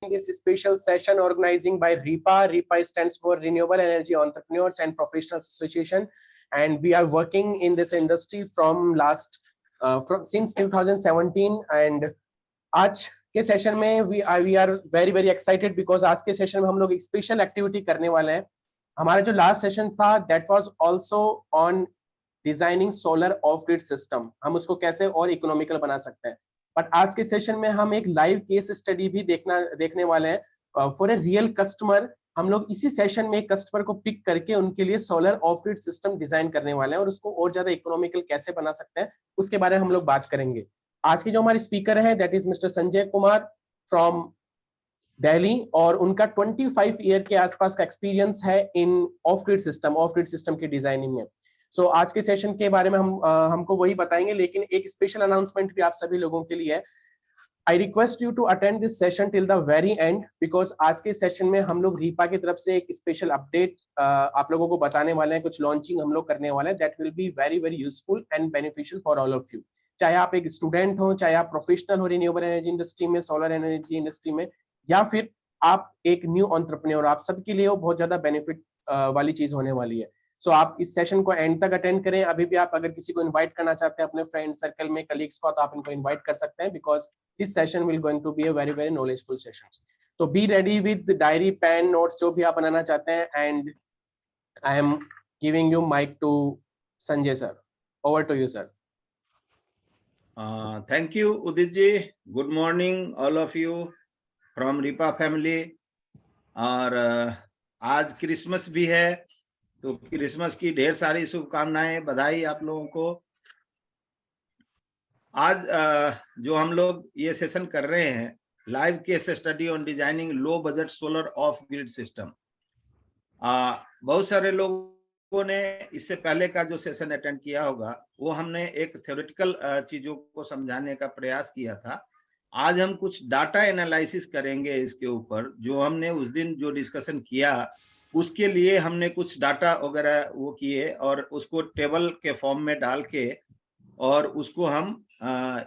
this special session organizing by REPA. REPA stands for Renewable Energy Entrepreneurs and Professionals Association, and we are working in this industry from since 2017. And आज के session में we are very excited because आज के session में हम लोग एक special activity करने वाले हैं. हमारा जो लास्ट सेशन था that was also on designing solar of grid system, हम उसको कैसे और इकोनॉमिकल बना सकते हैं. बट आज के सेशन में हम एक लाइव केस स्टडी भी देखने वाले हैं फॉर ए रियल कस्टमर. हम लोग इसी सेशन में कस्टमर को पिक करके उनके लिए solar of grid system design करने वाले हैं और उसको और ज्यादा इकोनॉमिकल कैसे बना सकते हैं उसके बारे में हम लोग बात करेंगे. आज के जो हमारे स्पीकर है that is mister Sanjay Kumar from Delhi, और उनका 25 ईयर के आसपास का एक्सपीरियंस है इन ऑफ ग्रिड सिस्टम की डिजाइनिंग में. सो आज के सेशन के बारे में हमको वही बताएंगे, लेकिन एक स्पेशल अनाउंसमेंट भी आप सभी लोगों के लिए है. I request you to attend this session till the very end, because आज के सेशन में हम लोग रीपा की तरफ से एक स्पेशल अपडेट आप लोगों को बताने वाले हैं. कुछ लॉन्चिंग हम लोग करने वाले हैं that will be very useful and beneficial for all of you. चाहे आप एक स्टूडेंट हो, चाहे आप प्रोफेशनल हो रिन्यूएबल एनर्जी इंडस्ट्री में, सोलर एनर्जी इंडस्ट्री में, या फिर आप एक न्यू एंटरप्रेन्योर, आप सबके लिए वो बहुत ज्यादा बेनिफिट वाली चीज होने वाली है. सो आप इस सेशन को एंड तक अटेंड करें. अभी भी आप अगर किसी को इनवाइट करना चाहते हैं अपने फ्रेंड सर्कल में, कलीग्स को, तो आप इनको इनवाइट कर सकते हैं, because this session will going to be a very knowledgeful session. तो be ready with diary, pen, notes, जो भी आप बनाना चाहते हैं. And I am giving you mic to Sanjay sir. Over to you sir. Thank you, Udit ji. Good morning, all of you from REPA family. और आज Christmas भी है, तो क्रिसमस की ढेर सारी शुभकामनाएं, बधाई आप लोगों को. आज जो हम लोग ये सेशन कर रहे हैं, live case study on designing low budget solar of grid system. बहुत सारे लोगों ने इससे पहले का जो सेशन अटेंड किया होगा, वो हमने एक थ्योरेटिकल चीजों को समझाने का प्रयास किया था. आज हम कुछ डाटा एनालिसिस करेंगे इसके ऊपर. जो हमने उस दिन जो डिस्कशन किया उसके लिए हमने कुछ डाटा वगैरह वो किए और उसको टेबल के फॉर्म में डाल के और उसको हम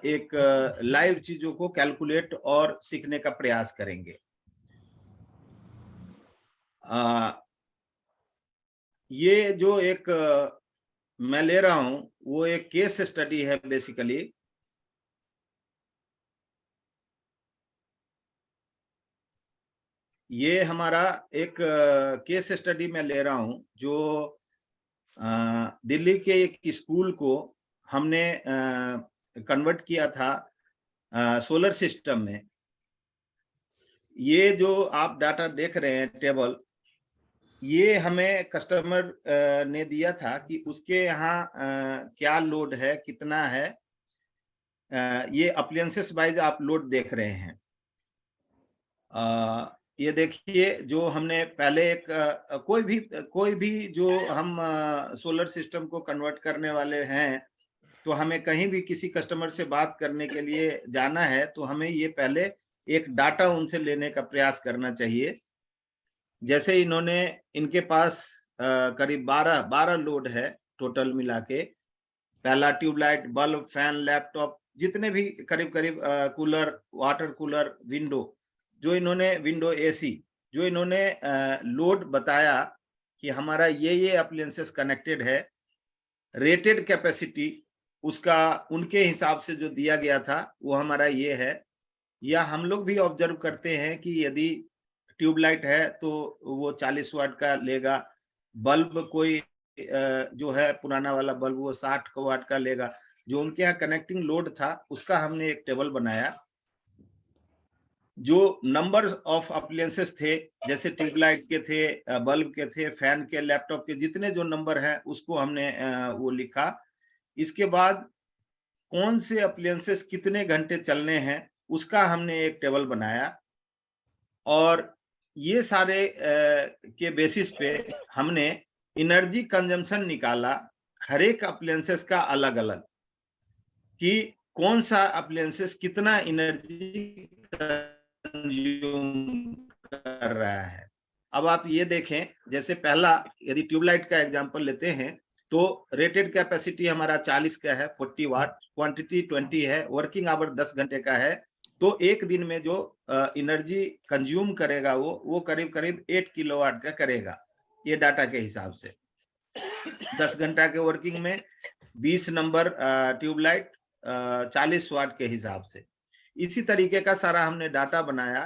एक लाइव चीजों को कैलकुलेट और सीखने का प्रयास करेंगे. ये जो एक मैं ले रहा हूं वो एक केस स्टडी है बेसिकली. ये हमारा एक केस स्टडी मैं ले रहा हूं जो दिल्ली के एक स्कूल को हमने कन्वर्ट किया था सोलर सिस्टम में. ये जो आप डाटा देख रहे हैं टेबल, ये हमें कस्टमर ने दिया था कि उसके यहाँ क्या लोड है, कितना है. ये अप्लायंसेस वाइज आप लोड देख रहे हैं. ये देखिए, जो हमने पहले एक कोई भी जो हम सोलर सिस्टम को कन्वर्ट करने वाले हैं, तो हमें कहीं भी किसी कस्टमर से बात करने के लिए जाना है तो हमें ये पहले एक डाटा उनसे लेने का प्रयास करना चाहिए. जैसे इनके पास करीब 12 लोड है टोटल मिला के. पहला ट्यूबलाइट, बल्ब, फैन, लैपटॉप, जितने भी करीब कूलर, वाटर कूलर, विंडो, जो इन्होंने विंडो एसी, जो इन्होंने लोड बताया कि हमारा ये अप्लायंसेस कनेक्टेड है. रेटेड कैपेसिटी उसका उनके हिसाब से जो दिया गया था वो हमारा ये है. या हम लोग भी ऑब्जर्व करते हैं कि यदि ट्यूबलाइट है तो वो 40 वाट का लेगा. बल्ब कोई जो है पुराना वाला बल्ब वो 60 वाट का लेगा. जो उनके यहाँ कनेक्टिंग लोड था उसका हमने एक टेबल बनाया. जो नंबर ऑफ अप्लायंसेस थे, जैसे ट्यूबलाइट के थे, बल्ब के थे, फैन के, लैपटॉप के, जितने जो नंबर हैं उसको हमने वो लिखा. इसके बाद कौन से अप्लायंसेस कितने घंटे चलने हैं उसका हमने एक टेबल बनाया. और ये सारे के बेसिस पे हमने एनर्जी कंजम्पशन निकाला हर एक अप्लायंसेस का अलग अलग, कि कौन सा अप्लायंसेस कितना एनर्जी कंज्यूम कर रहा है. अब आप ये देखें, जैसे पहला यदि ट्यूबलाइट का एग्जांपल लेते हैं तो रेटेड कैपेसिटी हमारा 40 का है, 40 वाट, क्वांटिटी 20 है, वर्किंग आवर 10 घंटे का है, तो एक दिन में जो एनर्जी कंज्यूम करेगा वो करीब करीब 8 किलोवाट का करेगा, ये डाटा के हिसाब से। 10 घंटा के वर्किंग में 20 नंबर ट्यूबलाइट 40 वाट के हिसाब से। इसी तरीके का सारा हमने डाटा बनाया,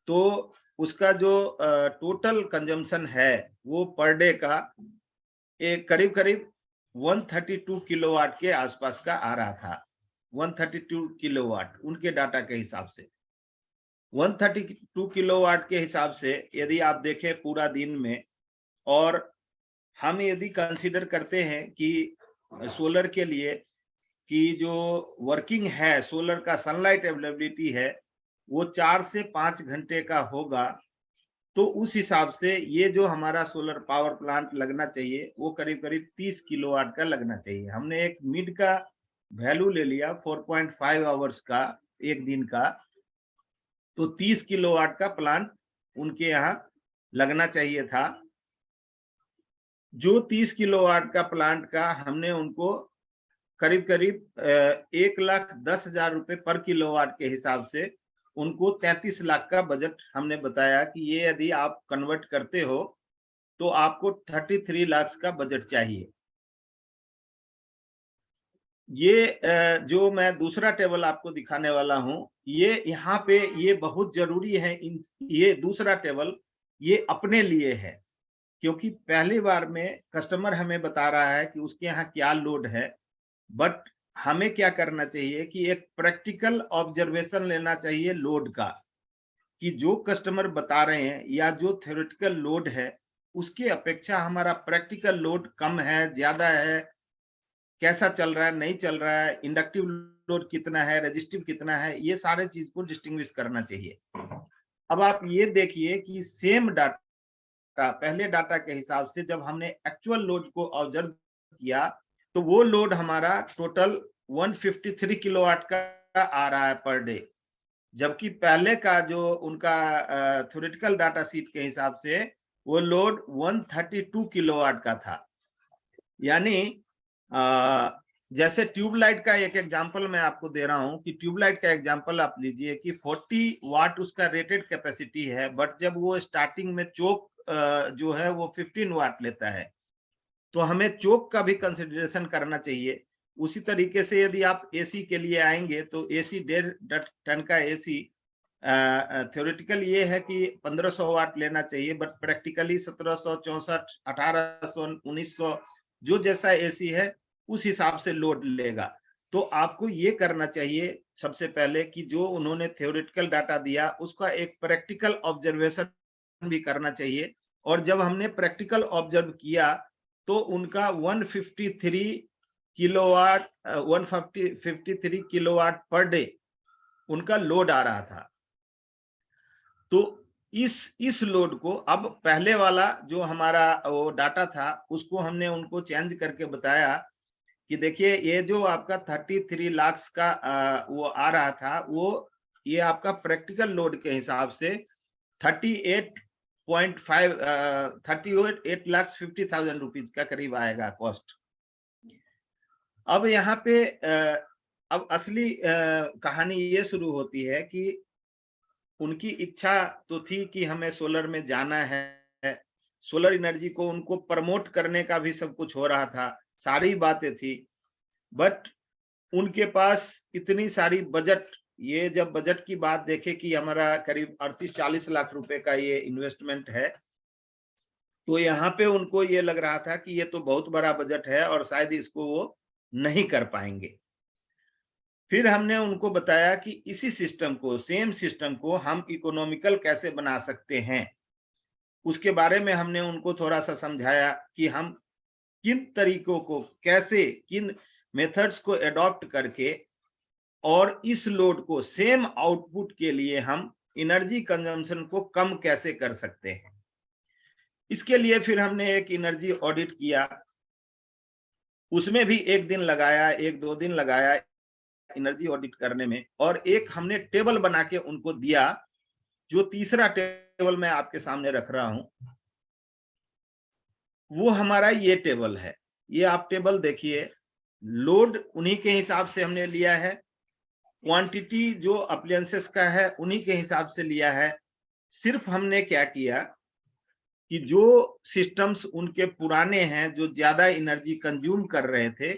तो उसका जो टोटल कंजम्पशन है वो पर डे का एक करीब करीब 132 किलोवाट के आसपास का आ रहा था। 132 किलोवाट उनके डाटा के हिसाब से। 132 किलोवाट के हिसाब से यदि आप देखें पूरा दिन में, और हम यदि कंसीडर करते हैं कि सोलर के लिए कि जो वर्किंग है सोलर का सनलाइट अवेलेबिलिटी है वो 4 से 5 घंटे का होगा, तो उस हिसाब से ये जो हमारा सोलर पावर प्लांट लगना चाहिए वो करीब करीब 30 किलोवाट का लगना चाहिए। हमने एक मिड का वैल्यू ले लिया 4.5 आवर्स का एक दिन का, तो 30 किलोवाट का प्लांट उनके यहाँ लगना चाहिए था। जो 30 किलोवाट का प्लांट का हमने उनको करीब करीब 1,10,000 रुपए पर किलोवाट के हिसाब से उनको 33 लाख का बजट हमने बताया कि ये यदि आप कन्वर्ट करते हो तो आपको 33 लाख का बजट चाहिए। ये जो मैं दूसरा टेबल आपको दिखाने वाला हूं, ये यहाँ पे ये बहुत जरूरी है। ये दूसरा टेबल ये अपने लिए है, क्योंकि पहली बार में कस्टमर हमें बता रहा है कि उसके यहाँ क्या लोड है, बट हमें क्या करना चाहिए कि एक प्रैक्टिकल ऑब्जर्वेशन लेना चाहिए लोड का, कि जो कस्टमर बता रहे हैं या जो थ्योरेटिकल लोड है उसके अपेक्षा हमारा प्रैक्टिकल लोड कम है, ज्यादा है, कैसा चल रहा है, नहीं चल रहा है, इंडक्टिव लोड कितना है, रेजिस्टिव कितना है, ये सारे चीज को डिस्टिंग्विश करना चाहिए। अब आप ये देखिए कि सेम डाटा पहले डाटा के हिसाब से जब हमने एक्चुअल लोड को ऑब्जर्व किया तो वो लोड हमारा टोटल 153 किलोवाट का आ रहा है पर डे, जबकि पहले का जो उनका थ्योरेटिकल डाटा सीट के हिसाब से वो लोड 132 किलोवाट का था। यानी जैसे ट्यूबलाइट का एक एग्जांपल मैं आपको दे रहा हूं कि ट्यूबलाइट का एग्जांपल आप लीजिए कि 40 वाट उसका रेटेड कैपेसिटी है, बट जब वो स्टार्टिंग में चोक जो है वो 15 वाट लेता है, तो हमें चोक का भी कंसिडरेशन करना चाहिए। उसी तरीके से यदि आप एसी के लिए आएंगे तो एसी 1.5 टन का एसी थ्योरेटिकल ये है कि 1500 वाट लेना चाहिए, बट प्रैक्टिकली 1764, 1800, 1900 जो जैसा एसी है उस हिसाब से लोड लेगा। तो आपको ये करना चाहिए सबसे पहले कि जो उन्होंने थ्योरेटिकल डाटा दिया उसका एक प्रैक्टिकल ऑब्जर्वेशन भी करना चाहिए, और जब हमने प्रैक्टिकल ऑब्जर्व किया तो उनका 153 किलोवाट 153 किलोवाट पर डे उनका लोड आ रहा था। तो इस लोड को अब पहले वाला जो हमारा वो डाटा था उसको हमने उनको चेंज करके बताया कि देखिए ये जो आपका 33 लाख का वो आ रहा था, वो ये आपका प्रैक्टिकल लोड के हिसाब से 38,50,000 रुपीज का करीब आएगा कॉस्ट। अब यहाँ पे अब असली कहानी ये शुरू होती है कि उनकी इच्छा तो थी कि हमें सोलर में जाना है, सोलर एनर्जी को उनको प्रमोट करने का भी सब कुछ हो रहा था, सारी बातें थी, बट उनके पास इतनी सारी बजट, ये जब बजट की बात देखे कि हमारा करीब 38-40 लाख रुपए का ये इन्वेस्टमेंट है, तो यहाँ पे उनको ये लग रहा था कि ये तो बहुत बड़ा बजट है और शायद इसको वो नहीं कर पाएंगे। फिर हमने उनको बताया कि इसी सिस्टम को, सेम सिस्टम को हम इकोनॉमिकल कैसे बना सकते हैं, उसके बारे में हमने उनको थोड़ा सा समझाया कि हम किन तरीकों को कैसे, किन मेथड्स को एडॉप्ट करके और इस लोड को सेम आउटपुट के लिए हम एनर्जी कंजम्पशन को कम कैसे कर सकते हैं। इसके लिए फिर हमने एक एनर्जी ऑडिट किया, उसमें भी एक दिन लगाया, 1-2 दिन लगाया एनर्जी ऑडिट करने में, और एक हमने टेबल बना के उनको दिया। जो तीसरा टेबल मैं आपके सामने रख रहा हूं वो हमारा ये टेबल है। ये आप टेबल देखिए, लोड उन्हीं के हिसाब से हमने लिया है, क्वांटिटी जो अप्लायंसेस का है उन्हीं के हिसाब से लिया है। सिर्फ हमने क्या किया कि जो सिस्टम्स उनके पुराने हैं, जो ज्यादा एनर्जी कंज्यूम कर रहे थे,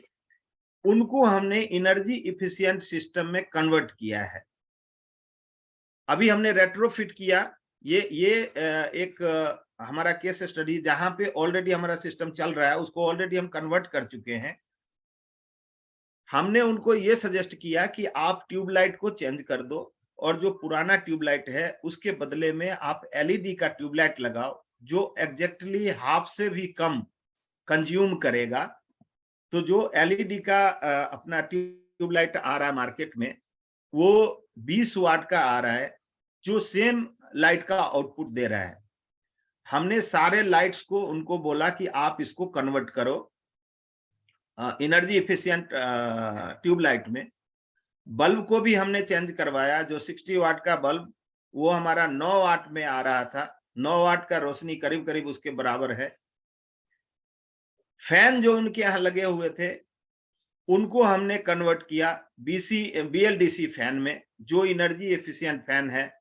उनको हमने एनर्जी इफिशिएंट सिस्टम में कन्वर्ट किया है। अभी हमने रेट्रोफिट किया, ये एक हमारा केस स्टडी जहां पे ऑलरेडी हमारा सिस्टम चल रहा है, उसको ऑलरेडी हम कन्वर्ट कर चुके हैं। हमने उनको ये सजेस्ट किया कि आप ट्यूबलाइट को चेंज कर दो और जो पुराना ट्यूबलाइट है उसके बदले में आप एलईडी का ट्यूबलाइट लगाओ, जो एग्जैक्टली हाफ से भी कम कंज्यूम करेगा। तो जो एलईडी का अपना ट्यूबलाइट आ रहा है मार्केट में, वो 20 वाट का आ रहा है, जो सेम लाइट का आउटपुट दे रहा है। हमने सारे लाइट्स को उनको बोला कि आप इसको कन्वर्ट करो एनर्जी इफिशिएंट ट्यूबलाइट में। बल्ब को भी हमने चेंज करवाया, जो 60 वाट का बल्ब वो हमारा 9 वाट में आ रहा था, 9 वाट का रोशनी करीब करीब उसके बराबर है। फैन जो उनके यहाँ लगे हुए थे उनको हमने कन्वर्ट किया बीएलडीसी फैन में, जो एनर्जी एफिशिएंट फैन है,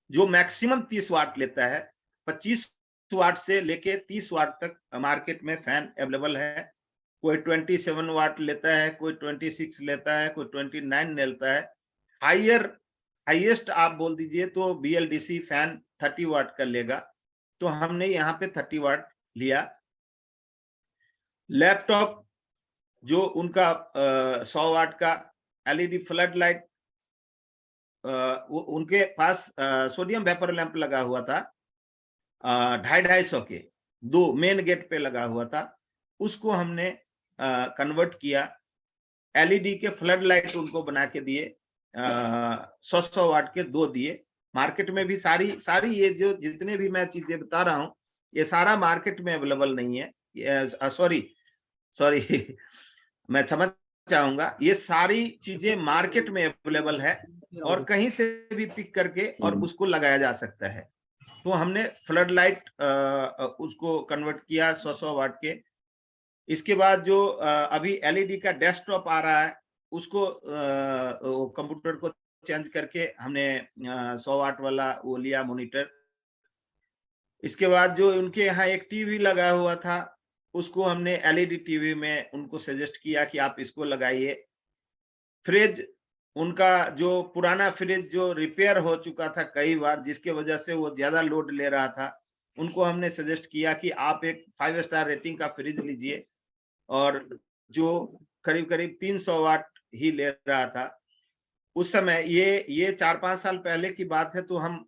जो मैक्सिमम 30 वाट लेता है। 25 वाट से लेके 30 वाट तक मार्केट में फैन अवेलेबल है। कोई 27 वाट लेता है, कोई 26 लेता है, कोई 29 लेता है। हाईएस्ट आप बोल दीजिए तो बीएलडीसी फैन 30 वाट का लेगा, तो हमने यहाँ पे 30 वाट लिया। लैपटॉप जो उनका 100 वाट का एलईडी फ्लड लाइट, उनके पास सोडियम वेपर लैंप लगा हुआ था, 250 के, 2 मेन गेट पे लगा हुआ था, उसको हमने कन्वर्ट किया। एलईडी के फ्लड लाइट उनको बना के दिए, 100 वाट के 2 दिए। मार्केट में भी सारी ये जो जितने भी मैं चीजें बता रहा हूँ, ये सारा मार्केट में अवेलेबल नहीं है। सॉरी मैं क्षमा चाहूंगा, ये सारी चीजें मार्केट में अवेलेबल है और कहीं से भी पिक करके और उसको लगाया जा सकता है। तो हमने फ्लड लाइट उसको कन्वर्ट किया 100 वाट के। इसके बाद जो अभी एलईडी का डेस्कटॉप आ रहा है, उसको कंप्यूटर को चेंज करके हमने 100 वाट वाला वो लिया मॉनिटर। इसके बाद जो उनके यहाँ एक टीवी लगा हुआ था, उसको हमने एलईडी टीवी में उनको सजेस्ट किया कि आप इसको लगाइए। फ्रिज, उनका जो पुराना फ्रिज जो रिपेयर हो चुका था कई बार, जिसके वजह से वो ज्यादा लोड ले रहा था, उनको हमने सजेस्ट किया कि आप एक 5 स्टार रेटिंग का फ्रिज लीजिए, और जो करीब करीब 300 वाट ही ले रहा था उस समय। ये 4-5 साल पहले की बात है। तो हम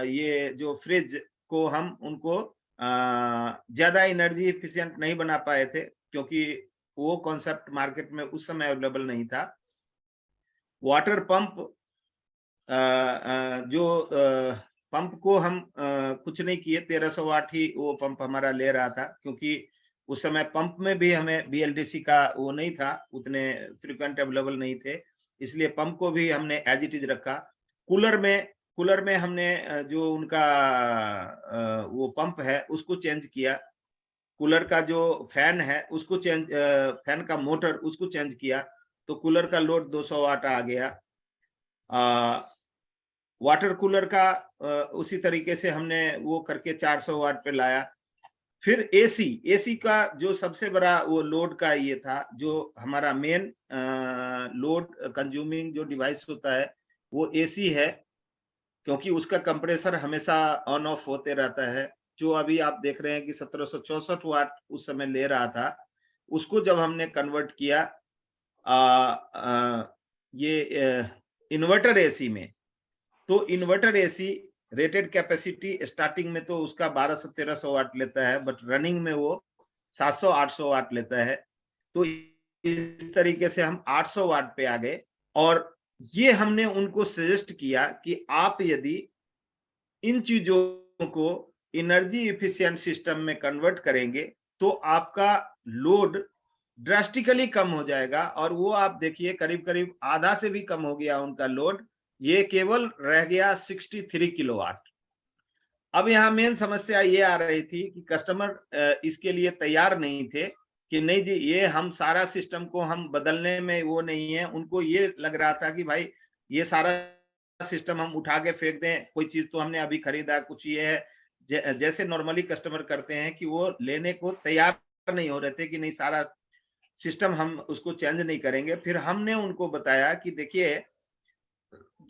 ये जो फ्रिज को हम उनको ज्यादा एनर्जी एफिशिएंट नहीं बना पाए थे, क्योंकि वो कॉन्सेप्ट मार्केट में उस समय अवेलेबल नहीं था। वाटर पंप, जो पंप को हम कुछ नहीं किए, 1300 वाट ही वो पंप हमारा ले रहा था, क्योंकि उस समय पंप में भी हमें बीएलडीसी का वो नहीं था, उतने फ्रीक्वेंट अवेलेबल नहीं थे, इसलिए पंप को भी हमने एज इट इज रखा। कूलर में हमने जो उनका वो पंप है उसको चेंज किया। कूलर का जो फैन है उसको चेंज, फैन का मोटर उसको चेंज किया, तो कूलर का लोड 200 वाट आ गया। वाटर कूलर का उसी तरीके से हमने वो करके 400 वाट पे लाया। फिर एसी का जो सबसे बड़ा वो लोड का ये था, जो हमारा मेन लोड कंज्यूमिंग जो डिवाइस होता है वो एसी है, क्योंकि उसका कंप्रेसर हमेशा ऑन ऑफ होते रहता है। जो अभी आप देख रहे हैं कि 1764 वाट उस समय ले रहा था, उसको जब हमने कन्वर्ट किया ये इन्वर्टर एसी में, तो inverter AC rated capacity starting में तो उसका 1200-1300 वाट लेता है, बट रनिंग में वो 700-800 वाट लेता है। तो इस तरीके से हम 800 वाट पे आ गए, और ये हमने उनको सजेस्ट किया कि आप यदि इन चीजों को एनर्जी इफिशिएंट सिस्टम में कन्वर्ट करेंगे तो आपका लोड ड्रास्टिकली कम हो जाएगा। और वो आप देखिए करीब करीब आधा से भी कम हो गया उनका लोड, ये केवल रह गया 63 किलोवाट। अब यहाँ मेन समस्या ये आ रही थी कि कस्टमर इसके लिए तैयार नहीं थे, कि नहीं जी ये हम सारा सिस्टम को हम बदलने में वो नहीं है। उनको ये लग रहा था कि भाई ये सारा सिस्टम हम उठा के फेंक दें, कोई चीज तो हमने अभी खरीदा, कुछ ये है जैसे नॉर्मली कस्टमर करते हैं कि वो लेने को तैयार नहीं हो रहे थे कि नहीं सारा सिस्टम हम उसको चेंज नहीं करेंगे। फिर हमने उनको बताया कि देखिए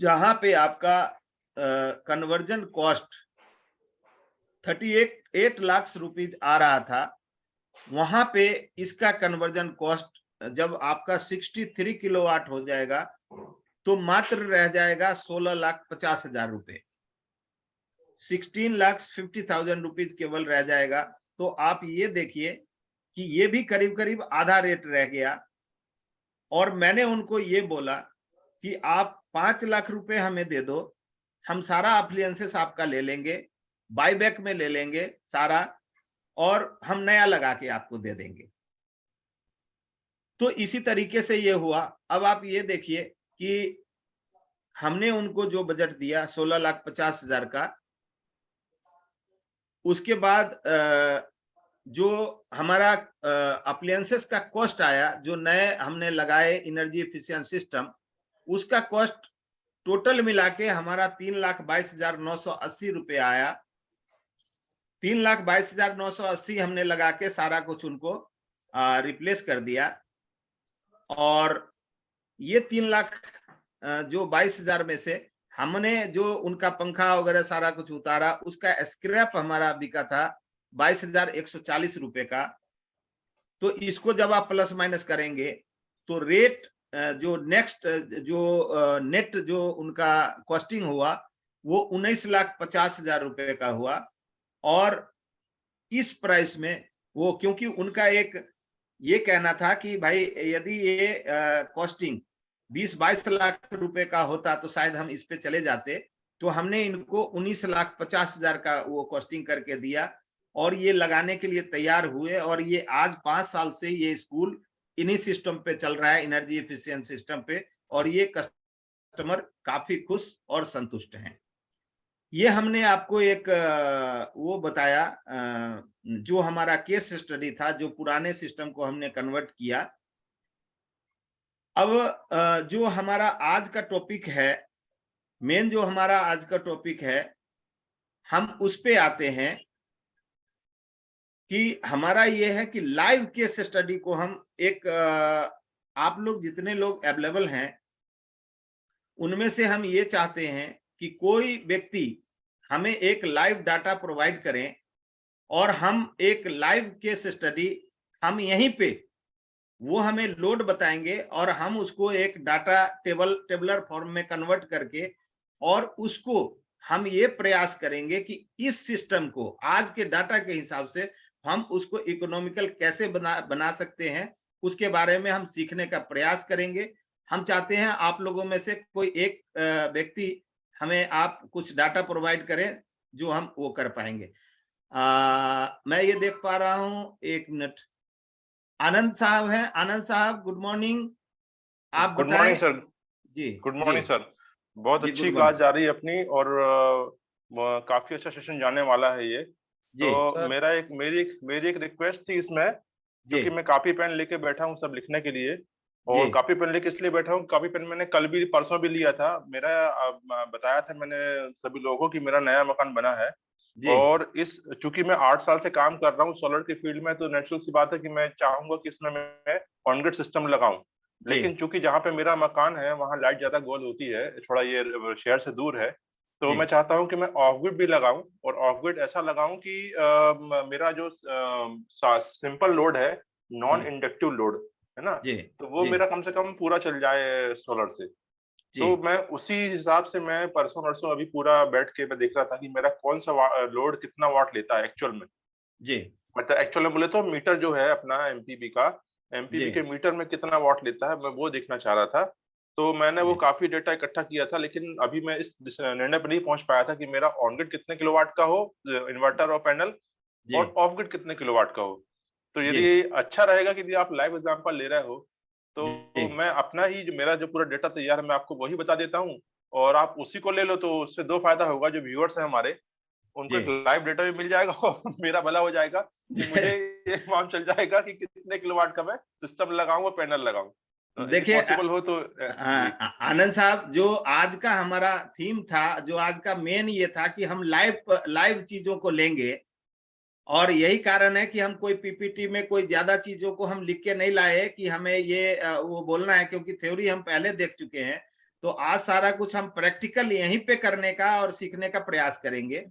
जहां पे आपका कन्वर्जन कॉस्ट 38 लाख रुपीज आ रहा था, वहां पे इसका कन्वर्जन कॉस्ट जब आपका 63 किलोवाट हो जाएगा तो मात्र रह जाएगा 16,50,000 रुपए, 16,50,000 रुपीज केवल रह जाएगा। तो आप ये देखिए कि ये भी करीब करीब आधा रेट रह गया। और मैंने उनको ये बोला कि आप 5 लाख रुपए हमें दे दो, हम सारा अप्लायंसेस आपका ले लेंगे, बाईबैक में ले लेंगे सारा, और हम नया लगा के आपको दे देंगे। तो इसी तरीके से ये हुआ। अब आप ये देखिए कि हमने उनको जो बजट दिया 16,50,000 का, उसके बाद जो हमारा अप्लायंसेस का कॉस्ट आया, जो नए हमने लगाए एनर्जी एफिशिएंट सिस्टम, उसका कॉस्ट टोटल मिला के हमारा 3,22,980 रुपए आया। 3,22,980 हमने लगा के सारा कुछ उनको रिप्लेस कर दिया। और ये 3 लाख जो 22,000 में से हमने जो उनका पंखा वगैरह सारा कुछ उतारा, उसका स्क्रैप हमारा बिका था 22,140 रुपए का। तो इसको जब आप प्लस माइनस करेंगे तो रेट जो नेक्स्ट जो नेट जो उनका कॉस्टिंग हुआ वो 19,50,000 रुपए का हुआ। और इस प्राइस में वो, क्योंकि उनका एक ये कहना था कि भाई यदि ये कॉस्टिंग 20-22 लाख रुपए का होता तो शायद हम इस पे चले जाते। तो हमने इनको 19,50,000 का वो कॉस्टिंग करके दिया और ये लगाने के लिए तैयार हुए। और ये आज 5 साल से ये स्कूल इन्हीं सिस्टम पे चल रहा है, एनर्जी एफिशिएंट सिस्टम पे, और ये कस्टमर काफी खुश और संतुष्ट हैं। ये हमने आपको एक वो बताया जो हमारा केस स्टडी था, जो पुराने सिस्टम को हमने कन्वर्ट किया। अब जो हमारा आज का टॉपिक है, मेन जो हमारा आज का टॉपिक है, हम उस पे आते हैं कि हमारा ये है कि लाइव केस स्टडी को हम एक आप लोग जितने लोग अवेलेबल हैं उनमें से हम ये चाहते हैं कि कोई व्यक्ति हमें एक लाइव डाटा प्रोवाइड करें और हम एक लाइव केस स्टडी हम यहीं पे वो हमें लोड बताएंगे और हम उसको एक डाटा टेबलर फॉर्म में कन्वर्ट करके और उसको हम ये प्रयास करेंगे कि इस सिस्टम को आज के डाटा के हिसाब से हम उसको इकोनॉमिकल कैसे बना सकते हैं, उसके बारे में हम सीखने का प्रयास करेंगे। हम चाहते हैं आप लोगों में से कोई एक व्यक्ति हमें आप कुछ डाटा प्रोवाइड करें जो हम वो कर पाएंगे। मैं ये देख पा रहा हूँ, एक मिनट, आनंद साहब हैं। आनंद साहब गुड मॉर्निंग, आप गुड मॉर्निंग बताएं। सर। जी गुड जी मॉर्निंग सर। बहुत जी, अच्छी गुड क्लास मॉर्निंग। जा रही है अपनी और काफी अच्छा सेशन जाने वाला है ये। जी तो सर। मेरी एक रिक्वेस्ट थी इसमें, जी क्योंकि मैं कॉपी पेन लेके बैठा हूँ सब लिखने के लिए। जी और कॉपी पेन लेके इसलिए बैठा हूँ, कॉपी पेन मैंने कल भी परसों भी लिया था। मेरा बताया था मैंने सभी लोगों को कि मेरा नया मकान बना है। जी और इस चूंकि मैं 8 साल से काम कर रहा हूँ सोलर की फील्ड में, तो नेचुरल सी बात है कि मैं चाहूंगा कि इसमें मैं ऑन ग्रिड सिस्टम लगाऊं। जी लेकिन चूंकि जहाँ पे मेरा मकान है वहाँ लाइट ज्यादा गोल होती है, थोड़ा ये शहर से दूर है। तो जी मैं चाहता हूँ कि मैं ऑफ ग्रिड भी लगाऊं, और ऑफ ग्रिड ऐसा लगाऊं कि मेरा जो सिंपल लोड है, नॉन इंडक्टिव लोड है ना, जी तो वो जी मेरा कम से कम पूरा चल जाए सोलर से। जी तो मैं उसी हिसाब से मैं परसों नरसों अभी पूरा बैठ के मैं देख रहा था कि मेरा कौन सा लोड कितना वाट लेता है एक्चुअल में। जी मतलब एक्चुअल में बोले तो मीटर जो है अपना एमपीबी जी के मीटर में कितना वाट लेता है, मैं वो देखना चाह रहा था। तो मैंने वो जी काफी डेटा इकट्ठा किया था, लेकिन अभी मैं इस निर्णय पर नहीं पहुंच पाया था कि मेरा ऑन ग्रिड कितने किलोवाट का हो, इन्वर्टर और पैनल, जी और ऑफ ग्रिड कितने किलोवाट का हो। तो जी यदि अच्छा रहेगा कि यदि आप लाइव एग्जांपल ले रहे हो तो जी मैं अपना ही जो मेरा जो पूरा डेटा तैयार है मैं आपको वही बता देता हूँ, और आप उसी को ले लो। तो उससे दो फायदा होगा, जो व्यूअर्स हैं हमारे उनको एक लाइव डेटा भी मिल जाएगा और मेरा भला हो जाएगा कि मुझे ये मालूम चल जाएगा कि कितने किलोवाट का मैं सिस्टम लगाऊं और पैनल लगाऊं। तो देखिए पॉसिबल हो तो जी। आनंद साहब, जो आज का हमारा थीम था, जो आज का मेन ये था कि हम लाइव चीजों को लेंगे, और यही कारण है कि हम कोई पीपीटी में कोई ज्यादा चीजों को हम लिख के नहीं लाए कि हमें ये वो बोलना है, क्योंकि थ्योरी हम पहले देख चुके हैं। तो आज सारा कुछ हम प्रैक्टिकल यहीं पे करने का और सीखने का प्रयास करेंगे।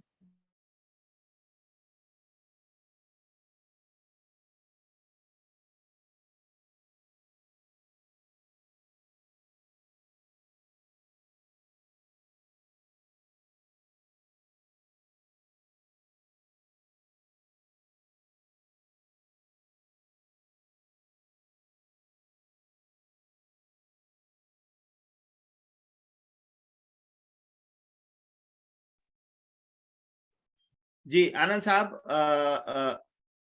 जी आनंद साहब,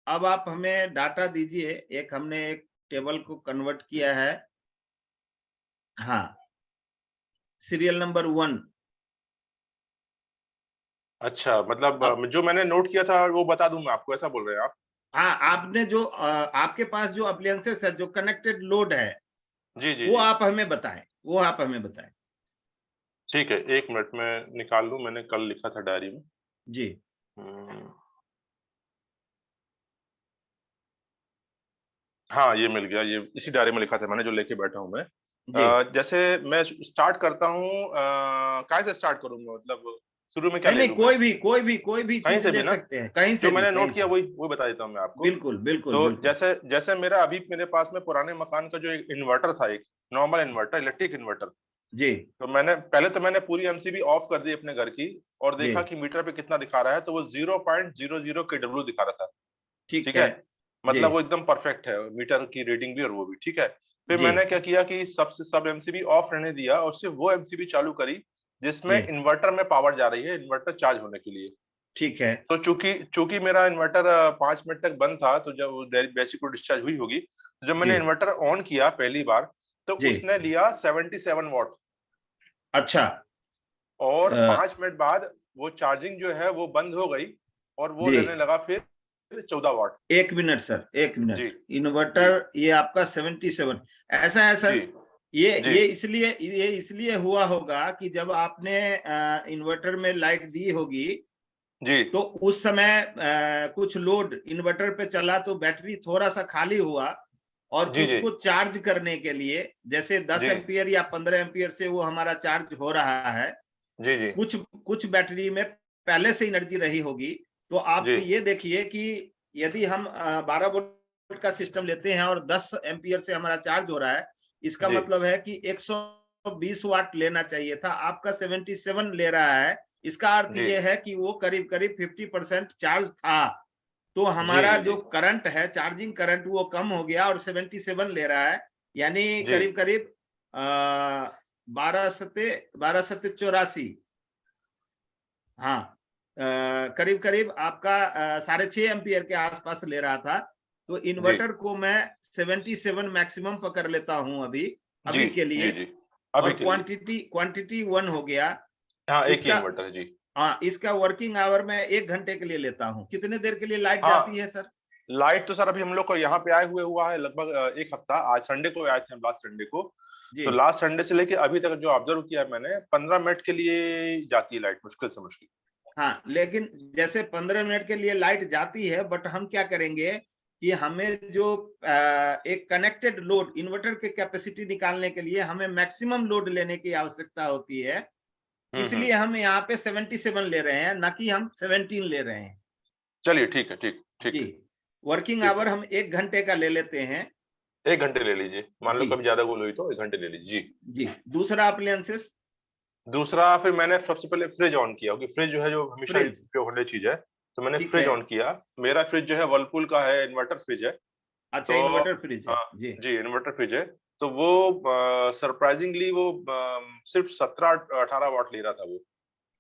अब आप हमें डाटा दीजिए। एक हमने एक टेबल को कन्वर्ट किया है। हाँ, सीरियल नंबर 1। अच्छा, मतलब जो मैंने नोट किया था वो बता दूं मैं आपको, ऐसा बोल रहे हैं आप? हाँ, आपने जो आपके पास जो अप्लायंसेस है, जो कनेक्टेड लोड है, जी जी वो जी। आप हमें बताएं, वो आप हमें बताएं। ठीक है, 1 मिनट में निकाल लूं, मैंने कल लिखा था डायरी में। जी हम्म, हाँ ये मिल गया, ये इसी डायरी में लिखा था मैंने, जो लेके बैठा हूँ मैं। जी। जैसे मैं स्टार्ट करता हूँ, कहाँ से स्टार्ट करूंगा, मतलब शुरू में क्या नहीं ले नहीं, लूं मैं? कोई भी कहीं चीज से भी ले ना? सकते हैं, कहीं जो से भी, मैंने कहीं नोट किया से। वही बता देता हूँ मैं आपको। बिल्कुल बिल्कुल तो बिल्कुल। जैसे जैसे मेरा अभी मेरे पास में पुराने मकान का जो एक इन्वर्टर था, एक नॉर्मल इन्वर्टर, इलेक्ट्रिक इन्वर्टर। जी तो मैंने पूरी एमसीबी ऑफ कर दी अपने घर की, और जी। देखा कि मीटर पे कितना दिखा रहा है, तो वो 0.00 केडब्ल्यू दिखा रहा था। ठीक ठीक है। है, जी मतलब वो एकदम परफेक्ट है, मीटर की रीडिंग भी और वो भी ठीक है। फिर जी मैंने क्या किया कि सब एमसीबी ऑफ रहने दिया और सिर्फ वो एमसीबी चालू करी जिसमें जी। इन्वर्टर में पावर जा रही है, इन्वर्टर चार्ज होने के लिए। ठीक है। तो चूंकि चूंकि मेरा इन्वर्टर 5 मिनट तक बंद था, तो जब बेसिक को डिस्चार्ज हुई होगी, तो जब जी मैंने इन्वर्टर ऑन किया पहली बार, तो जी। उसने लिया 77 वॉट। अच्छा। और अ, 5 मिनट बाद वो चार्जिंग जो है वो बंद हो गई, और वो जी, लेने लगा फिर 14 वॉट। 1 minute sir, 1 minute. जी जी इन्वर्टर ये आपका 77, ऐसा है जी सर। ये जी ये इसलिए हुआ होगा कि जब आपने इन्वर्टर में लाइट दी होगी, जी तो उस समय कुछ लोड इन्वर्टर पे चला, तो बैटरी थोड़ा सा खाली हुआ, और जी जी उसको चार्ज करने के लिए, जैसे 10 जी एम्पियर या 15 एम्पियर से वो हमारा चार्ज हो रहा है, जी जी कुछ कुछ बैटरी में पहले से एनर्जी रही होगी। तो आप जी ये देखिए कि यदि हम 12 वोल्ट का सिस्टम लेते हैं और 10 एम्पियर से हमारा चार्ज हो रहा है, इसका जी मतलब है कि 120 वाट लेना चाहिए था, आपका 77 ले रहा है। इसका अर्थ जी ये है कि वो करीब करीब 50% चार्ज था। तो जी हमारा जी जो जी करंट है, चार्जिंग करंट, वो कम हो गया और 77 ले रहा है। यानी जी करीब करीब 12 सत्ते 84। हाँ, करीब करीब आपका 6.5 एम्पियर के आसपास ले रहा था। तो जी इन्वर्टर को मैं 77 मैक्सिमम पकड़ लेता हूँ अभी जी अभी के जी लिए। जी अभी और के लिए। क्वांटिटी 1 हो गया। हाँ, एक ही इसका इन्वर्टर है जी। हाँ, इसका वर्किंग आवर मैं 1 घंटे के लिए लेता हूँ। कितने देर के लिए लाइट जाती हाँ, है सर? लाइट तो सर अभी हम लोग को यहाँ पे आए हुए हुआ है लगभग 1 हफ्ता। आज संडे को आए थे हम, लास्ट संडे को। जी। तो लास्ट संडे से लेके अभी तक जो ऑब्जर्व किया है मैंने, 15 मिनट के लिए जाती है लाइट, मुश्किल से मुश्किल। हाँ, लेकिन जैसे 15 मिनट के लिए लाइट जाती है, बट हम क्या करेंगे कि हमें जो एक कनेक्टेड लोड, इन्वर्टर के कैपेसिटी निकालने के लिए हमें मैक्सिमम लोड लेने की आवश्यकता होती है। इसलिए हम यहाँ पे 77 ले रहे हैं, ना कि हम 17 ले रहे हैं। चलिए ठीक है, ठीक ठीक जी। है। वर्किंग ठीक आवर है, हम 1 घंटे का ले लेते हैं। 1 घंटे ले लीजिए, मान लो जी कभी ज्यादा गोल हुई तो 1 घंटे ले लीजिए जी। जी। दूसरा अप्लायंसेस। दूसरा, फिर मैंने सबसे पहले फ्रिज ऑन किया, क्योंकि फ्रिज जो है जो हमेशा फ्रिज। उपयोग होने चीज है। तो मैंने ठीक फ्रिज है। ऑन किया। मेरा फ्रिज जो है वर्लपूल का है, इन्वर्टर फ्रिज है। अच्छा, तो इन्वर्टर फ्रिज है हाँ जी। जी, इन्वर्टर फ्रिज है। तो वो सरप्राइजिंगली वो सिर्फ 17-18 वॉट ले रहा था वो।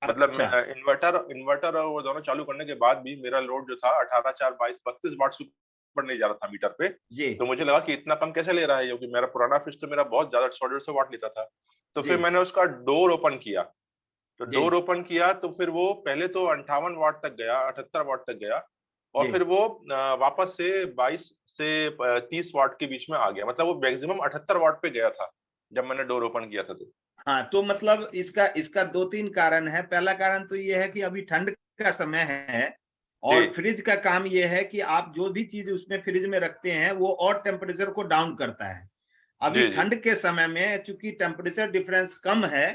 मतलब अच्छा। इन्वर्टर इन्वर्टर और वो दोनों चालू करने के बाद भी मेरा लोड जो था 18 4 22 32 वाट से ऊपर नहीं जा रहा था मीटर पे। जी तो मुझे लगा कि इतना कम कैसे ले रहा है, क्योंकि मेरा पुराना फ्रिज तो मेरा बहुत ज्यादा 100-150 वाट लेता था। तो जी। फिर मैंने उसका डोर ओपन किया। तो जी। डोर ओपन किया तो फिर वो पहले तो 58 वाट तक गया, 78 वाट तक गया, और जी। फिर वो वापस से 22 से 30 वाट के बीच में आ गया। मतलब वो मैक्सिमम 78 वाट पे गया था जब मैंने डोर ओपन किया था। तो हाँ, तो मतलब इसका 2-3 कारण है। पहला कारण तो ये है कि अभी ठंड का समय है, और जी फ्रिज का काम ये है कि आप जो भी चीज उसमें फ्रिज में रखते हैं वो और टेम्परेचर को डाउन करता है। अभी जी जी ठंड के समय में चूंकि टेम्परेचर डिफरेंस कम है,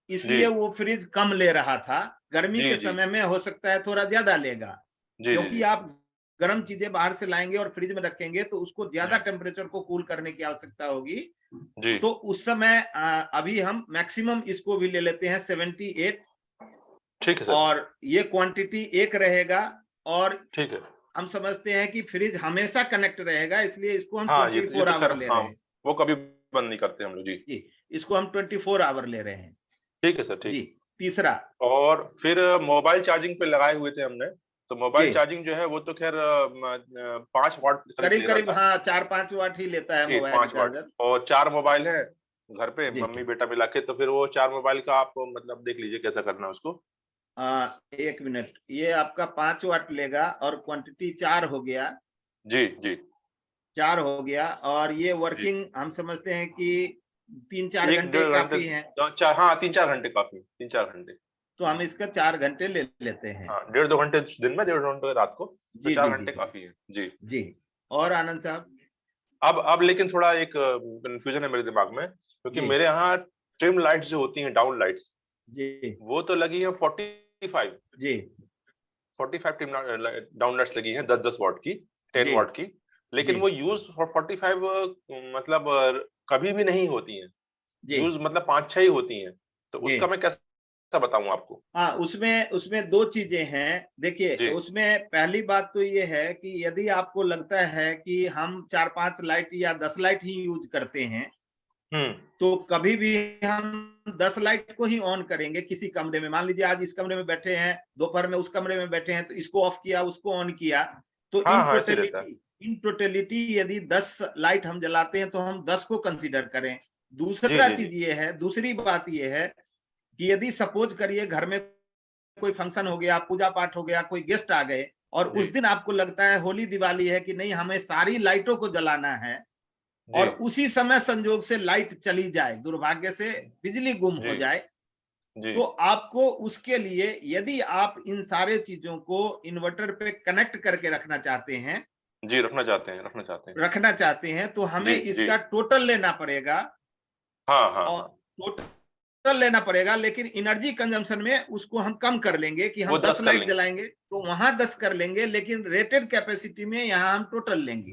जी इसलिए वो फ्रिज कम ले रहा था। गर्मी जी के जी समय में हो सकता है थोड़ा ज्यादा लेगा, जी जी क्योंकि आप गर्म चीजें बाहर से लाएंगे और फ्रिज में रखेंगे तो उसको ज्यादा जी टेम्परेचर को कूल करने की आवश्यकता होगी। जी तो उस समय अभी हम मैक्सिमम इसको भी ले लेते हैं 78, ठीक है सर, और ये क्वांटिटी एक रहेगा। और ठीक है। हम समझते हैं कि फ्रिज हमेशा कनेक्ट रहेगा, इसलिए इसको हम हाँ, ये 24 तो आवर खैर, ले हाँ, रहे हैं। वो कभी बंद नहीं करते हम लोग। जी जी, इसको हम 24 आवर ले रहे हैं। ठीक है सर, जी। ठीक। तीसरा। और फिर मोबाइल चार्जिंग पे लगाए हुए थे हमने, तो मोबाइल जी, चार्जिंग जो है वो तो खैर 5 वाट करीब करीब ले रहा करीब, था। हाँ, 4-5 वाट ही लेता है जी, मोबाइल 5 वाट, चार्जर। और 4 मोबाइल है घर पे, जी। मम्मी बेटा मिला के। तो फिर वो 4 मोबाइल का आप मतलब देख लीजिए कैसा करना है उसको। 1 मिनट, ये आपका 5 वाट लेगा और क्वांटिटी 4 हो गया। जी जी 4 हो गया, और ये जी, वर्किंग हम समझते हैं कि 3-4 एक घंटे डेढ़ घंटे, काफी है। चार, हाँ 3-4 घंटे काफी, 3-4 घंटे। तो हम इसका 4 घंटे ले लेते हैं। हाँ, 1.5-2 घंटे दिन में, 1.5 घंटे रात को, तो जी, जी, 4 घंटे जी, काफी है। जी। जी। और आनंद साहब? अब लेकिन थोड़ा एक कंफ्यूजन है मेरे दिमाग में, क्योंकि जी, मेरे यहाँ ट्रिम लाइट्स जो होती हैं, डाउन लाइट्स, जी, वो तो लगी है 45 जी, 45 ट्रिम डाउन लाइट्स लगी हैं, 10-10 वाट की, 10 जी, वाट की। जी, लेकिन वो यूज फॉर 45 मतलब कभी भी नहीं होती हैं। जी, यूज मतलब 5-6 ही होती हैं। तो जी। उसका मैं कैसा बताऊं आपको? हाँ, उसमें उसमें 2 चीजें हैं। देखिए, जी। उसमें पहली बात तो ये है कि यदि आपको लगता है कि हम 4-5 लाइट या 10 लाइट ही यूज करते हैं, हम्म। तो कभी भी हम 10 लाइट को ही ऑन करेंगे किसी कमरे में। मान लीजिए आज इस कमरे में बैठे हैं, दोपहर में उस कमरे में बैठे हैं, तो इसको ऑफ किया, उसको ऑन किया। तो हाँ हाँ, ऐसे ही रहता है। इन टोटलिटी यदि 10 लाइट हम जलाते हैं तो हम 10 को कंसीडर करें। जी दूसरा जी जी चीज ये है, दूसरी बात ये है कि यदि सपोज करिए घर में कोई फंक्शन हो गया, पूजा पाठ हो गया, कोई गेस्ट आ गए, और उस जी दिन आपको लगता है होली दिवाली है कि नहीं, हमें सारी लाइटों को जलाना है, जी और उसी समय संजोग से लाइट चली जाए, दुर्भाग्य से बिजली गुम हो जी जाए, जी तो आपको उसके लिए, यदि आप इन सारे चीजों को इन्वर्टर पे कनेक्ट करके जी, रखना चाहते हैं। रखना चाहते हैं, तो हमें जी जी, इसका टोटल लेना पड़ेगा। हाँ हाँ और हाँ, टोटल लेना पड़ेगा, लेकिन एनर्जी कंजम्पशन में उसको हम कम कर लेंगे कि वो हम 10 10 कर लाइट लेंगे। जलाएंगे तो वहां 10 कर लेंगे, लेकिन रेटेड कैपेसिटी में यहाँ हम टोटल लेंगे।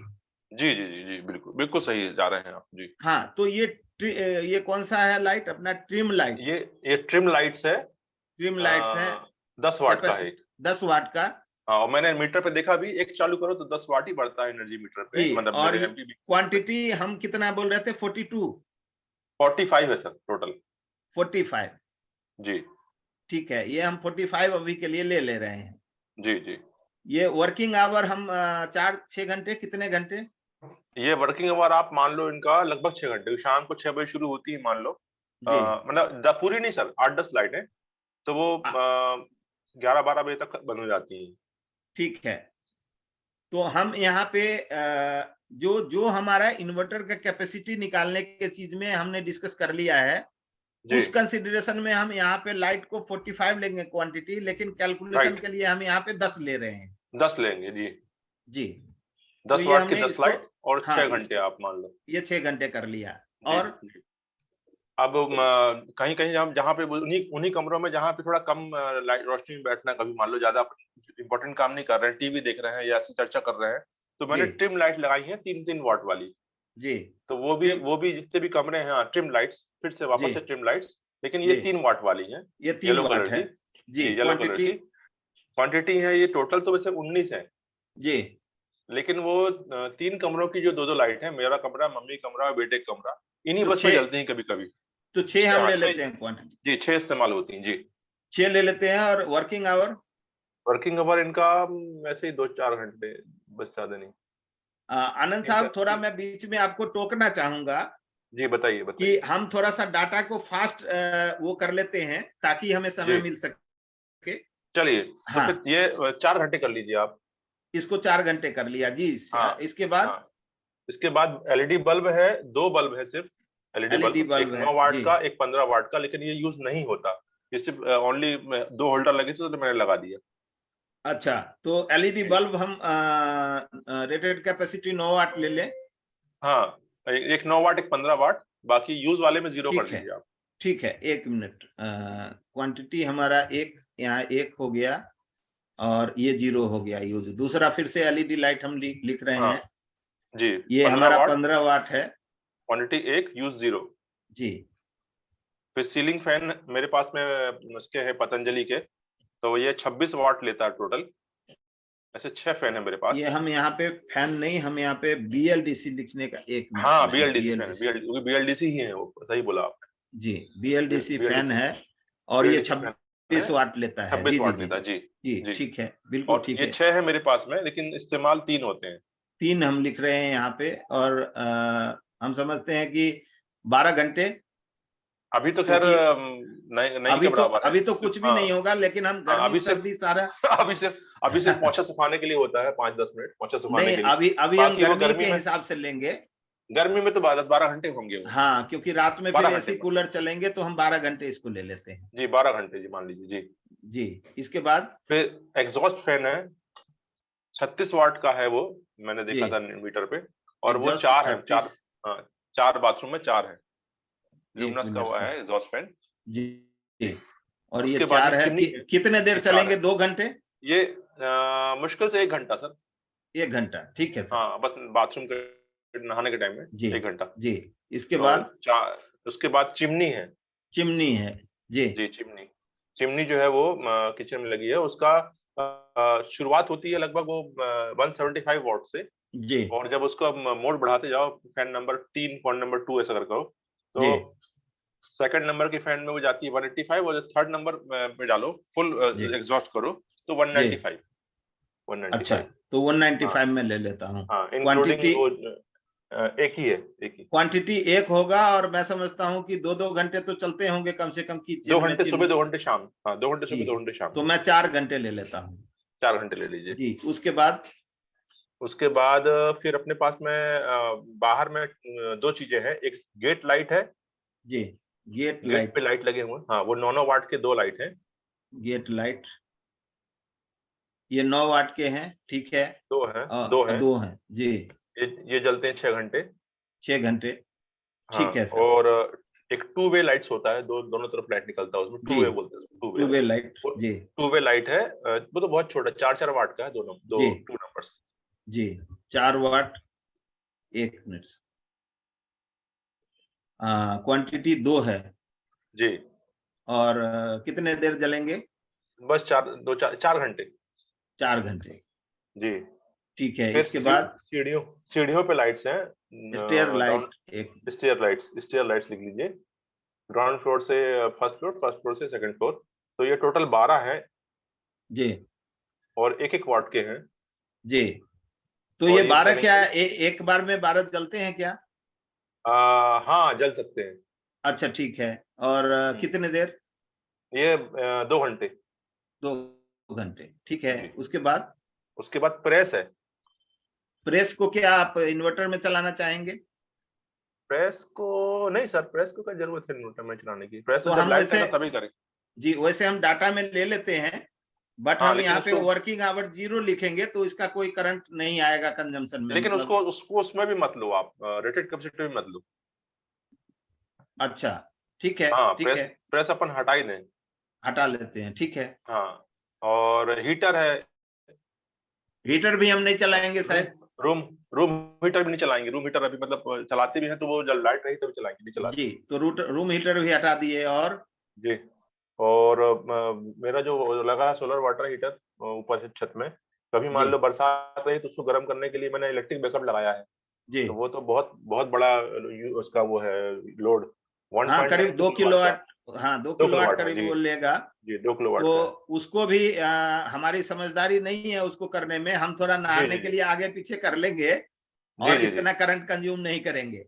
जी जी जी जी, बिल्कुल बिल्कुल सही जा रहे हैं आप। जी। हाँ, तो ये कौन सा है लाइट? अपना ट्रिम लाइट। ये ट्रिम लाइट्स है, ट्रिम लाइट्स है। 10 वाट का है कैपेसिटी एक। 10 वाट का। हाँ, और मैंने मीटर पे देखा भी, एक चालू करो तो 10 वाट ही बढ़ता है एनर्जी मीटर पे, जी, मतलब और मेरे ये एमपीबी पे। क्वांटिटी हम कितना बोल रहे थे? 42? 45 है सर टोटल। 45। जी ठीक है, ये हम 45 अभी के लिए ले रहे हैं। जी जी। ये वर्किंग आवर हम 4-6 घंटे, कितने घंटे? ये वर्किंग आवर आप मान लो इनका लगभग 6 घंटे, शाम को 6 बजे शुरू होती है मान लो। जी। मतलब पूरी नहीं सर, 8-10 लाइटें, तो वो 11-12 बजे तक बंद हो जाती हैं। ठीक है, तो हम यहाँ पे जो जो हमारा इन्वर्टर का कैपेसिटी निकालने के चीज में हमने डिस्कस कर लिया है, जी उस कंसिडरेशन में हम यहाँ पे लाइट को 45 लेंगे क्वांटिटी, लेकिन कैलकुलेशन राइट, के लिए हम यहाँ पे 10 ले रहे हैं। 10 लेंगे जी। जी। तो 10 ये वाट की हमने 10 इसको, लाइट और हाँ, 6 घंटे आप मान लो। ये 6 घंटे कर लिया। जी और जी। अब कहीं कहीं हम जहाँ पे उन्हीं उन्हीं कमरों में जहाँ पे थोड़ा कम लाइट रोशनी में बैठना, कभी मान लो ज्यादा इंपॉर्टेंट काम नहीं कर रहे हैं, टीवी देख रहे हैं या ऐसी चर्चा कर रहे हैं, तो जी, मैंने ट्रिम लाइट लगाई है 3-3 वाट वाली। जी, तो वो भी जितने भी कमरे हैं, ट्रिम लाइट्स, फिर से जी, वापस से ट्रिम लाइट्स, लेकिन ये जी, 3 वाट वाली हैं, ये 3 येलो कलर वाट है। की। जी, जी, येलो कलर क्वांटिटी। की क्वांटिटी है। ये टोटल तो वैसे 19 है, जी, लेकिन वो 3 कमरों की जो 2-2 लाइट है, मेरा कमरा, मम्मी कमरा, बेटे का कमरा, इन्हीं तो बस में 6, जलती हैं कभी कभी। तो 6 हम हाँ, ले 6। लेते हैं क्वांटिटी। जी, 6 इस्तेमाल होती हैं। जी। 6 ले लेते हैं। और वर्किंग आवर? वर्किंग आवर इनका वैसे ही 2-4 घंटे, बस ज्यादा नहीं। आनंद इनका साहब, थोड़ा मैं बीच में आपको टोकना चाहूंगा जी बताइए बताइए। कि हम थोड़ा सा डाटा को फास्ट वो कर लेते हैं ताकि हमें समय जी। मिल सके। चलिए तो हाँ, फिर ये 4 घंटे कर लीजिए आप। इसको 4 घंटे कर लिया जी। हाँ इसके बाद हाँ। इसके बाद एलईडी बल्ब है, 2 बल्ब है सिर्फ एलईडी एलईडी बल्ब, एक बल्ब है 9 वाट जी। का, एक 15 वाट का, लेकिन ये यूज नहीं होता। ये सिर्फ ओनली 2 होल्डर लगे थे तो मैंने लगा दिया। अच्छा, तो एलईडी जी। बल्ब हम रेटेड कैपेसिटी 9 वाट ले लें। हाँ, एक 9 वाट, एक 15 वाट, बाकी यूज वाले में 0 कर ठीक है, दीजिए आप। ठीक है, 1 मिनट। क्वांटिटी हमारा एक, यहाँ 1 हो गया और ये 0 हो गया यूज। दूसरा फिर से एलईडी लाइट हम लिख रहे हाँ हैं। जी, ये 15 हमारा वाट, 15 वाट है क्वांटिटी 1, यूज 0। जी। फिर सीलिंग फैन मेरे पास में उसके है पतंजलि के, तो ये 26 वाट लेता है टोटल। ऐसे 6 फैन है मेरे पास। ये हम यहाँ पे फैन नहीं, हम यहाँ पे बीएलडीसी लिखने का, 1 मिनट हाँ, में बीएलडीसी फैन है, बीएलडीसी बीएलडीसी ही है वो, सही बोला आपने। जी, बीएलडीसी फैन बीएलडीसी, है और ये बीएलडीसी फैन है, 26 वाट लेता है। 26 जी जी वाट जी लेता है जी। जी, जी, ठीक है, बिल्कुल और ठीक ये है। 6 है मेरे पास में, लेकिन इस्तेमाल 3 होते हैं। 3 हम लिख रहे हैं यहाँ पे, और हम समझते हैं कि 12 घंटे, अभी तो खैर क्योंकि नहीं नहीं के बराबर है। अभी तो कुछ भी हाँ नहीं होगा, लेकिन हम हाँ, गर्मी अभी सिर्फ सर्दी सारा अभी सिर्फ पोंछा सुखाने के लिए होता है, 5-10 मिनट पोंछा सुखाने नहीं, के लिए। अभी हम बाकी वो गर्मी गर्मी के में, हिसाब से लेंगे। गर्मी में तो 12 घंटे होंगे वो। हाँ, क्योंकि रात में फिर 12 घंटे एसी बस। कूलर चलेंगे तो हम 12 घंटे इसको ले लेते हैं। जी 12 घंटे जी, मान लीजिए जी। जी, इसके बाद फिर एग्जॉस्ट फैन है, 36 वाट का है वो, मैंने जी, देखा था मीटर पे। और वो एग्जॉस्ट 4 है, 4, 36। हाँ 4 बाथरूम में 4 है, 1 ल्यूमिनस का मिनट हुआ सर है एग्जॉस्ट फैन। जी जी। जी। और ये उसके बाद 4 ये है चिमनी, कितने देर ये 4 चलेंगे? है। 2 घंटे? ये मुश्किल से 1 घंटा सर। 1 घंटा, ठीक है सर। हाँ, बस बाथरूम के नहाने के टाइम में जी 1 घंटा। जी, इसके तो बाद 4, उसके बाद चिमनी है। चिमनी है जी जी चिमनी, चिमनी जो है वो किचन में लगी है, उसका शुरुआत होती है लगभग वो 175 वॉट से। जी और जब उसको मोड बढ़ाते जाओ, फैन नंबर 3, फैन नंबर 2 ऐसा कर करो, जी तो सेकंड नंबर की फैन में वो जाती है 185, और थर्ड नंबर पे डालो फुल जी एग्जॉस्ट करो तो जी। 195, अच्छा, 195। तो हाँ 195 में ले लेता हूँ। हाँ, इंक्लूडिंग क्वांटिटी वो एक ही है, एक ही। क्वांटिटी 1 होगा, और मैं समझता हूँ कि 2-2 घंटे तो चलते होंगे कम से कम 2 किचन में घंटे सुबह, चिमनी। 2 घंटे शाम। हाँ 2 घंटे जी, सुबह, 2 घंटे शाम तो को। मैं 4 घंटे ले लेता हूँ। 4 घंटे ले लीजिए। जी, उसके बाद उसके बाद फिर अपने पास में बाहर में 2 चीजें हैं, एक गेट लाइट है, जी, गेट गेट पे लाइट, लाइट लगे हुए हैं, हाँ वो 9 वाट के 2 लाइट हैं। गेट लाइट ये 9 वाट के हैं, ठीक है। 2 हैं, 2 हैं। 2 हैं जी। ये जलते हैं 6 घंटे। 6 घंटे, हाँ, ठीक है सर। और एक 2 वे लाइट्स होता है, दोनों तरफ लाइट निकलता है उसमें, 2 जी, वे बोलते हैं उसको, 2 वे 2 वे लाइट। लाइट वो जी 2 वे लाइट है, वो तो बहुत छोटा, 4-4 वाट का है, दोनों, दो जी 2 नंबर्स। जी। 4 वाट, 1 मिनट। क्वांटिटी 2 है, जी, और कितने देर जलेंगे? बस 4 घंटे। 4 घंटे, जी। ठीक है। फिर इसके बाद सीढ़ियों सीढ़ियों पे लाइट्स हैं, स्टेयर ग्राउंड, लाइट एक, स्टेयर लाइट्स लिख लीजिए। ग्राउंड फ्लोर से फर्स्ट फ्लोर, फर्स्ट फ्लोर से सेकंड फ्लोर, तो ये टोटल 12 है, जी और 1-1 वाट के हैं। जी। तो ये और ये 12 क्या चलेंगे, एक बार में 12 जलते हैं क्या? हाँ जल सकते हैं। अच्छा, ठीक है। और कितने देर? ये 2 घंटे। 2 घंटे, ठीक है। जी। उसके बाद उसके बाद प्रेस है। प्रेस को क्या आप इन्वर्टर में चलाना चाहेंगे? प्रेस को नहीं सर, प्रेस को क्या जरूरत है इन्वर्टर में चलाने की, प्रेस तो तो जब हम लाइट वैसे, रहेगा तभी करें। जी वैसे हम डाटा में ले लेते हैं, बट हाँ हम लेकिन यहाँ पे उसको, वर्किंग आवर 0 लिखेंगे तो इसका कोई करंट नहीं आएगा कंजम्पशन में, लेकिन मतलब। उसको उसको उसमें भी मत लो आप, रेटेड कैपेसिटी भी मत लो। अच्छा, ठीक है, हाँ, ठीक प्रेस है, प्रेस अपन हटा ही दें। हटा लेते हैं, ठीक है। हाँ, और हीटर है। हीटर भी हम नहीं चलाएंगे रूम शायद। रूम रूम हीटर भी नहीं चलाएंगे, रूम हीटर अभी मतलब चलाते भी हैं तो वो जब लाइट रही तभी चलाएंगे, नहीं चलाते। जी, तो रूम हीटर भी हटा दिए, और जी। और मेरा जो लगा है सोलर वाटर हीटर ऊपर से छत में, कभी जी मान लो बरसात रही तो उसको गर्म करने के लिए मैंने इलेक्ट्रिक बैकअप लगाया है। जी। तो वो तो बहुत बहुत बड़ा उसका वो है लोड, हाँ, 1.92 करीब 2 किलोवाट का। किलोवाट, हाँ 2 2 किलोवाट किलोवाट है करीब जी। वो लेगा। जी 2 किलोवाट तो का है। उसको भी हमारी समझदारी नहीं है उसको करने में, हम थोड़ा जी नहाने जी के जी लिए आगे पीछे कर लेंगे जी और जी जी। इतना करंट कंज्यूम नहीं करेंगे।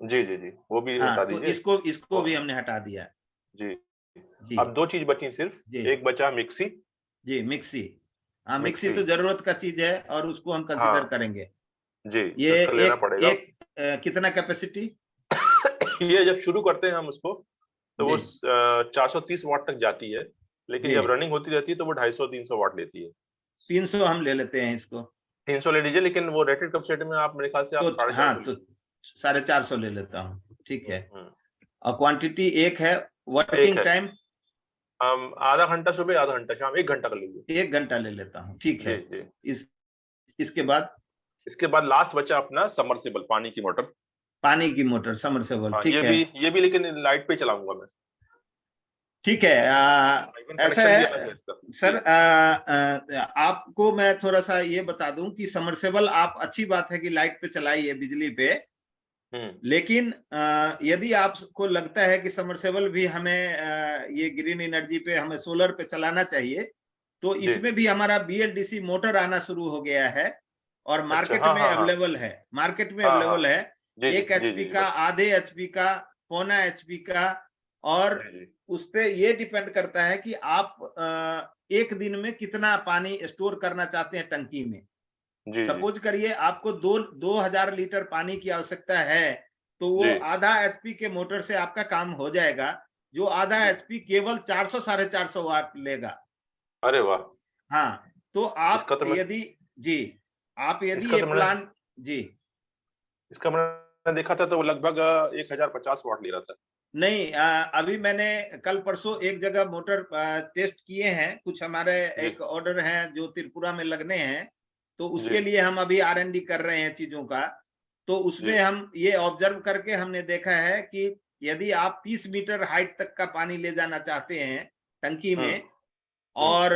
जी जी जी, वो भी हाँ, हटा तो दीजिए। इसको भी हमने हटा दिया। जी, जी अब 2 चीज बची सिर्फ, जी एक बचा मिक्सी। जी, मिक्सी। हाँ, मिक्सी मिक्सी, तो जरूरत का चीज है और उसको हम कंसिडर हाँ करेंगे। जी, ये उसका लेना एक पड़ेगा। एक कितना कैपेसिटी? ये जब शुरू करते हैं हम उसको, तो वो जी 430 वाट तक जाती है, लेकिन जी, जब रनिंग होती रहती है तो वो 250-300 वाट लेती है। 300 हम ले लेते हैं इसको। 300 ले लीजिए, लेकिन वो रेटेड कैपेसिटी में आप मेरे ख्याल से आप तो हाँ, 450 तो लीजिए। 450 ले लेता हूँ, ठीक है। हम्म, और क्वांटिटी एक है। एक वर्किंग है। टाइम आधा घंटा सुबह, आधा घंटा शाम, 1 घंटा कर लीजिए। 1 घंटा ले लेता हूँ, ठीक जी है। जी। इस इसके बाद इसके बाद लास्ट बचा अपना सबमर्सिबल, पानी की मोटर। पानी की मोटर सबमर्सिबल, हाँ, ठीक है। ये भी लेकिन लाइट पे चलाऊंगा मैं। ठीक है। इवन ऐसा कनेक्शन भी अलग है है इसका। सर, जी आपको मैं थोड़ा सा ये बता दूं कि समरसेबल आप अच्छी बात है कि लाइट पे चलाइए, बिजली पे। हम्म, लेकिन यदि आपको लगता है कि समरसेबल भी हमें ये ग्रीन एनर्जी पे, हमें सोलर पे चलाना चाहिए, तो जी इसमें भी हमारा बीएलडीसी मोटर आना शुरू हो गया है और अच्छा, मार्केट हाँ में हाँ हाँ अवेलेबल है। मार्केट में हाँ हाँ। अवेलेबल है जी जी 1 जी एचपी जी का, आधे एचपी का, पौना एचपी का। और जी जी उस पे ये डिपेंड करता है कि आप एक दिन में कितना पानी स्टोर करना चाहते हैं टंकी में। जी जी सपोज करिए आपको 2000 लीटर पानी की आवश्यकता है, तो वो जी आधा एचपी के मोटर से आपका काम हो जाएगा, जो आधा जी। एचपी केवल 400 450 वाट लेगा। अरे वाह! हाँ, तो इसका आप तो मैं यदि जी, आप यदि इसका ये तो मैंने प्लान जी, इसका मैंने देखा था, तो वो लगभग 1050 वाट ले रहा था। नहीं, अभी मैंने कल परसों एक जगह मोटर टेस्ट किए हैं। कुछ हमारे जी एक ऑर्डर हैं जो त्रिपुरा में लगने हैं, तो जी उसके लिए हम अभी आर&डी कर रहे हैं चीजों का। तो जी उसमें हम ये ऑब्जर्व करके हमने देखा है कि यदि आप 30 मीटर हाइट तक का पानी ले जाना चाहते हैं टंकी हम्म में, हम्म। और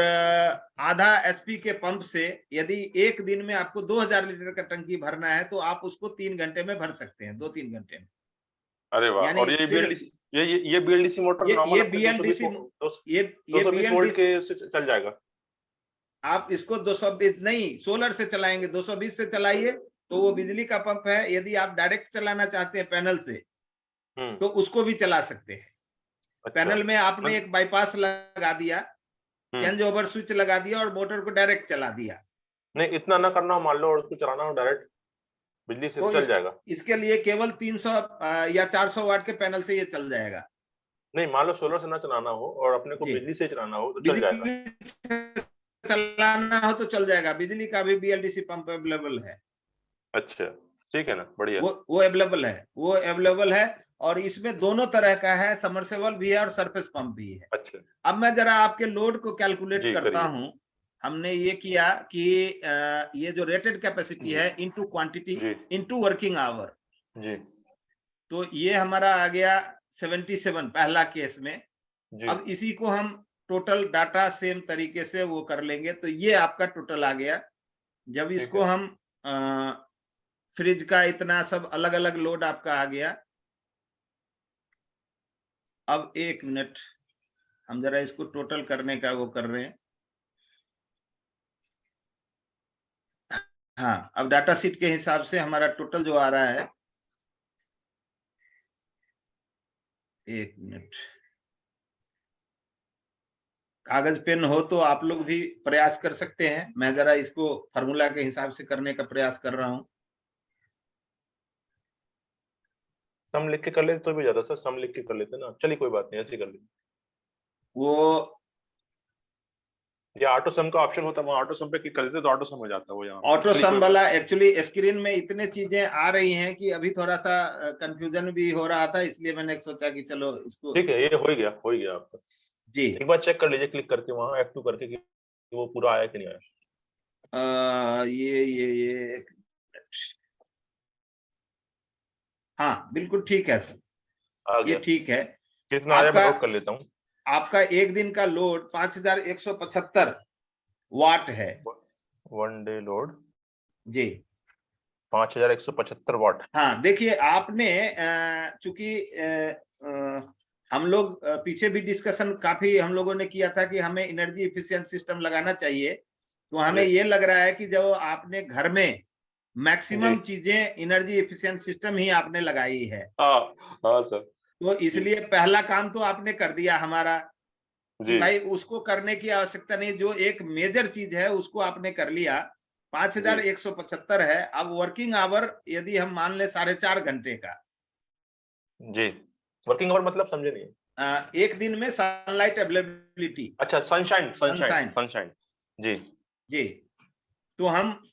आधा एचपी के पंप से यदि एक दिन में आपको 2000 लीटर का टंकी भरना है, तो आप उसको 3 घंटे में भर सकते हैं, 2-3 घंटे में। अरे वाह! यानी और ये सिर्फ बीएलडीसी, ये बीएलडीसी मोटर नॉर्मल ये अपने 220 बीएलडीसी, ये 220 वोल्ट बीएलडीसी के से चल जाएगा। आप इसको 220 नहीं, सोलर से चलाएंगे, 220 से चलाइए तो वो बिजली का पंप है। यदि आप डायरेक्ट चलाना चाहते हैं पैनल से, हम्म। तो उसको भी चला सकते हैं। अच्छा। पैनल में आपने मत- एक बाईपास लगा दिया, हम्म। चेंज ओवर स्विच लगा दिया और मोटर को डायरेक्ट चला दिया। नहीं, इतना ना करना हो, मान लो, और उसको चलाना हो डायरेक्ट बिजली से, तो तो चल जाएगा। इसके लिए केवल 300 या 400 वाट के पैनल से ये चल जाएगा। नहीं, मान लो सोलर से ना चलाना हो और अपने को जी, बिजली से चलाना हो, तो चल जाएगा। बिजली से चलाना हो तो चल जाएगा, बिजली का भी बीएलडीसी पंप अवेलेबल है। अच्छा, ठीक है ना, बढ़िया। वो अवेलेबल है, वो अवेलेबल है। और इसमें दोनों तरह का है, समरसेबल भी है और सरफेस पंप भी है। अच्छा, अब मैं जरा आपके लोड को कैलकुलेट जी करता करिए। हूं। हमने ये किया कि ये जो रेटेड कैपेसिटी जी है इनटू क्वांटिटी जी इनटू वर्किंग आवर, जी तो ये हमारा आ गया 77 पहला केस में। जी। अब इसी को हम टोटल डाटा सेम तरीके से वो कर लेंगे, तो ये आपका टोटल आ गया। जब ठीक इसको है। हम फ्रिज का इतना सब अलग अलग लोड आपका आ गया। अब 1 मिनट, हम जरा इसको टोटल करने का वो कर रहे हैं। हाँ, अब डाटा शीट के हिसाब से हमारा टोटल जो आ रहा है, 1 मिनट, कागज पेन हो तो आप लोग भी प्रयास कर सकते हैं। मैं जरा इसको फार्मूला के हिसाब से करने का प्रयास कर रहा हूँ। सम लिख के कर लेते तो भी ज्यादा, सर सम लिख के कर लेते ना, चलिए कोई बात नहीं, ऐसे ही कर लेते। वो या ऑटो सम का ऑप्शन होता है, वहाँ ऑटो सम पे क्लिक कर देते तो ऑटो सम हो जाता है वो यहाँ पे, ऑटो चलिए सम कोई बात वाला एक्चुअली स्क्रीन में इतने चीजें आ रही हैं कि अभी थोड़ा सा कंफ्यूजन भी हो रहा था, इसलिए मैंने सोचा कि चलो इसको। ठीक है, ये हो गया आपका। जी, एक बार चेक कर लीजिए क्लिक करके वहाँ F2 करके कि वो पूरा आया कि नहीं आया। ये हाँ, बिल्कुल ठीक है सर, आ ये गया। ठीक है। कितना आया मैं आपका नोट कर लेता हूँ। आपका एक दिन का लोड 5175 वाट है। वन डे लोड जी 5175 वाट। हाँ, देखिए आपने चूंकि हम लोग पीछे भी डिस्कशन काफी हम लोगों ने किया था कि हमें एनर्जी इफिशिएंट सिस्टम लगाना चाहिए। तो हमें जी ये लग रहा है कि जो आपने घर में मैक्सिमम चीजें एनर्जी एफिशिएंट सिस्टम ही आपने लगाई है। हाँ सर। तो इसलिए पहला काम तो आपने कर दिया हमारा कि जी भाई उसको करने की आवश्यकता नहीं, जो एक मेजर चीज है उसको आपने कर लिया। 5175 है। अब वर्किंग आवर यदि हम मान ले 4.5 घंटे का, जी। वर्किंग आवर मतलब समझे नहीं। एक दिन में सनलाइट अवेलेबिलिटी, अच्छा, सनशाइन सनशाइन, सनशाइन। जी जी। तो हम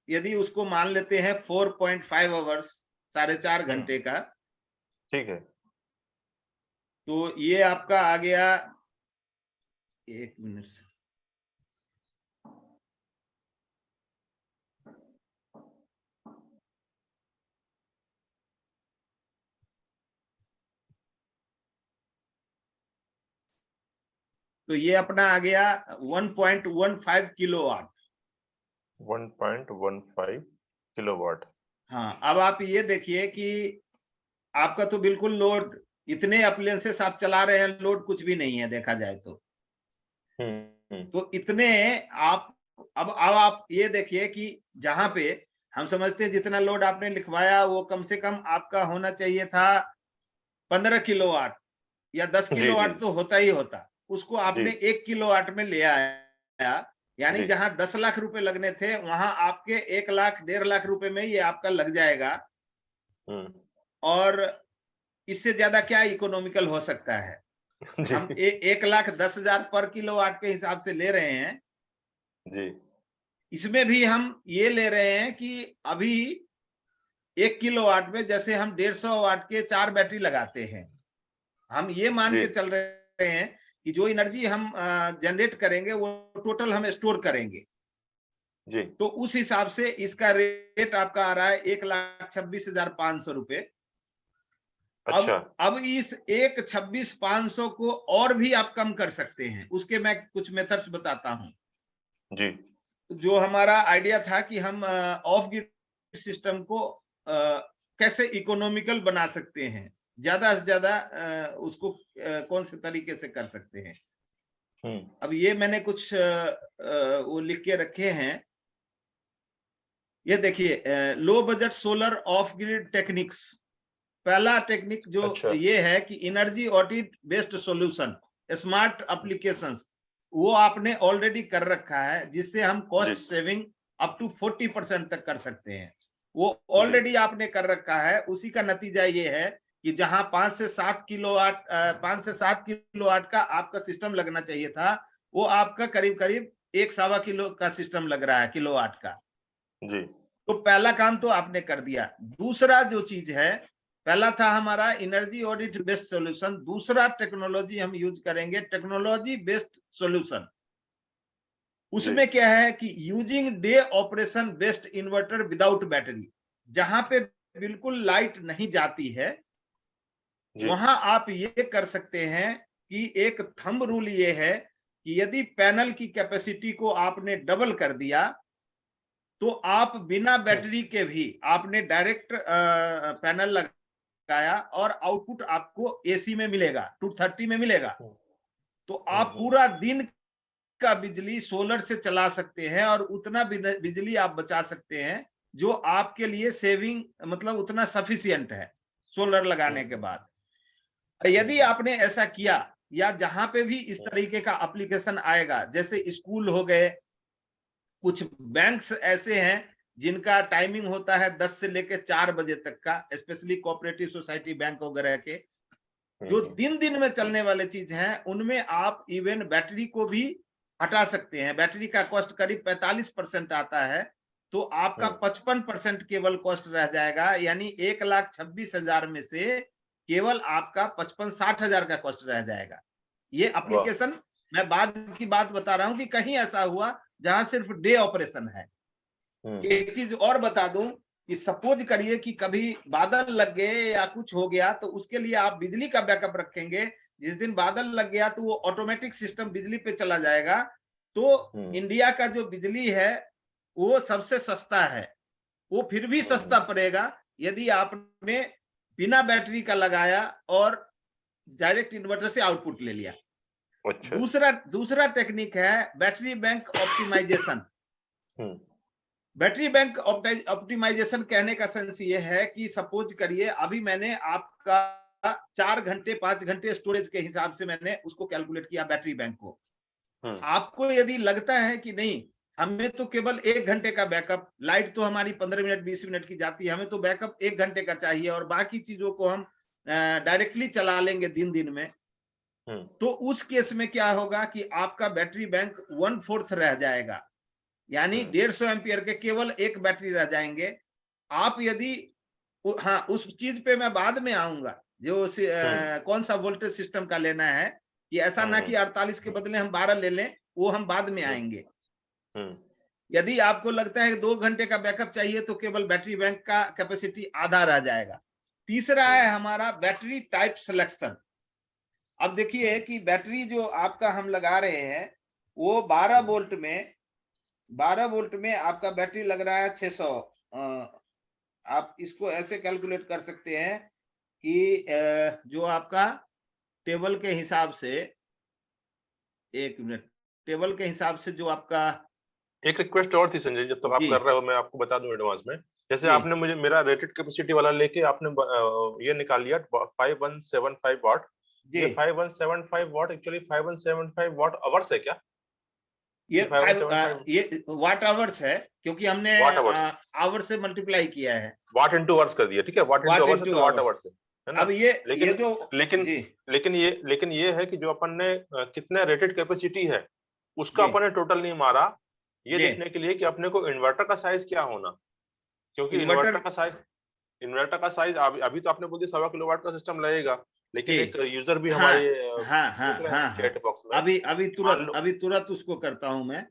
यदि उसको मान लेते हैं 4.5 आवर्स, 4.5 घंटे का, ठीक है। तो ये आपका आ गया, एक मिनट से, तो ये अपना आ गया 1.15 किलोवाट। 1.15 किलोवाट। हाँ, अब आप ये देखिए कि आपका तो बिल्कुल लोड, इतने अप्लायंसेस आप चला रहे हैं, लोड कुछ भी नहीं है देखा जाए तो। तो इतने अब आप ये देखिए कि जहां पे हम समझते हैं जितना लोड आपने लिखवाया वो कम से कम आपका होना चाहिए था 15 किलोवाट या 10 किलोवाट तो होता ही होता, उसको आपने 1 किलोवाट में ले आया। यानी जहां 10 लाख रुपए लगने थे वहां आपके 1 लाख 1.5 लाख रुपए में ये आपका लग जाएगा। और इससे ज्यादा क्या इकोनॉमिकल हो सकता है? हम 1,10,000 पर किलोवाट के हिसाब से ले रहे हैं जी। इसमें भी हम ये ले रहे हैं कि अभी 1 किलोवाट में जैसे हम 150 वाट के 4 बैटरी लगाते हैं, हम ये मान के चल रहे हैं कि जो एनर्जी हम जनरेट करेंगे वो टोटल हम स्टोर करेंगे जी। तो उस हिसाब से इसका रेट आपका आ रहा है 1,26,500 रुपए। अच्छा। अब इस 1,26,500 को और भी आप कम कर सकते हैं, उसके मैं कुछ मेथड्स बताता हूं। जी। जो हमारा आइडिया था कि हम ऑफ ग्रिड सिस्टम को कैसे इकोनॉमिकल बना सकते हैं, ज्यादा से ज्यादा उसको कौन से तरीके से कर सकते हैं। अब ये मैंने कुछ वो लिख के रखे हैं। ये देखिए, low budget solar of grid techniques. पहला टेक्निक जो ये है कि energy audit based solution, smart applications, वो आपने ऑलरेडी कर रखा है जिससे हम कॉस्ट सेविंग अप टू 40% तक कर सकते हैं। वो ऑलरेडी आपने कर रखा है। उसी का नतीजा ये है कि जहां 5 से 7 किलोवाट का आपका सिस्टम लगना चाहिए था, वो आपका करीब करीब 1.25 किलो का सिस्टम लग रहा है किलोवाट का। जी। तो पहला काम तो आपने कर दिया। दूसरा जो चीज है, पहला था हमारा एनर्जी ऑडिट बेस्ड सॉल्यूशन, दूसरा टेक्नोलॉजी हम यूज करेंगे टेक्नोलॉजी बेस्ड सॉल्यूशन। उसमें क्या है कि using day operation based inverter without battery, जहां पे बिल्कुल लाइट नहीं जाती है वहां आप ये कर सकते हैं कि एक थंब रूल ये है कि यदि पैनल की कैपेसिटी को आपने डबल कर दिया तो आप बिना बैटरी के भी आपने डायरेक्ट पैनल लगाया और आउटपुट आपको एसी में मिलेगा, 230 में मिलेगा। तो आप पूरा दिन का बिजली सोलर से चला सकते हैं और उतना बिजली आप बचा सकते हैं जो आपके लिए सेविंग, मतलब उतना सफिशिएंट है सोलर लगाने के बाद। यदि आपने ऐसा किया या जहां पे भी इस तरीके का एप्लीकेशन आएगा, जैसे स्कूल हो गए, कुछ बैंक्स ऐसे हैं जिनका टाइमिंग होता है 10 से लेकर 4 बजे तक का, स्पेशली कोऑपरेटिव सोसाइटी बैंक वगैरह के, जो दिन दिन में चलने वाले चीज हैं, उनमें आप इवन बैटरी को भी हटा सकते हैं। बैटरी का कॉस्ट करीब 45% आता है, तो आपका 55% केवल कॉस्ट रह जाएगा। यानी 1,26,000 में से केवल आपका 55-60,000 का कॉस्ट रह जाएगा। ये एप्लीकेशन मैं बाद की बात बता रहा हूं कि कहीं ऐसा हुआ जहां सिर्फ डे ऑपरेशन है। एक चीज और बता दूं कि सपोज करिए कि कभी बादल लग गए या कुछ हो गया, तो उसके लिए आप बिजली का बैकअप रखेंगे। जिस दिन बादल लग गया तो वो ऑटोमेटिक सिस्टम बिजली पे चला जाएगा। तो इंडिया का जो बिजली है वो सबसे सस्ता है, वो फिर भी सस्ता पड़ेगा यदि आपने बिना बैटरी का लगाया और डायरेक्ट इन्वर्टर से आउटपुट ले लिया। दूसरा टेक्निक है battery bank optimization. Battery bank optimization कहने का सेंस ये है कि सपोज करिए अभी मैंने आपका 4 घंटे 5 घंटे स्टोरेज के हिसाब से मैंने उसको कैलकुलेट किया बैटरी बैंक को। आपको यदि लगता है कि नहीं हमें तो केवल 1 घंटे का बैकअप, लाइट तो हमारी 15 मिनट 20 मिनट की जाती है, हमें तो बैकअप 1 घंटे का चाहिए और बाकी चीजों को हम डायरेक्टली चला लेंगे दिन में, तो उस केस में क्या होगा कि आपका बैटरी बैंक 1/4 रह जाएगा, यानी 150 एम्पियर के केवल एक बैटरी रह जाएंगे। आप यदि हाँ उस चीज पे मैं बाद में आऊंगा जो कौन सा वोल्टेज सिस्टम का लेना है, कि ऐसा ना कि 48 के बदले हम 12 ले लें, वो हम बाद में आएंगे। यदि आपको लगता है कि 2 घंटे का बैकअप चाहिए तो केवल बैटरी बैंक का कैपेसिटी आधा रह जाएगा। तीसरा है हमारा बैटरी टाइप सिलेक्शन। अब देखिए कि बैटरी जो आपका हम लगा रहे हैं वो 12 वोल्ट में आपका बैटरी लग रहा है 600। आप इसको ऐसे कैलकुलेट कर सकते हैं कि जो आपका टेबल के हिसाब से, 1 मिनट, टेबल के हिसाब से जो आपका, एक रिक्वेस्ट और थी संजय, जब तक आप कर रहे हो मैं आपको बता दूं एडवांस में, जैसे आपने मुझे मेरा रेटेड कैपेसिटी वाला लेके आपने ये निकाल लिया 5175 वॉट। ये 5175 वॉट एक्चुअली 5175 वॉट आवर्स है क्या? ये वाट आवर्स है, क्योंकि हमने आवर से मल्टीप्लाई किया है, वाट इंटू आवर्स कर दिया। ठीक है, वाट इंटू आवर्स तो वाट आवर्स है ना। अब लेकिन ये है कि जो अपन ने कितना रेटेड कैपेसिटी है उसका अपन ने टोटल नहीं मारा, ये देखने के लिए कि अपने को इन्वर्टर का साइज क्या होना, क्योंकि इन्वर्टर का साइज अभी तो आपने बोल दिया 1.25 किलोवाट का सिस्टम लगेगा, लेकिन एक यूजर भी हमारे चैट बॉक्स में अभी तुरंत उसको करता हूं मैं।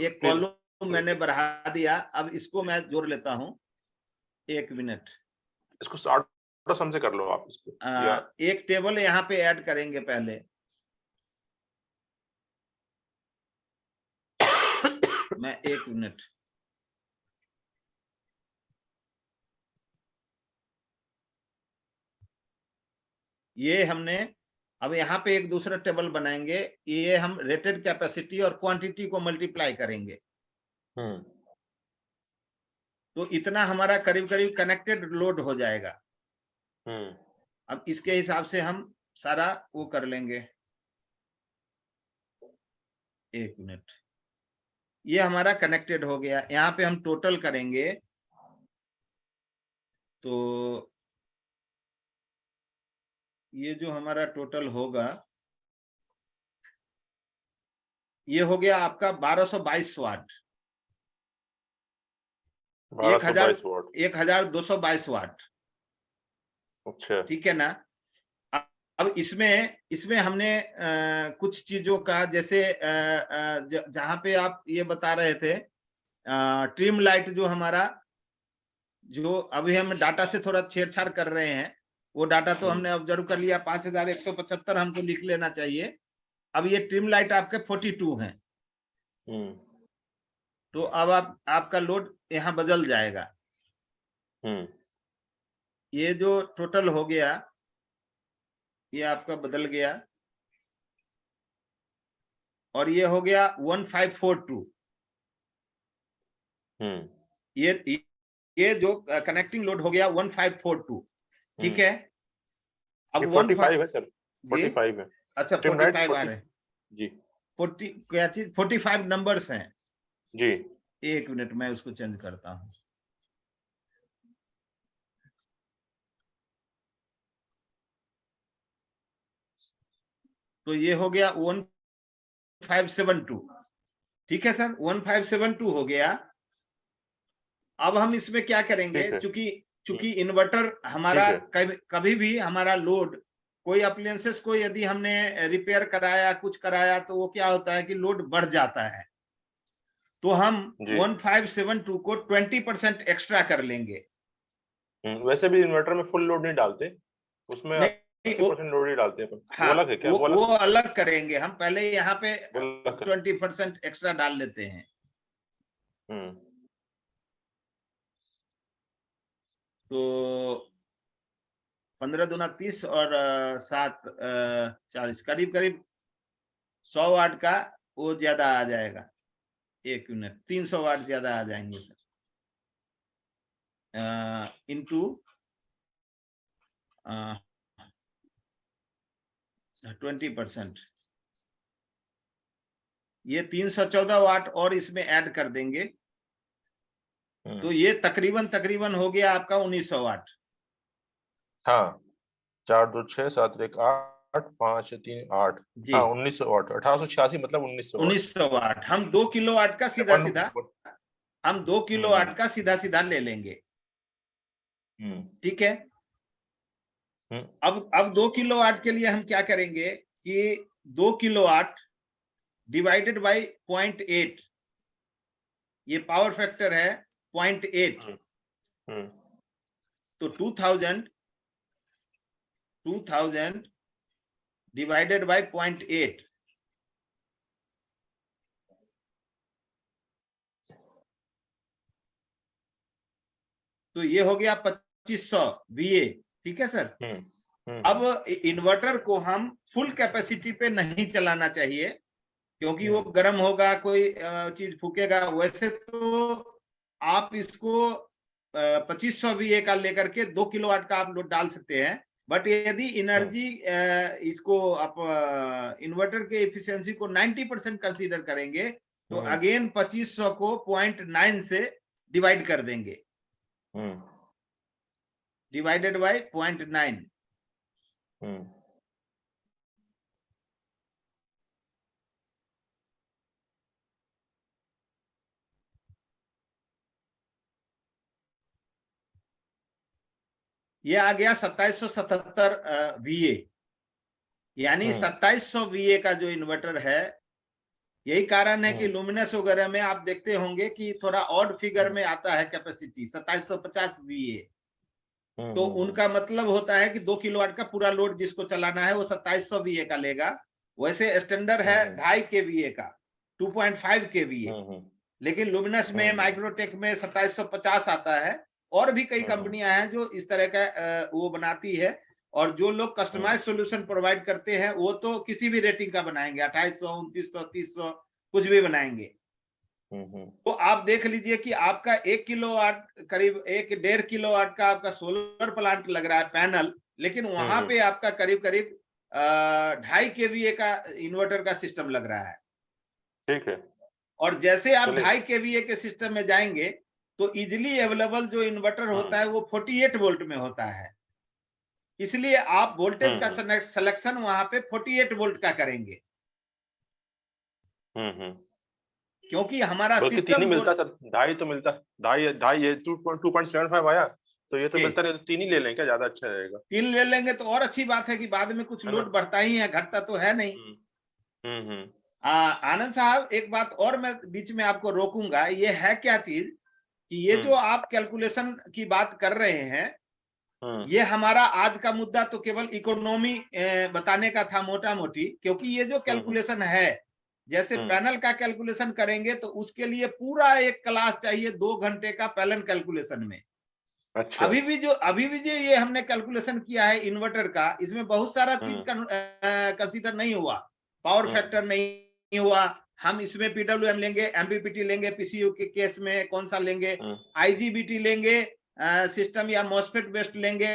एक कॉलम मैंने बढ़ा दिया, अब इसको मैं जोड़ लेता हूं, 1 मिनट, इसको 60 सम से कर लो आप इसको। एक टेबल यहाँ पे ऐड करेंगे पहले, मैं 1 मिनट, ये हमने अब यहाँ पे एक दूसरा टेबल बनाएंगे, ये हम रेटेड कैपेसिटी और क्वांटिटी को मल्टीप्लाई करेंगे। तो इतना हमारा करीब करीब कनेक्टेड लोड हो जाएगा। अब इसके हिसाब से हम सारा वो कर लेंगे। 1 मिनट, ये हमारा कनेक्टेड हो गया। यहाँ पे हम टोटल करेंगे तो ये जो हमारा टोटल होगा ये हो गया आपका 1222 वाट, 1222 वाट। अच्छा, ठीक है ना। अब इसमें हमने कुछ चीजों का, जैसे जहां पे आप ये बता रहे थे ट्रिम लाइट, जो हमारा जो अभी हम डाटा से थोड़ा छेड़छाड़ कर रहे हैं, वो डाटा तो हमने ऑब्जर्व कर लिया, 5175 हमको लिख लेना चाहिए। अब ये ट्रिम लाइट आपके 42 हैं, तो अब आपका लोड यहाँ बदल जाएगा। ये जो टोटल हो गया ये आपका बदल गया और ये हो गया 1542। ये जो कनेक्टिंग लोड हो गया 1542। ठीक है। अब 45 है सर, 45 है। अच्छा, 45 आ रहे हैं जी। 40 क्या चीज, 45 नंबर्स हैं जी। 1 मिनट, मैं उसको चेंज करता हूं। तो ये हो गया 1572। ठीक है सर, 1572 हो गया। अब हम इसमें क्या करेंगे, चूंकि इन्वर्टर हमारा कभी भी हमारा लोड, कोई अप्लायंसेस को यदि हमने रिपेयर कराया, कुछ कराया, तो वो क्या होता है कि लोड बढ़ जाता है। तो हम 1572 को 20% एक्स्ट्रा कर लेंगे। वैसे भी इन्वर्टर में फुल लोड नहीं डालते, उसमें 80% लोड ही डालते हैं। हाँ, वो अलग है क्या? वो अलग करेंगे हम, पहले यहाँ पे 20% एक्स्ट्रा डाल लेते हैं। तो 15 दूना 30 और 7 40, करीब करीब 100 वाट का वो ज्यादा आ जाएगा। 1 मिनट, 300 वाट ज्यादा आ जाएंगे सर। इंटू 20%, ये 314 वाट और इसमें ऐड कर देंगे तो ये तकरीबन हो गया आपका 1900 वाट। हाँ, 4 2 6 7 1 8 5 3 8, जी हाँ 1900 वाट, 1886 मतलब 1900 वाट। 1900 वाट। हम 2 किलोवाट का सीधा हम 2 किलोवाट का सीधा ले लेंगे, ठीक है। अब 2 किलोवाट के लिए हम क्या करेंगे कि 2 किलोवाट डिवाइडेड बाय 0.8, ये पावर फैक्टर है 0.8, तो 2000 डिवाइडेड बाय 0.8, तो ये हो गया 2500 VA, ठीक है सर। अब इन्वर्टर को हम फुल कैपेसिटी पे नहीं चलाना चाहिए क्योंकि वो गर्म होगा, कोई चीज फूकेगा। वैसे तो आप इसको 2500 VA का लेकर के 2 किलोवाट का आप लोड डाल सकते हैं, बट यदि एनर्जी इसको आप इन्वर्टर के एफिशिएंसी को 90% कंसीडर करेंगे तो अगेन 2500 को 0.9 से डिवाइड कर देंगे, डिवाइडेड बाय 0.9। ये आ गया 2777 VA, यानी 2700 VA का जो इन्वर्टर है। यही कारण है कि लुमिनस वगैरह में आप देखते होंगे कि थोड़ा ऑड फिगर में आता है कैपेसिटी 2750 VA, तो उनका मतलब होता है कि 2 किलोवाट का पूरा लोड जिसको चलाना है वो 2700 VA का लेगा। वैसे स्टैंडर्ड है 2.5 kVA का, 2.5 kVA, लेकिन लुमिनस में माइक्रोटेक में 2750 आता है। और भी कई कंपनियां हैं जो इस तरह का वो बनाती है, और जो लोग कस्टमाइज सॉल्यूशन प्रोवाइड करते हैं वो तो किसी भी रेटिंग का बनाएंगे, 2800 2900 3000 कुछ भी बनाएंगे। तो आप देख लीजिए कि आपका 1 किलोवाट करीब 1.5 किलोवाट का आपका सोलर प्लांट लग रहा है पैनल, लेकिन वहां पे आपका करीब 2.5 kVA का इन्वर्टर का सिस्टम लग रहा है, ठीक है। और जैसे आप 2.5 kVA के सिस्टम में जाएंगे तो इजिली अवेलेबल जो इन्वर्टर होता है वो 48 वोल्ट में होता है, इसलिए आप वोल्टेज का सिलेक्शन वहां पे 48 वोल्ट का करेंगे, क्योंकि हमारा सिस्टम नहीं मिलता सर, 2.5 तो मिलता, 2.5 2.75 आया तो ये तो मिलता नहीं, तो 3 ही ले लें क्या, ज्यादा अच्छा रहेगा। 3 ले लेंगे तो और अच्छी बात है कि बाद में कुछ लोड बढ़ता ही है, घटता तो है नहीं। आनंद साहब, एक बात और मैं बीच में आपको रोकूंगा, ये है क्या चीज कि ये जो आप कैलकुलेशन की बात कर रहे हैं, ये हमारा आज का मुद्दा तो केवल इकोनॉमी बताने का था मोटा मोटी, क्योंकि ये जो कैलकुलेशन है, जैसे पैनल का कैलकुलेशन करेंगे तो उसके लिए पूरा एक क्लास चाहिए 2 घंटे का पैनल कैलकुलेशन में। अच्छा। अभी भी जो ये हमने कैलकुलेशन किया है इन्वर्टर का, इसमें बहुत सारा चीज कंसीडर नहीं हुआ, पावर फैक्टर नहीं हुआ। हम इसमें PWM लेंगे, MPPT लेंगे, PCU के केस में कौन सा लेंगे, IGBT लेंगे, सिस्टम या मॉसफेट बेस्ड लेंगे,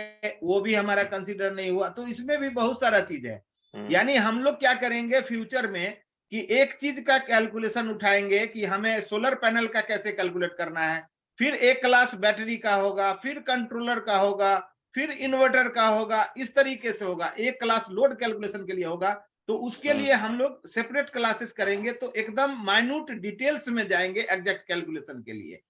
वो भी हमारा कंसीडर नहीं हुआ। तो इसमें भी बहुत सारा चीज है। यानी हम लोग क्या करेंगे फ्यूचर में कि एक चीज का कैलकुलेशन उठाएंगे कि हमें सोलर पैनल का कैसे कैलकुलेट करना है, फिर एक क्लास बैटरी का होगा, फिर कंट्रोलर का होगा, फिर इन्वर्टर का होगा, इस तरीके से होगा। एक क्लास लोड कैलकुलेशन के लिए होगा, तो उसके लिए हम लोग सेपरेट क्लासेस करेंगे, तो एकदम माइन्यूट डिटेल्स में जाएंगे एग्जैक्ट कैलकुलेशन के लिए।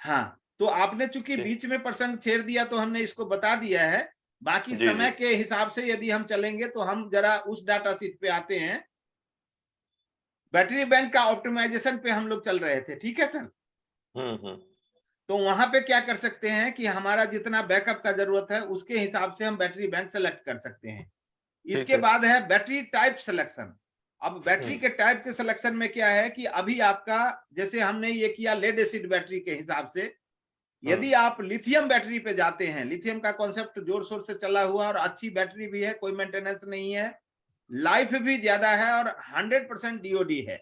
हाँ, तो आपने चूंकि बीच में प्रसंग छेड़ दिया तो हमने इसको बता दिया है। बाकी समय के हिसाब से यदि हम चलेंगे तो हम जरा उस डाटा शीट पे आते हैं। बैटरी बैंक का ऑप्टिमाइजेशन पे हम लोग चल रहे थे, ठीक है सर। तो वहां पे क्या कर सकते हैं कि हमारा जितना बैकअप का जरूरत है उसके हिसाब से हम बैटरी बैंक सेलेक्ट कर सकते हैं। इसके बाद है बैटरी टाइप सिलेक्शन। अब बैटरी के टाइप के सिलेक्शन में क्या है कि अभी आपका, जैसे हमने ये किया लेड एसिड बैटरी के हिसाब से, यदि आप लिथियम बैटरी पे जाते हैं, लिथियम का कॉन्सेप्ट जोर शोर से चला हुआ और अच्छी बैटरी भी है, कोई मेंटेनेंस नहीं है, लाइफ भी ज्यादा है और 100% DOD है।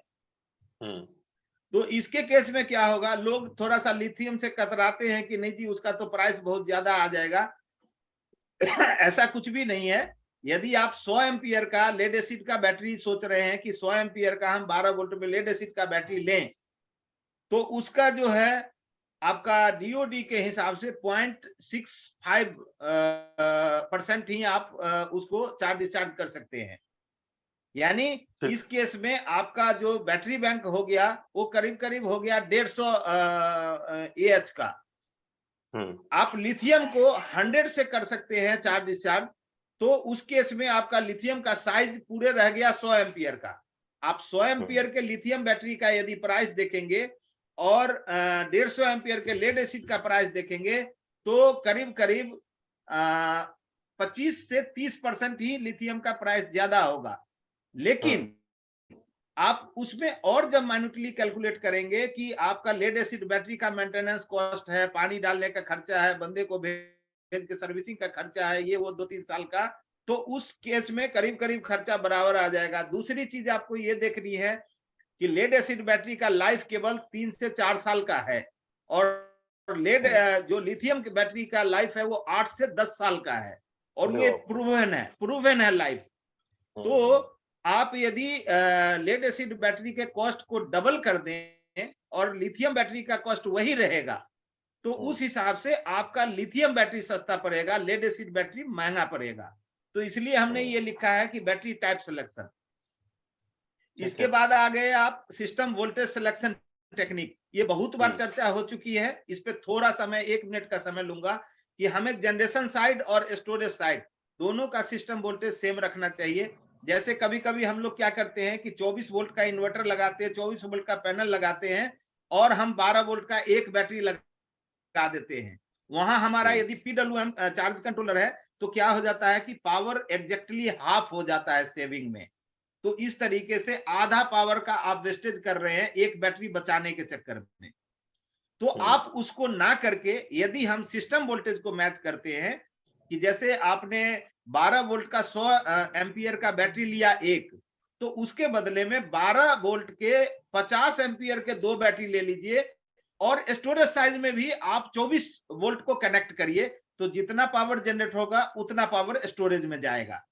तो इसके केस में क्या होगा, लोग थोड़ा सा लिथियम से कतराते हैं कि नहीं जी उसका तो प्राइस बहुत ज्यादा आ जाएगा। ऐसा कुछ भी नहीं है। यदि आप 100 एम्पियर का लेड एसिड का बैटरी सोच रहे हैं कि 100 एम्पियर का हम 12 वोल्ट में लेड एसिड का बैटरी लें, तो उसका जो है आपका डीओडी के हिसाब से 0.65% ही आप उसको चार्ज डिस्चार्ज कर सकते हैं। यानी इस केस में आपका जो बैटरी बैंक हो गया वो करीब करीब हो गया 150 AH का। आप लिथियम को 100 से कर सकते हैं चार्ज डिस्चार्ज, तो उस केस में आपका लिथियम का साइज पूरे रह गया 100 एम्पियर का। आप 100 एम्पियर के लिथियम बैटरी का यदि प्राइस देखेंगे और 150 एम्पियर के लेड एसिड का प्राइस देखेंगे, तो करीब करीब 25 से 30% ही लिथियम का प्राइस ज्यादा होगा। लेकिन आप उसमें और जब माइन्यूटली कैलकुलेट करेंगे कि आपका लेड एसिड बैटरी का मेंटेनेंस कॉस्ट है, पानी डालने का खर्चा है, बंदे को भेज के सर्विसिंग का खर्चा है, ये वो 2-3 साल का, तो उस केस में करीब करीब खर्चा बराबर आ जाएगा। दूसरी चीज आपको ये देखनी है कि लेड एसिड बैटरी का लाइफ केवल 3 से 4 साल का है, और लेड जो लिथियम की बैटरी का लाइफ है वो 8 से 10 साल का है, और ये प्रूवन है लाइफ। तो आप यदि लेड एसिड बैटरी के कॉस्ट को डबल कर दें और लिथियम बैटरी का कॉस्ट वही रहेगा, तो उस हिसाब से आपका लिथियम बैटरी सस्ता पड़ेगा, लेड एसिड बैटरी महंगा पड़ेगा। तो इसलिए हमने ये लिखा है कि बैटरी टाइप सिलेक्शन। इसके बाद आ गए आप सिस्टम वोल्टेज सिलेक्शन टेक्निक। ये बहुत बार चर्चा हो चुकी है, इस पे थोड़ा सा मैं 1 मिनट का समय लूंगा कि हमें जनरेशन साइड और स्टोरेज साइड दोनों का सिस्टम वोल्टेज सेम रखना चाहिए। जैसे कभी कभी हम लोग क्या करते हैं कि 24 वोल्ट का इन्वर्टर लगाते हैं, 24 वोल्ट का पैनल लगाते हैं, और हम 12 वोल्ट का एक बैटरी लगा देते हैं। वहां हमारा यदि PWM चार्ज कंट्रोलर है तो क्या हो जाता है कि पावर एग्जैक्टली हाफ हो जाता है सेविंग में। तो इस तरीके से आधा पावर का आप वेस्टेज कर रहे हैं एक बैटरी बचाने के चक्कर में। तो आप उसको ना करके यदि हम सिस्टम वोल्टेज को मैच करते हैं कि जैसे आपने 12 वोल्ट का 100 एम्पियर का बैटरी लिया एक, तो उसके बदले में 12 वोल्ट के 50 एम्पियर के 2 बैटरी ले लीजिए, और स्टोरेज साइज में भी आप 24 वोल्ट को कनेक्ट करिए, तो जितना पावर जनरेट होगा उतना पावर स्टोरेज में जाएगा।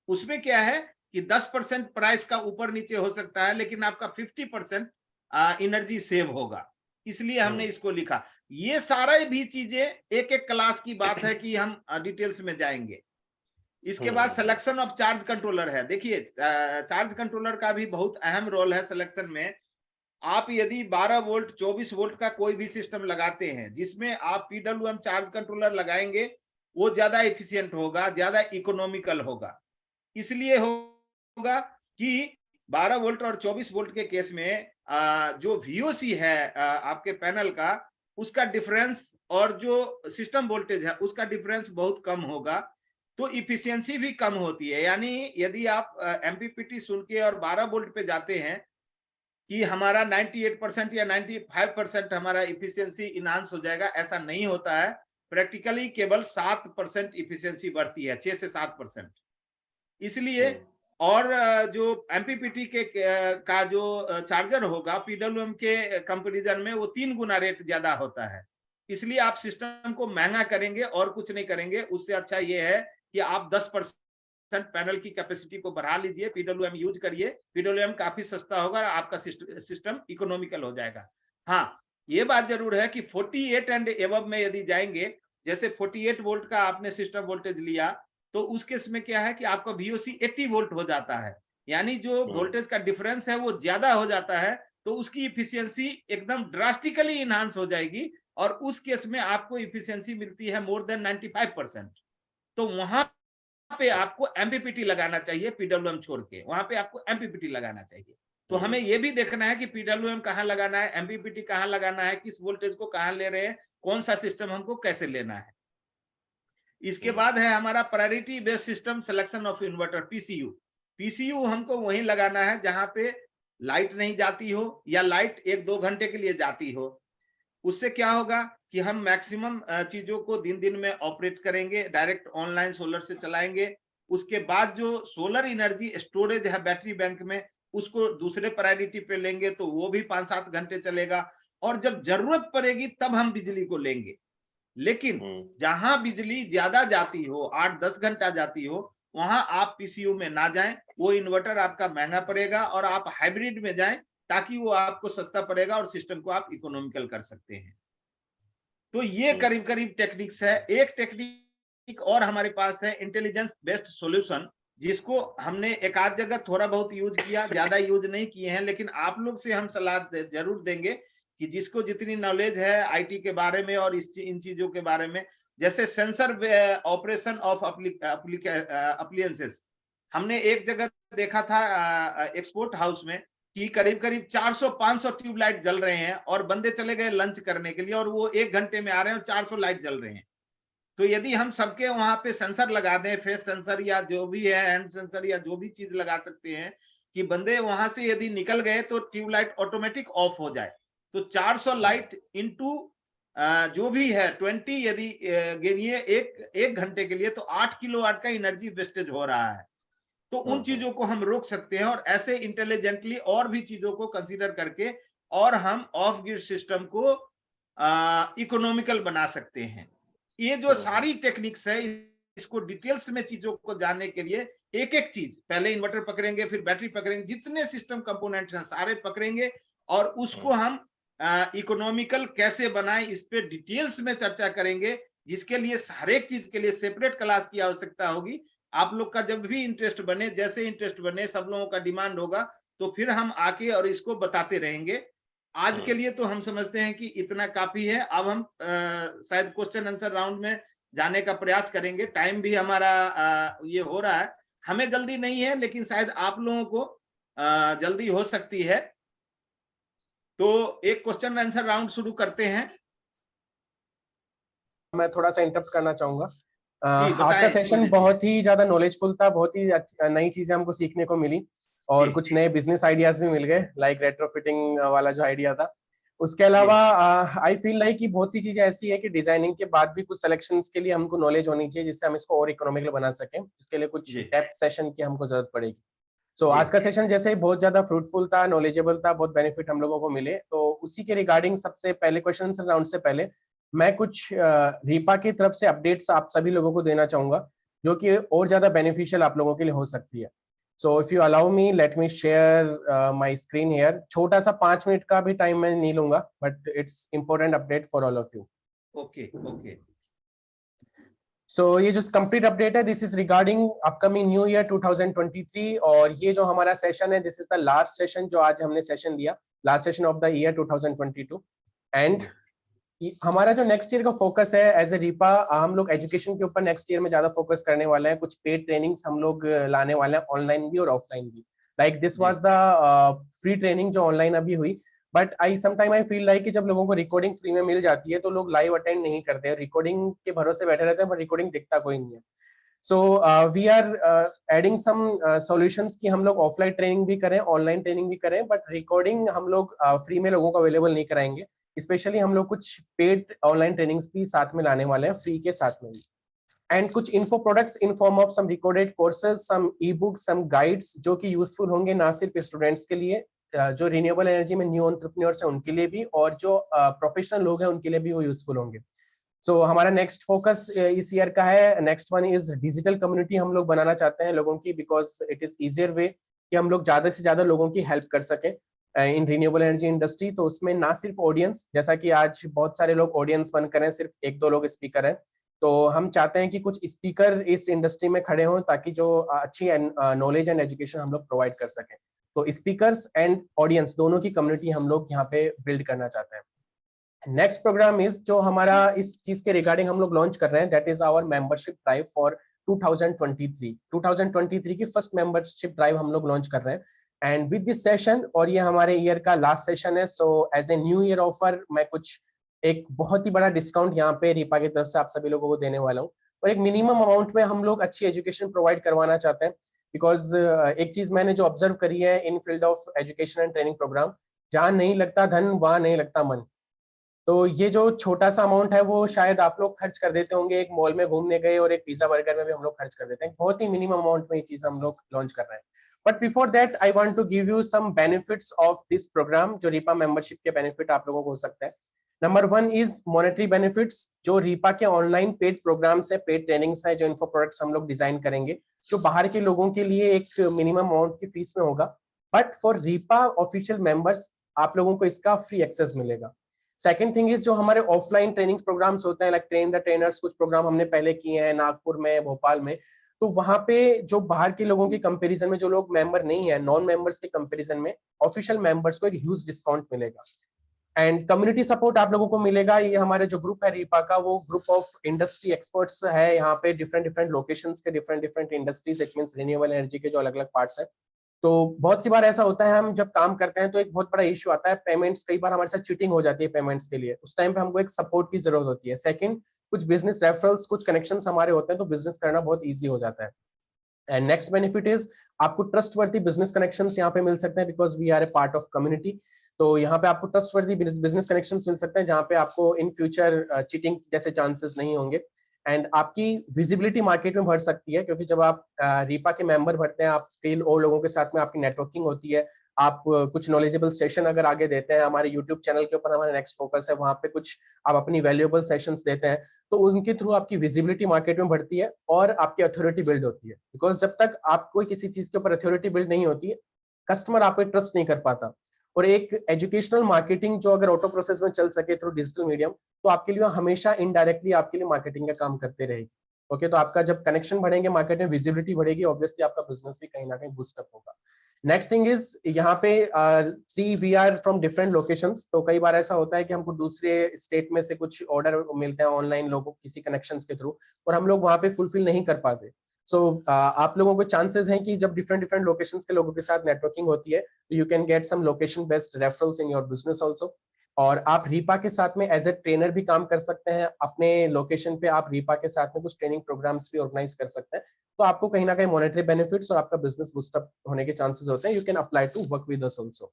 उसमें क्या है कि 10% प्राइस का ऊपर नीचे हो सकता है, लेकिन आपका 50% एनर्जी सेव होगा, इसलिए हमने इसको लिखा। ये सारा भी चीजें एक एक क्लास की बात है कि हम डिटेल्स में जाएंगे। इसके बाद सिलेक्शन ऑफ चार्ज कंट्रोलर है। देखिए चार्ज कंट्रोलर का भी बहुत अहम रोल है सिलेक्शन में। आप यदि 12 वोल्ट 24 वोल्ट का कोई भी सिस्टम लगाते हैं जिसमें आप PWM चार्ज कंट्रोलर लगाएंगे, वो ज्यादा एफिशिएंट होगा, ज्यादा इकोनॉमिकल होगा। इसलिए होगा कि 12 वोल्ट और 24 वोल्ट के केस में जो VOC है आपके पैनल का, उसका डिफरेंस और जो सिस्टम वोल्टेज है उसका डिफरेंस बहुत कम होगा, तो इफिशियंसी भी कम होती है। यानी यदि आप MPPT सुन के और 12 वोल्ट पे जाते हैं कि हमारा 98% या 95% हमारा इफिशियंसी इनहांस हो जाएगा, ऐसा नहीं होता है। प्रैक्टिकली केवल 7% इफिशियंसी बढ़ती है, 6 से 7%। इसलिए और जो MPPT के का जो चार्जर होगा PWM के कंपैरिजन में वो 3 गुना रेट ज्यादा होता है। इसलिए आप सिस्टम को महंगा करेंगे और कुछ नहीं करेंगे। उससे अच्छा ये है कि आप 10% पैनल की कैपेसिटी को बढ़ा लीजिए, PWM यूज करिए। PWM काफी सस्ता होगा, आपका सिस्टम इकोनॉमिकल हो जाएगा। हाँ, ये बात जरूर है कि 48 एंड एबव में यदि जाएंगे, जैसे 48 वोल्ट का आपने सिस्टम वोल्टेज लिया, तो उस केस में क्या है कि आपका VOC 80 वोल्ट हो जाता है, यानी जो वोल्टेज का डिफरेंस है वो ज्यादा हो जाता है, तो उसकी इफिशियंसी एकदम ड्रास्टिकली इनहांस हो जाएगी, और उस केस में आपको इफिशियंसी मिलती है मोर देन 95%। तो वहां पे आपको MPPT लगाना चाहिए, PWM छोड़ के वहां पे आपको MPPT लगाना चाहिए। तो हमें ये भी देखना है कि PWM कहाँ लगाना है, MPPT कहाँ लगाना है, किस वोल्टेज को कहाँ ले रहे हैं, कौन सा सिस्टम हमको कैसे लेना है। इसके बाद है हमारा priority based system selection of inverter, PCU हमको वहीं लगाना है जहां पे लाइट नहीं जाती हो या लाइट 1-2 घंटे के लिए जाती हो। उससे क्या होगा कि हम मैक्सिमम चीजों को दिन दिन में ऑपरेट करेंगे, डायरेक्ट ऑनलाइन सोलर से चलाएंगे। उसके बाद जो सोलर एनर्जी स्टोरेज है बैटरी बैंक में, उसको दूसरे प्रायोरिटी पे लेंगे तो वो भी 5-7 घंटे चलेगा, और जब जरूरत पड़ेगी तब हम बिजली को लेंगे। लेकिन जहां बिजली ज्यादा जाती हो, 8-10 घंटा जाती हो, वहां आप पीसीयू में ना जाएं, वो इन्वर्टर आपका महंगा पड़ेगा, और आप हाइब्रिड में जाएं ताकि वो आपको सस्ता पड़ेगा और सिस्टम को आप इकोनॉमिकल कर सकते हैं। तो ये करीब करीब टेक्निक्स है। एक टेक्निक और हमारे पास है, इंटेलिजेंस बेस्ड सॉल्यूशन, जिसको हमने एक आध जगह थोड़ा बहुत यूज किया, ज्यादा यूज नहीं किए हैं, लेकिन आप लोग से हम सलाह जरूर देंगे कि जिसको जितनी नॉलेज है आईटी के बारे में और इन चीजों के बारे में, जैसे सेंसर ऑपरेशन ऑफ अप्लियंसेस, हमने एक जगह देखा था एक्सपोर्ट हाउस में कि करीब करीब 400-500 ट्यूबलाइट जल रहे हैं, और बंदे चले गए लंच करने के लिए, और वो 1 घंटे में आ रहे हैं और 400 लाइट जल रहे हैं। तो यदि हम सबके वहां पे सेंसर लगा दें, फेस सेंसर या जो भी है, हैंड सेंसर या जो भी चीज लगा सकते हैं, कि बंदे वहां से यदि निकल गए तो ट्यूबलाइट ऑटोमेटिक ऑफ हो जाए, तो 400 लाइट इंटू जो भी है 20 यदि गिनिए एक घंटे के लिए, तो 8 किलोवाट का एनर्जी वेस्टेज हो रहा है। तो उन चीजों को हम रोक सकते हैं, और ऐसे इंटेलिजेंटली और भी चीजों को कंसीडर करके और हम ऑफ ग्रिड सिस्टम को इकोनॉमिकल बना सकते हैं। ये जो सारी टेक्निक्स है, इसको डिटेल्स में चीजों को जानने के लिए एक एक चीज, पहले इन्वर्टर पकड़ेंगे, फिर बैटरी पकड़ेंगे, जितने सिस्टम कंपोनेंट्स हैं सारे पकड़ेंगे, और उसको हम इकोनॉमिकल कैसे बनाएं इस पे डिटेल्स में चर्चा करेंगे, जिसके लिए हर एक चीज के लिए सेपरेट क्लास की आवश्यकता होगी। आप लोग का जब भी इंटरेस्ट बने, जैसे इंटरेस्ट बने, सब लोगों का डिमांड होगा, तो फिर हम आके और इसको बताते रहेंगे। आज के लिए तो हम समझते हैं कि इतना काफी है। अब हम शायद क्वेश्चन आंसर राउंड में जाने का प्रयास करेंगे। टाइम भी हमारा ये हो रहा है, हमें जल्दी नहीं है, लेकिन शायद आप लोगों को जल्दी हो सकती है। तो एक क्वेश्चन आंसर राउंड शुरू करते हैं। मैं थोड़ा सा इंटरप्ट करना चाहूंगा। जी, आज का बताएं, सेशन बहुत ही ज्यादा नॉलेजफुल था, बहुत ही नई चीजें हमको सीखने को मिली, और जी। कुछ नए बिजनेस आइडियाज भी मिल गए, लाइक रेट्रोफिटिंग वाला जो आइडिया था। उसके अलावा आई फील लाइक कि बहुत सी चीजें ऐसी है कि डिजाइनिंग के बाद भी कुछ सिलेक्शंस के लिए हमको नॉलेज होनी चाहिए, जिससे हम इसको और इकोनॉमिकल बना सकें, जिसके लिए कुछ जी। डेप्थ सेशन की हमको जरूरत पड़ेगी। सो जी। आज का सेशन जैसे ही बहुत ज्यादा फ्रूटफुल था, नॉलेजेबल था, बहुत बेनिफिट हम लोगों को मिले, तो उसी के रिगार्डिंग सबसे पहले क्वेश्चन राउंड से पहले मैं कुछ रीपा की तरफ से अपडेट्स आप सभी लोगों को देना चाहूंगा, जो कि और ज्यादा बेनिफिशियल आप लोगों के लिए हो सकती है। So if you allow me, let me share my screen here. छोटा सा 5 मिनट का भी टाइम मैं नहीं लूंगा, but it's important update for all of you. Okay, okay. So ये जो कंप्लीट अपडेट है, this is regarding upcoming new year 2023, और ये जो हमारा सेशन है, this is the last session जो आज हमने सेशन लिया, last session of the year 2022। And हमारा जो नेक्स्ट ईयर का फोकस है एज ए रीपा, हम लोग एजुकेशन के ऊपर नेक्स्ट ईयर में ज्यादा फोकस करने वाले हैं। कुछ पेड ट्रेनिंग्स हम लोग लाने वाले हैं, ऑनलाइन भी और ऑफलाइन भी। Like this was the free training जो ऑनलाइन अभी हुई, but I sometime I feel like कि जब लोगों को रिकॉर्डिंग फ्री में मिल जाती है तो लोग लाइव अटेंड नहीं करते, रिकॉर्डिंग के भरोसे बैठे रहते हैं, पर रिकॉर्डिंग दिखता कोई नहीं है। So we are adding some solutions कि हम लोग ऑफलाइन ट्रेनिंग भी करें, ऑनलाइन ट्रेनिंग भी करें, बट रिकॉर्डिंग हम लोग फ्री में लोगों को अवेलेबल नहीं कराएंगे। स्पेशली हम लोग कुछ पेड ऑनलाइन ट्रेनिंग्स भी साथ में लाने वाले हैं, फ्री के साथ में भी। एंड कुछ info products in form of some recorded courses, some e books, some guides, जो कि यूजफुल होंगे ना सिर्फ स्टूडेंट्स के लिए, जो रिन्यूएबल एनर्जी में न्यू एंटरप्रेन्योर्स हैं उनके लिए भी, और जो प्रोफेशनल लोग हैं उनके लिए भी वो यूजफुल होंगे। सो हमारा नेक्स्ट फोकस इस ईयर का है, next one is digital community हम लोग बनाना चाहते हैं लोगों की, because it is easier way कि हम लोग ज्यादा से ज्यादा लोगों की हेल्प कर सकें इन रिन्यूएबल एनर्जी इंडस्ट्री। तो उसमें ना सिर्फ ऑडियंस, जैसा कि आज बहुत सारे लोग ऑडियंस बनकर हैं, सिर्फ 1-2 लोग स्पीकर हैं, तो हम चाहते हैं कि कुछ स्पीकर इस इंडस्ट्री में खड़े हों, ताकि जो अच्छी नॉलेज एंड एजुकेशन हम लोग प्रोवाइड कर सकें। तो स्पीकर्स एंड ऑडियंस दोनों की कम्युनिटी हम लोग यहाँ पे बिल्ड करना चाहते हैं। नेक्स्ट प्रोग्राम इज जो हमारा इस चीज के रिगार्डिंग हम लोग लॉन्च कर रहे हैं, that is our membership drive for 2023 की फर्स्ट मेंबरशिप ड्राइव हम लोग लॉन्च कर रहे हैं। एंड विद दिस सेशन, और ये हमारे ईयर का लास्ट सेशन है, so as a new year offer मैं कुछ एक बहुत ही बड़ा डिस्काउंट यहाँ पे रीपा की तरफ से आप सभी लोगों को देने वाला हूँ, और एक मिनिमम अमाउंट में हम लोग अच्छी एजुकेशन प्रोवाइड करवाना चाहते हैं। बिकॉज एक चीज मैंने जो ऑब्जर्व करी है in field of education and training program, जहाँ नहीं लगता धन वहां नहीं लगता मन। तो ये जो छोटा सा अमाउंट है वो शायद आप लोग खर्च कर देते होंगे, एक मॉल में घूमने गए और एक पिज्जा बर्गर में भी हम लोग खर्च कर देते हैं। बहुत ही मिनिमम अमाउंट में ये चीज हम लोग लॉन्च कर रहे हैं, but before that I want to give you some benefits of this program, जो रीपा मेंबरशिप के बेनिफिट आप लोगों को हो सकता है। Number 1 is monetary benefits. जो रीपा के ऑनलाइन पेड प्रोग्राम्स है, पेड ट्रेनिंग्स है, जो इन्फो प्रोडक्ट्स हम लोग डिजाइन करेंगे, जो बाहर के लोगों के लिए एक मिनिमम अमाउंट की फीस में होगा, but for RIPA official members आप लोगों को इसका फ्री एक्सेस मिलेगा। सेकंड थिंग इज जो हमारे ऑफलाइन ट्रेनिंग्स प्रोग्राम्स होते हैं, लाइक ट्रेन द ट्रेनर्स, कुछ प्रोग्राम हमने पहले किए हैं नागपुर में, भोपाल में, तो वहां पे जो बाहर के लोगों के कंपैरिजन में, जो लोग मेंबर नहीं है, नॉन मेंबर्स के कंपैरिजन में ऑफिशियल मेंबर्स को एक ह्यूज डिस्काउंट मिलेगा। एंड कम्युनिटी सपोर्ट आप लोगों को मिलेगा। ये हमारे जो ग्रुप है रीपा का, वो ग्रुप ऑफ इंडस्ट्री एक्सपर्ट्स है। यहाँ पे डिफरेंट डिफरेंट लोकेशंस के different different industries, it means renewable energy के जो अलग अलग पार्ट्स है। तो बहुत सी बार ऐसा होता है, हम जब काम करते हैं तो एक बहुत बड़ा इश्यू आता है पेमेंट्स, कई बार हमारे साथ चीटिंग हो जाती है पेमेंट्स के लिए, उस टाइम पे हमको एक सपोर्ट की जरूरत होती है। सेकंड, कुछ बिजनेस रेफरल्स, कुछ कनेक्शंस हमारे होते हैं, तो बिजनेस करना बहुत ईजी हो जाता है। एंड नेक्स्ट बेनिफिट इज आपको ट्रस्टवर्दी बिजनेस कनेक्शंस यहाँ पे मिल सकते हैं, because we are a part of community. तो यहाँ पे आपको ट्रस्टवर्दी बिजनेस कनेक्शंस मिल सकते हैं, जहाँ पे आपको इन फ्यूचर चीटिंग जैसे चांसेस नहीं होंगे। एंड आपकी विजिबिलिटी मार्केट में बढ़ सकती है, क्योंकि जब आप रीपा के मेंबर बढ़ते हैं, आप कई और लोगों के साथ में आपकी नेटवर्किंग होती है, आप कुछ नॉलेजेबल सेशन अगर आगे देते हैं, हमारे यूट्यूब चैनल के ऊपर हमारा नेक्स्ट फोकस है, वहाँ पे कुछ आप अपनी वैल्यूएबल सेशंस देते हैं, तो उनके थ्रू आपकी विजिबिलिटी मार्केट में बढ़ती है और आपकी अथॉरिटी बिल्ड होती है। बिकॉज जब तक आप कोई किसी चीज के ऊपर अथॉरिटी बिल्ड नहीं होती है, कस्टमर आप पे ट्रस्ट नहीं कर पाता। और एक एजुकेशनल मार्केटिंग जो अगर ऑटो प्रोसेस में चल सके थ्रू डिजिटल मीडियम, तो आपके लिए हमेशा इनडायरेक्टली आपके लिए मार्केटिंग का काम करते रहेगी। ओके, तो आपका जब कनेक्शन बढ़ेंगे, मार्केट में विजिबिलिटी बढ़ेगी, ऑब्वियसली आपका बिजनेस भी कहीं ना कहीं बूस्टअप होगा। नेक्स्ट थिंग इज यहाँ पे see we are from different locations. तो कई बार ऐसा होता है कि हमको दूसरे स्टेट में से कुछ ऑर्डर मिलते हैं ऑनलाइन लोगों किसी कनेक्शंस के थ्रू, और हम लोग वहाँ पे फुलफिल नहीं कर पाते। सो आप लोगों को चांसेस हैं कि जब डिफरेंट डिफरेंट लोकेशंस के लोगों के साथ नेटवर्किंग होती है, तो you can get some location based referrals in your business also. और आप रीपा के साथ में एज ए ट्रेनर भी काम कर सकते हैं। अपने लोकेशन पे आप रीपा के साथ में कुछ ट्रेनिंग प्रोग्राम्स भी ऑर्गेनाइज कर सकते हैं, तो आपको कहीं ना कहीं मॉनेटरी बेनिफिट्स और आपका बिजनेस बूस्टअप होने के चांसेस होते हैं। You can apply to work with us also.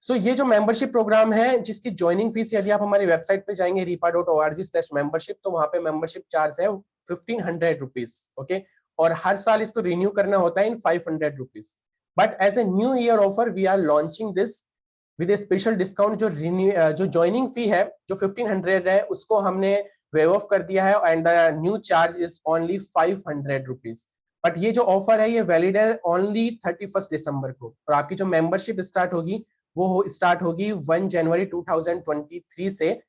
So ये जो मेंबरशिप प्रोग्राम है, जिसकी ज्वाइनिंग फीस, यदि आप हमारी वेबसाइट पे जाएंगे ripa.org/membership, तो वहां पे मेंबरशिप चार्ज है 1500 रुपीज। ओके, और हर साल इसको रिन्यू करना होता है in 500 rupees. But as a new year offer we are launching this with a special discount. जो ज्वाइनिंग फी है, जो 1500 है, उसको हमने वेव ऑफ कर दिया है, and the new charge is only 500 rupees. But ये जो ऑफर है, ये वैलिड है ओनली 31 दिसंबर को, और आपकी जो मेंबरशिप स्टार्ट होगी वो स्टार्ट होगी 1 जनवरी 2023 से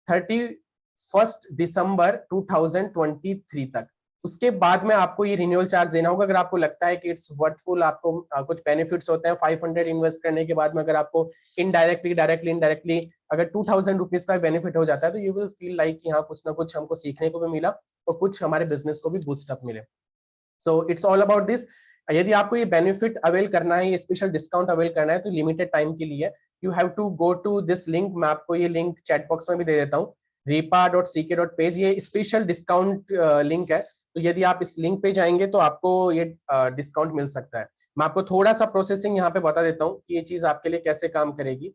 31 दिसंबर 2023 तक। उसके बाद में आपको ये रिन्यूअल चार्ज देना होगा। अगर आपको लगता है कि इट्स वर्थफुल, आपको कुछ बेनिफिट्स होते हैं 500 इन्वेस्ट करने के बाद में, अगर आपको इनडायरेक्टली अगर 2000 रुपीज का बेनिफिट हो जाता है, तो यू विल फील लाइक कि हाँ, कुछ ना कुछ हमको सीखने को भी मिला और कुछ हमारे बिजनेस को भी बूस्टअप मिले। So it's all about this. यदि आपको ये बेनिफिट अवेल करना है, ये स्पेशल डिस्काउंट अवेल करना है, तो लिमिटेड टाइम के लिए you have to go to this link. मैं आपको ये लिंक चैट बॉक्स में भी दे देता हूँ, ripa.ck.page। ये स्पेशल डिस्काउंट लिंक है, तो यदि आप इस लिंक पे जाएंगे तो आपको ये डिस्काउंट मिल सकता है। मैं आपको थोड़ा सा प्रोसेसिंग यहाँ पे बता देता हूँ कि ये चीज आपके लिए कैसे काम करेगी।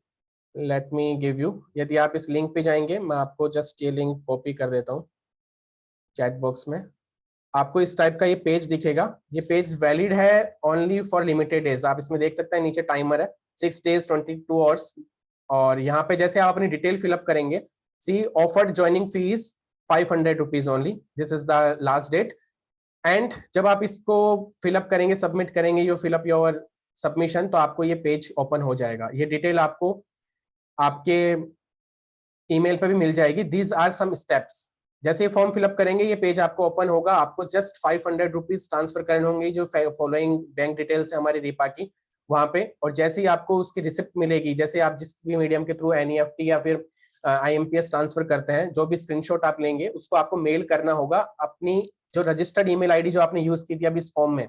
लेट मी गिव यू, यदि आप इस लिंक पे जाएंगे, मैं आपको जस्ट ये लिंक कॉपी कर देता हूँ चैट बॉक्स में। आपको इस टाइप का ये पेज दिखेगा। ये पेज वैलिड है ओनली फॉर लिमिटेड डेज। आप इसमें देख सकते हैं, नीचे टाइमर है 6 days 22 आवर्स। और यहाँ पे जैसे आप अपनी डिटेल फिलअप करेंगे, see offered joining fees 500 rupees only, this is the last date. And जब आप इसको फिलअप करेंगे, सबमिट करेंगे, यू फिलअप योर सबमिशन, तो आपको ये पेज ओपन हो जाएगा। ये डिटेल आपको आपके ईमेल पे भी मिल जाएगी। These are some steps. जैसे ये फॉर्म फिलअप करेंगे, ये पेज आपको ओपन होगा। आपको जस्ट 500 रुपीज ट्रांसफर करने होंगे, जो फॉलोइंग बैंक डिटेल्स है हमारी रीपा की वहां पे। और जैसे ही आपको उसकी रिसिप्ट मिलेगी, जैसे आप जिस भी मीडियम के थ्रू NEFT या फिर IMPS ट्रांसफर करते हैं, जो भी स्क्रीनशॉट आप लेंगे, उसको आपको मेल करना होगा अपनी जो रजिस्टर्ड ईमेल आईडी जो आपने यूज की थी अभी इस फॉर्म में,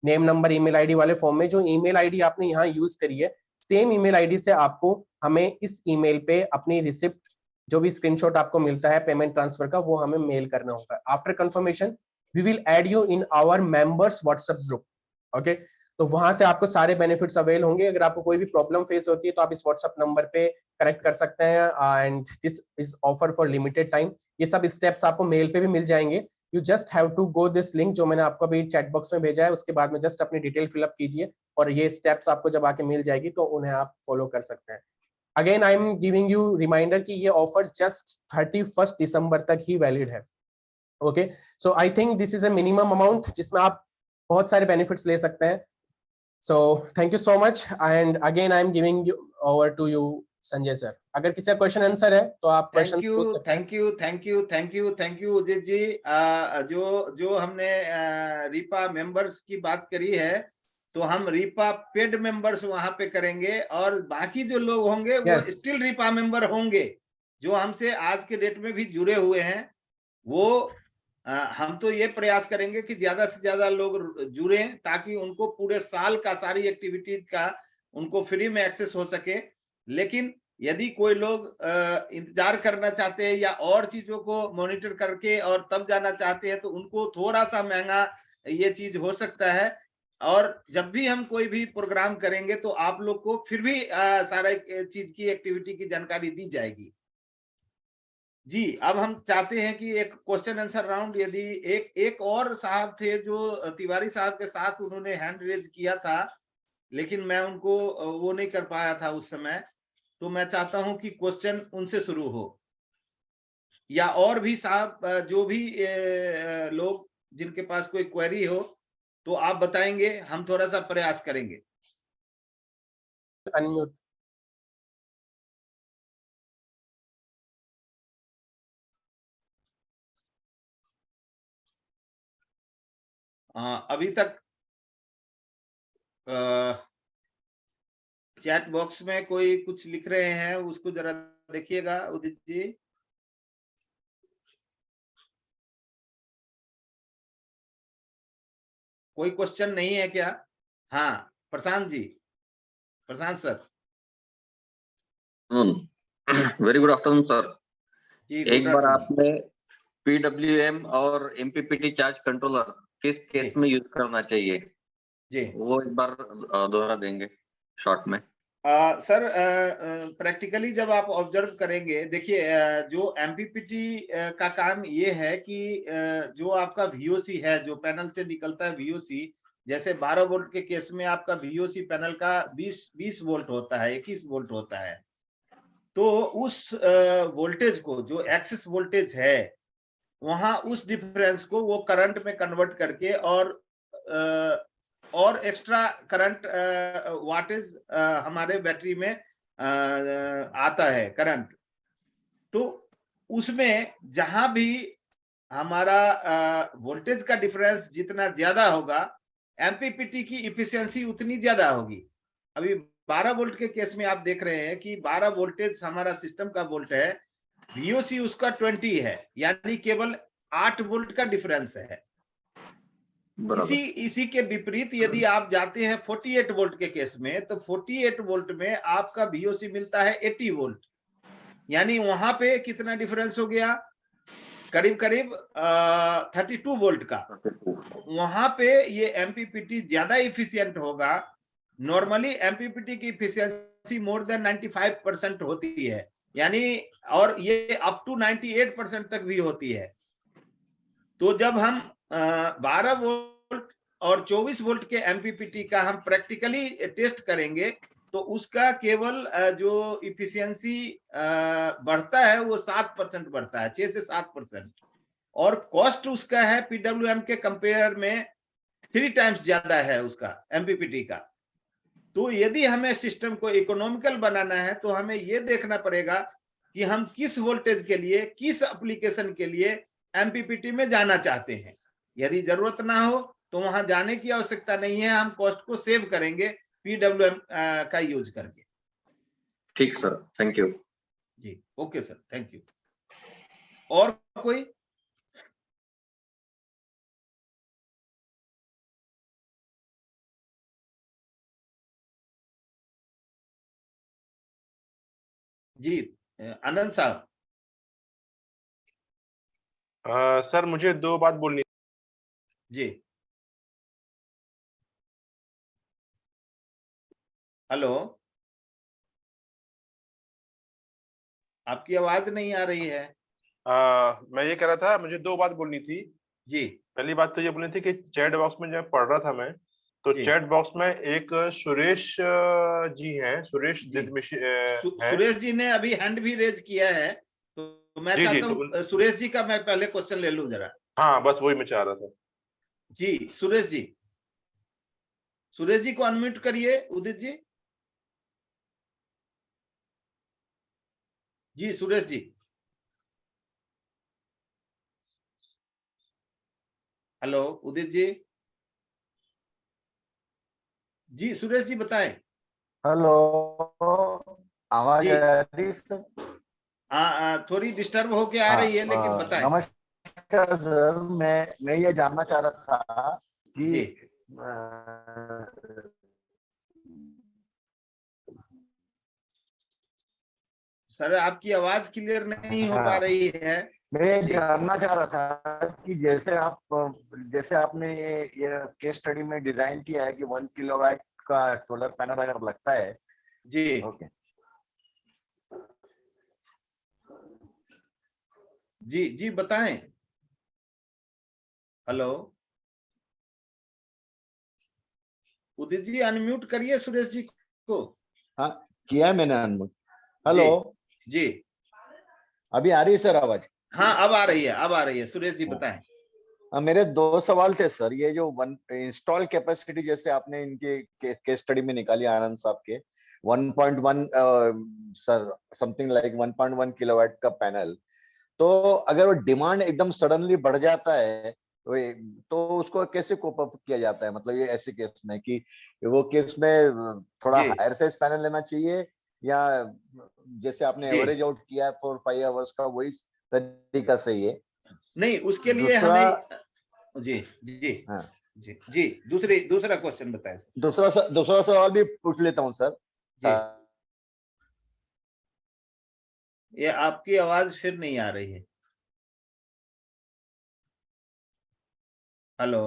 नेम नंबर ईमेल आईडी वाले फॉर्म में, जो ईमेल आईडी आपने यहाँ यूज करी है, सेम ईमेल आईडी से आपको हमें इस ईमेल पे अपनी रिसिप्ट, जो भी स्क्रीनशॉट आपको मिलता है पेमेंट ट्रांसफर का, वो हमें मेल करना होगा। After confirmation we will add you in our members WhatsApp group. Okay, तो वहां से आपको सारे बेनिफिट्स अवेल होंगे। अगर आपको कोई भी प्रॉब्लम फेस होती है, तो आप इस व्हाट्सएप नंबर पे कनेक्ट कर सकते हैं। And this is offer for limited time. ये सब स्टेप्स आपको मेल पे भी मिल जाएंगे। You just have to go this link जो मैंने आपको अभी चैट बॉक्स में भेजा है, उसके बाद में जस्ट अपनी डिटेल फिलअप कीजिए और ये स्टेप्स आपको जब आके मिल जाएगी तो उन्हें आप फॉलो कर सकते हैं। Again I am giving you reminder कि ये ऑफर जस्ट 31 दिसंबर तक ही वैलिड है। Okay, so I think this is a minimum amount जिसमें आप बहुत सारे बेनिफिट्स ले सकते हैं। So thank you so much and again I am giving you over to you Sanjay sir. अगर किसी का क्वेश्चन आंसर है तो आप क्वेश्चन पूछ सकते हैं। Thank you Udit ji. जो हमने रीपा मेंबर्स की बात करी है, तो हम रीपा पेड मेंबर्स वहां पे करेंगे और बाकी जो लोग होंगे वो स्टिल रीपा मेंबर होंगे, जो हमसे आज के डेट में भी जुड़े हुए हैं। वो हम तो ये प्रयास करेंगे कि ज्यादा से ज्यादा लोग जुड़े ताकि उनको पूरे साल का सारी एक्टिविटीज का उनको फ्री में एक्सेस हो सके। लेकिन यदि कोई लोग इंतजार करना चाहते हैं या और चीजों को मॉनिटर करके और तब जाना चाहते हैं, तो उनको थोड़ा सा महंगा ये चीज हो सकता है। और जब भी हम कोई भी प्रोग्राम करेंगे तो आप लोग को फिर भी सारा चीज की एक्टिविटी की जानकारी दी जाएगी। जी, अब हम चाहते हैं कि एक क्वेश्चन आंसर राउंड, यदि एक और साहब थे जो तिवारी साहब के साथ उन्होंने हैंड रेज किया था, लेकिन मैं उनको वो नहीं कर पाया था उस समय। तो मैं चाहता हूं कि क्वेश्चन उनसे शुरू हो, या और भी साहब जो भी लोग जिनके पास कोई क्वेरी हो तो आप बताएंगे, हम थोड़ा सा प्रयास करेंगे। अनम्यूट। अभी तक चैट बॉक्स में कोई कुछ लिख रहे हैं, उसको जरा देखिएगा उदित जी। कोई क्वेश्चन नहीं है क्या? हाँ, Prashant ji, Prashant sir. Very good afternoon sir. जी, एक बार आपने पीडब्ल्यूएम और एमपीपीटी चार्ज कंट्रोलर किस केस में यूज करना चाहिए जी, वो एक बार दोहरा देंगे शॉर्ट में? सर प्रैक्टिकली जब आप ऑब्जर्व करेंगे, देखिए जो एमपीपीटी का काम ये है कि जो आपका वीओसी है, जो पैनल से निकलता है वीओसी, जैसे 12 वोल्ट के केस में आपका वीओसी पैनल का 20 वोल्ट होता है, 21 वोल्ट होता है। तो उस वोल्टेज को, जो एक्सेस वोल्टेज है, वहां उस डिफरेंस को वो करंट में कन्वर्ट करके और एक्स्ट्रा करंट वाटेज हमारे बैटरी में आता है करंट। तो उसमें जहां भी हमारा वोल्टेज का डिफरेंस जितना ज्यादा होगा, एमपीपीटी की इफिशियंसी उतनी ज्यादा होगी। अभी 12 वोल्ट के केस में आप देख रहे हैं कि 12 वोल्टेज हमारा सिस्टम का वोल्ट है, वीओसी उसका 20 है, यानी केवल 8 वोल्ट का डिफरेंस है। इसी के विपरीत यदि आप जाते हैं 48 वोल्ट के केस में, तो 48 वोल्ट में आपका वीओसी मिलता है 80 वोल्ट, यानी वहां पे कितना डिफरेंस हो गया? करीब करीब 32 वोल्ट का। वहां पे ये एमपीपीटी ज्यादा इफिशियंट होगा। नॉर्मली एमपीपीटी की इफिशियंसी मोर देन 95% होती है, यानी और ये अप टू 98% तक भी होती है। तो जब हम 12 वोल्ट और 24 वोल्ट के एमपीपीटी का हम प्रैक्टिकली टेस्ट करेंगे, तो उसका केवल जो इफिशियंसी बढ़ता है वो 7% बढ़ता है, 6 से 7%, और कॉस्ट उसका है पीडब्ल्यूएम के कंपेयर में 3 टाइम्स ज्यादा है उसका एमपीपीटी का। तो यदि हमें सिस्टम को इकोनॉमिकल बनाना है तो हमें ये देखना पड़ेगा कि हम किस वोल्टेज के लिए, किस एप्लीकेशन के लिए एमपीपीटी में जाना चाहते हैं। यदि जरूरत ना हो तो वहां जाने की आवश्यकता नहीं है, हम कॉस्ट को सेव करेंगे पीडब्ल्यूएम का यूज करके। ठीक सर, थैंक यू। जी, ओके सर, थैंक यू। और कोई? जी, आनंद साहब। सर मुझे 2 बात बोलनी। जी, हेलो, आपकी आवाज नहीं आ रही है। मैं ये कह रहा था, मुझे 2 बात बोलनी थी। जी पहली बात तो ये बोली थी कि चैट बॉक्स में जब पढ़ रहा था मैं, तो जी। चैट बॉक्स में एक सुरेश जी हैं, सुरेश जी। दिदमिशी हैं। सुरेश जी ने अभी हैंड भी रेज किया है, तो मैं जी जी, चाहता तो हूँ सुरेश जी का मैं पहले क्वेश्चन ले लूं जरा। हाँ, बस वही मैं चाह रहा था। जी सुरेश जी, सुरेश जी को अनम्यूट करिए। उदित जी, जी सुरेश जी। हेलो उदित जी। जी सुरेश जी बताएं। हेलो, आवाज जी आ रही सर? थोड़ी डिस्टर्ब होके आ हाँ, रही है, लेकिन बताएं। नमस्कार सर। मैं ये जानना चाह रहा था कि जी सर, आपकी आवाज क्लियर नहीं हो पा हाँ, रही है। मैं ये जी जानना चाह रहा था कि जैसे आपने ये केस स्टडी में डिजाइन किया है कि 1 किलोवाट का सोलर पैनल अगर लगता है। जी ओके। जी जी बताएं। हेलो उदित जी, अनम्यूट करिए सुरेश जी को। हाँ, किया है मैंने अनम्यूट। जी हेलो, जी। अभी आ रही है सर आवाज? हाँ अब आ रही है, अब आ रही है। सुरेश जी बताएं। मेरे 2 सवाल थे सर। ये जो इंस्टॉल कैपेसिटी जैसे आपने इनके केस स्टडी में निकाली आनंद साहब के 1.1 समथिंग लाइक 1.1 किलोवाट का पैनल, तो अगर वो डिमांड एकदम सडनली बढ़ जाता है तो उसको कैसे कोप अप किया जाता है? मतलब ये ऐसे केस में कि वो केस में थोड़ा जी हायर साइज पैनल लेना चाहिए, या जैसे आपने जी। एवरेज आउट किया है 4-5 आवर्स का, वही तरीका सही है? नहीं, उसके लिए दूसरा, हमें जी जी हाँ, जी जी, दूसरा क्वेश्चन बताएं सर। दूसरा सवाल भी पूछ लेता हूँ सर। जी, ये आपकी आवाज फिर नहीं आ रही है। Hello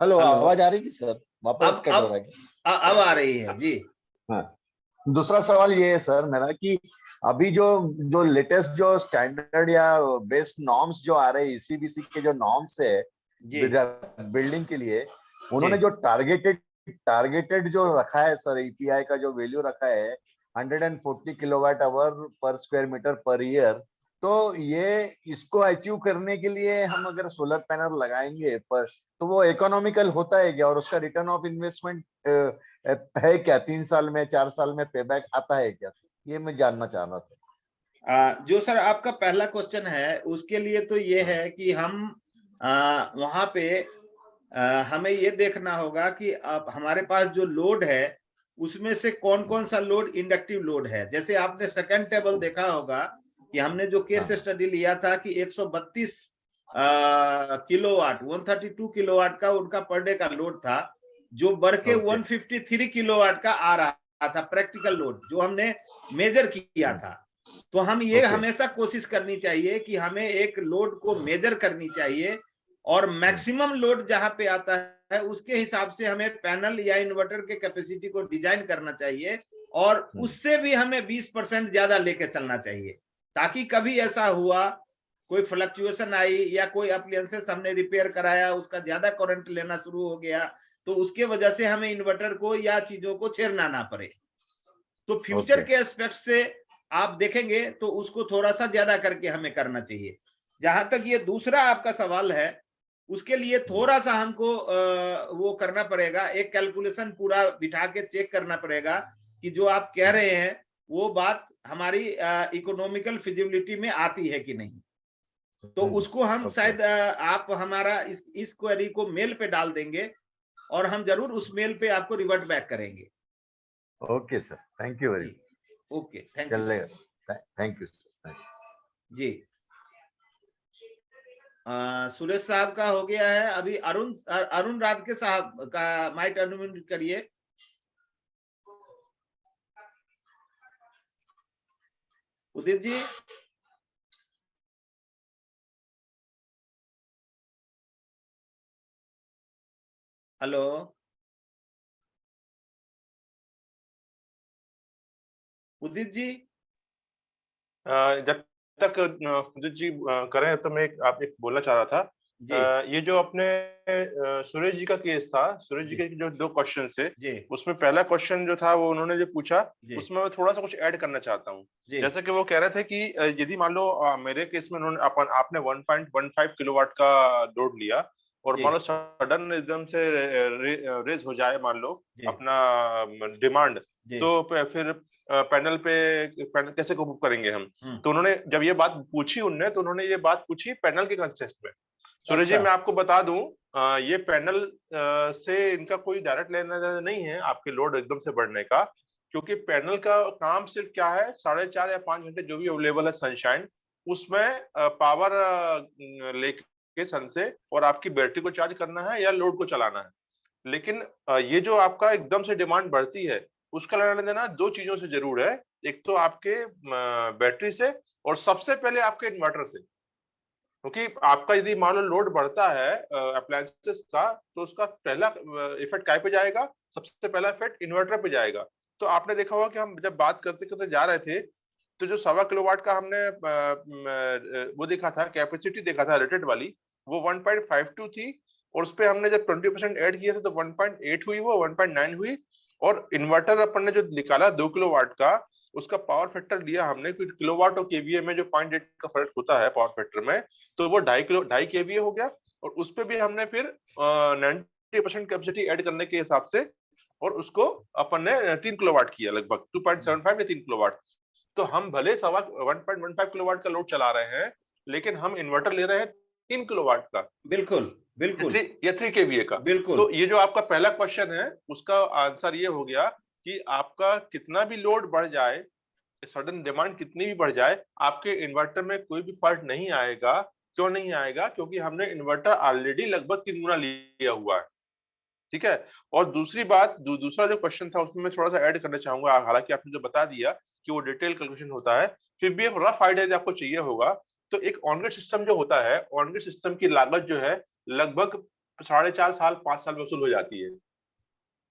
hello, hello. आवाज आ रही है सर? वापस कट हो अब रहा है? अब आ रही है जी। हाँ, दूसरा सवाल ये है सर मेरा कि अभी जो जो लेटेस्ट जो स्टैंडर्ड या बेस्ट नॉर्म्स जो आ रहे हैं, ईसीबीसी के जो नॉर्म्स है जी बिल्डिंग के लिए, जी उन्होंने जो टारगेटेड जो रखा है सर, ईपीआई का जो वैल्यू रखा है 140 किलोवाट आवर पर स्क्वायर मीटर पर ईयर, तो ये इसको अचीव करने के लिए हम अगर सोलर पैनल लगाएंगे पर, तो वो इकोनॉमिकल होता है क्या? और उसका रिटर्न ऑफ इन्वेस्टमेंट है क्या? 3 साल में, 4 साल में पेबैक आता है क्या? ये मैं जानना चाह रहा था। जो सर आपका पहला क्वेश्चन है, उसके लिए तो ये है कि हम वहां पे हमें ये देखना होगा कि अब हमारे पास जो लोड है उसमें से कौन कौन सा लोड इंडक्टिव लोड है। जैसे आपने सेकंड टेबल देखा होगा कि हमने जो केस स्टडी लिया था कि 132 किलोवाट, 132 किलोवाट का उनका पर डे का लोड था, जो बढ़ के 153 किलोवाट का आ रहा था प्रैक्टिकल लोड, जो हमने मेजर किया था। तो हम ये हमेशा कोशिश करनी चाहिए कि हमें एक लोड को मेजर करनी चाहिए, और मैक्सिमम लोड जहां पे आता है उसके हिसाब से हमें पैनल या इन्वर्टर के कैपेसिटी को डिजाइन करना चाहिए, और उससे भी हमें 20% ज्यादा लेके चलना चाहिए, ताकि कभी ऐसा हुआ, कोई फ्लक्चुएशन आई या कोई अप्लायंसेस हमने रिपेयर कराया, उसका ज्यादा करंट लेना शुरू हो गया, तो उसके वजह से हमें इन्वर्टर को या चीजों को छेड़ना ना पड़े। तो फ्यूचर के एस्पेक्ट से आप देखेंगे तो उसको थोड़ा सा ज्यादा करके हमें करना चाहिए। जहां तक ये दूसरा आपका सवाल है, उसके लिए थोड़ा सा हमको वो करना पड़ेगा, एक कैलकुलेशन पूरा बिठा के चेक करना पड़ेगा कि जो आप कह रहे हैं वो बात हमारी इकोनॉमिकल फिजिबिलिटी में आती है कि नहीं। तो उसको हम शायद आप हमारा इस क्वेरी को मेल पे डाल देंगे, और हम जरूर उस मेल पे आपको रिवर्ट बैक करेंगे। Okay sir, thank you very जी मच। ओके, थैंक यू चलेगा, थैंक यू सर। जी। सुरेश साहब का हो गया है। अभी अरुण राधके साहब का माइक अनम्यूट करिए। उदित जी, हेलो। उदित जी। जब तक उदित जी करें तो मैं आप एक बोलना चाह रहा था। जी ये जो अपने सुरेश जी का केस था, सुरेश जी के जो 2 क्वेश्चन थे, जी उसमें पहला क्वेश्चन जो था वो उन्होंने जो पूछा, जी उसमें मैं थोड़ा सा कुछ ऐड करना चाहता हूँ। जी जैसे कि वो कह रहे थे कि यदि मान लो मेरे केस में उन्होंने आपने 1.15 किलोवाट का लोड लिया और जी मान लो सडन एकदम से रेज हो जाए, मान लो जी अपना डिमांड, जी। तो फिर पैनल पैनल कैसे कोप करेंगे हम? तो उन्होंने जब ये बात पूछी उनने, तो उन्होंने ये बात पूछी पैनल के कंटेक्स्ट में। सूरज जी, अच्छा। मैं आपको बता दूं, ये पैनल से इनका कोई डायरेक्ट लेना देना नहीं है आपके लोड एकदम से बढ़ने का, क्योंकि पैनल का काम सिर्फ क्या है, 4.5 या 5 घंटे जो भी अवेलेबल है सनशाइन, उसमें पावर लेके सन से और आपकी बैटरी को चार्ज करना है या लोड को चलाना है। लेकिन ये जो आपका एकदम से डिमांड बढ़ती है, उसका लेना देना 2 चीजों से जरूर है। एक तो आपके बैटरी से, और सबसे पहले आपके इन्वर्टर से। क्योंकि आपका यदि मान लो लोड बढ़ता है अप्लायंसेस का, तो उसका पहला इफेक्ट काय पे जाएगा? सबसे पहला इफेक्ट इन्वर्टर पे जाएगा। तो आपने देखा होगा कि हम जब बात करते करते जा रहे थे, तो जो 1.25 किलोवाट का हमने वो देखा था, कैपेसिटी देखा था रेटेड वाली, वो 1.52 थी, और उस पे हमने जब 20% ऐड किया था तो 1.8 हुई, वो 1.9 हुई। और इन्वर्टर अपन ने जो निकाला 2 किलोवाट का, उसका पावर फैक्टर लिया हमने, क्योंकि किलोवाट और केवीए में जो 0.8 का फर्क होता है पावर फैक्टर में, तो वो 2.5 केवीए हो गया। और उस पे भी हमने फिर 90% कैपेसिटी ऐड करने के हिसाब से, और उसको अपन ने 3 किलोवाट किया, लगभग 2.75 या 3 किलोवाट। तो हम भले 1.15 किलोवाट का लोड चला रहे हैं, लेकिन हम इन्वर्टर ले रहे हैं 3 किलोवाट का, बिल्कुल बिल्कुल या 3 केवीए का। बिल्कुल। तो ये जो आपका पहला क्वेश्चन है, उसका आंसर ये हो गया कि आपका कितना भी लोड बढ़ जाए, सडन डिमांड कितनी भी बढ़ जाए, आपके इन्वर्टर में कोई भी फॉल्ट नहीं आएगा। क्यों नहीं आएगा? क्योंकि हमने इन्वर्टर ऑलरेडी लगभग 3 गुना लिया हुआ है। ठीक है। और दूसरी बात, दूसरा जो क्वेश्चन था उसमें मैं थोड़ा सा ऐड करना चाहूंगा, हालांकि आपने जो बता दिया कि वो डिटेल कैलकुलेशन होता है, फिर भी एक रफ आइडिया यदि आपको चाहिए होगा, तो एक ऑन-ग्रिड सिस्टम जो होता है, ऑन-ग्रिड सिस्टम की लागत जो है लगभग 4.5 साल 5 साल में वसूल हो जाती है।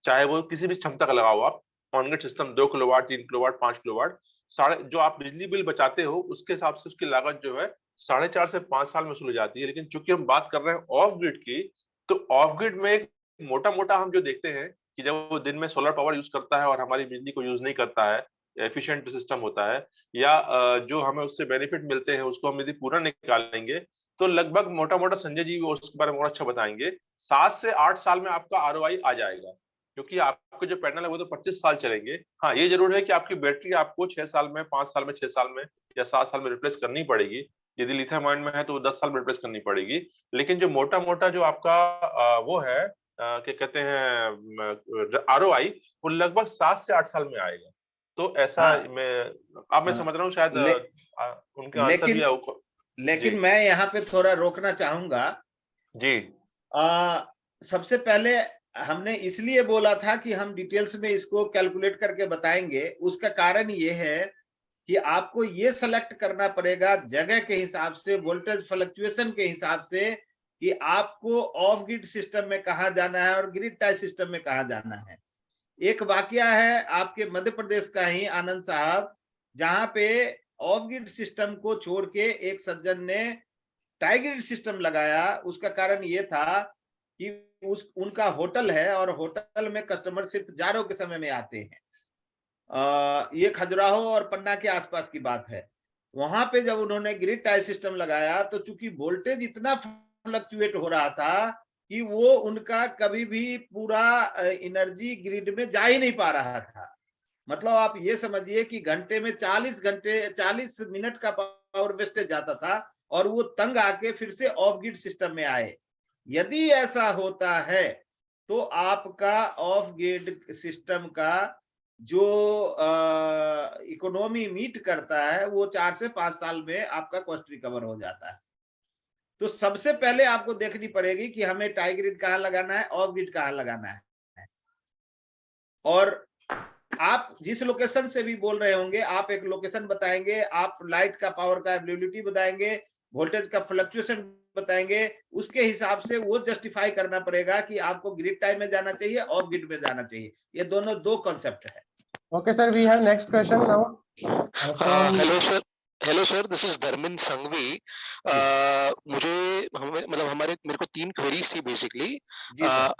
चाहे वो किसी भी क्षमता का लगाओ आप, on-grid system 2 kilowatt, 3 kilowatt, 5 kilowatt, साढ़े जो आप बिजली बिल बचाते हो उसके हिसाब से उसकी लागत जो है 4.5 से 5 साल में वसूल हो जाती है। लेकिन चूंकि हम बात कर रहे हैं ऑफ ग्रिड की, तो ऑफ ग्रिड में मोटा मोटा हम जो देखते हैं कि जब वो दिन में सोलर पावर यूज करता है और हमारी बिजली को यूज नहीं करता है, एफिशिएंट सिस्टम होता है, या जो हमें उससे बेनिफिट मिलते हैं उसको हम यदि पूरा निकालेंगे, तो लगभग मोटा मोटा संजय जी उसके बारे में और अच्छा बताएंगे, 7 से 8 साल में आपका आरओआई आ जाएगा। क्योंकि आपके जो पैनल है वो तो 25 साल चलेंगे। हाँ, ये जरूर है कि आपकी बैटरी आपको 6 साल में, 5 साल में, 6 साल में या 7 साल में रिप्लेस करनी पड़ेगी। यदि लिथियम आयन में है तो 10 साल में रिप्लेस करनी पड़ेगी। लेकिन जो मोटा मोटा जो आपका वो है, क्या कहते हैं, आरओआई, वो लगभग 7 से 8 साल में आएगा। तो ऐसा हाँ, मैं समझ रहा हूँ शायद उनके आंसर भी लेकिन मैं यहाँ पे थोड़ा रोकना चाहूंगा जी। सबसे पहले हमने इसलिए बोला था कि हम डिटेल्स में इसको कैलकुलेट करके बताएंगे। उसका कारण ये है कि आपको ये सेलेक्ट करना पड़ेगा जगह के हिसाब से, वोल्टेज फ्लक्चुएशन के हिसाब से, कि आपको ऑफ ग्रिड सिस्टम में कहा जाना है और ग्रिड टाई सिस्टम में कहा जाना है। एक वाकया है आपके मध्य प्रदेश का ही, आनंद साहब, जहां पे ऑफ ग्रिड सिस्टम को छोड़ के एक सज्जन ने टाई ग्रिड सिस्टम लगाया। उसका कारण ये था कि उनका होटल है और होटल में कस्टमर सिर्फ जाड़ों के समय में आते हैं। ये खजुराहो और पन्ना के आसपास की बात है। वहां पे जब उन्होंने ग्रिड टाई सिस्टम लगाया, तो चूंकि वोल्टेज इतना फ्लक्चुएट हो रहा था कि वो उनका कभी भी पूरा एनर्जी ग्रिड में जा ही नहीं पा रहा था। मतलब आप ये समझिए कि घंटे में 40 मिनट का पावर वेस्टेज जाता था, और वो तंग आके फिर से ऑफ ग्रिड सिस्टम में आए। यदि ऐसा होता है तो आपका ऑफ ग्रिड सिस्टम का जो इकोनॉमी मीट करता है, वो 4 से 5 साल में आपका कॉस्ट रिकवर हो जाता है। तो सबसे पहले आपको देखनी पड़ेगी कि हमें टाई ग्रिड कहाँ लगाना है, ऑफ ग्रिड कहाँ लगाना है। और आप जिस लोकेशन से भी बोल रहे होंगे, आप एक लोकेशन बताएंगे, आप लाइट का, पावर का अवेलेबिलिटी बताएंगे, वोल्टेज का फ्लक्चुएशन बताएंगे, उसके हिसाब से वो जस्टिफाई करना पड़ेगा कि आपको ग्रिड टाइम में जाना चाहिए, ऑफ ग्रिड में जाना चाहिए। ये दोनों 2 कॉन्सेप्ट है। Okay, sir, we have next question now. From hello sir, this is Dharmendra Sanghvi. मुझे मेरे को 3 क्वेरीज थी बेसिकली।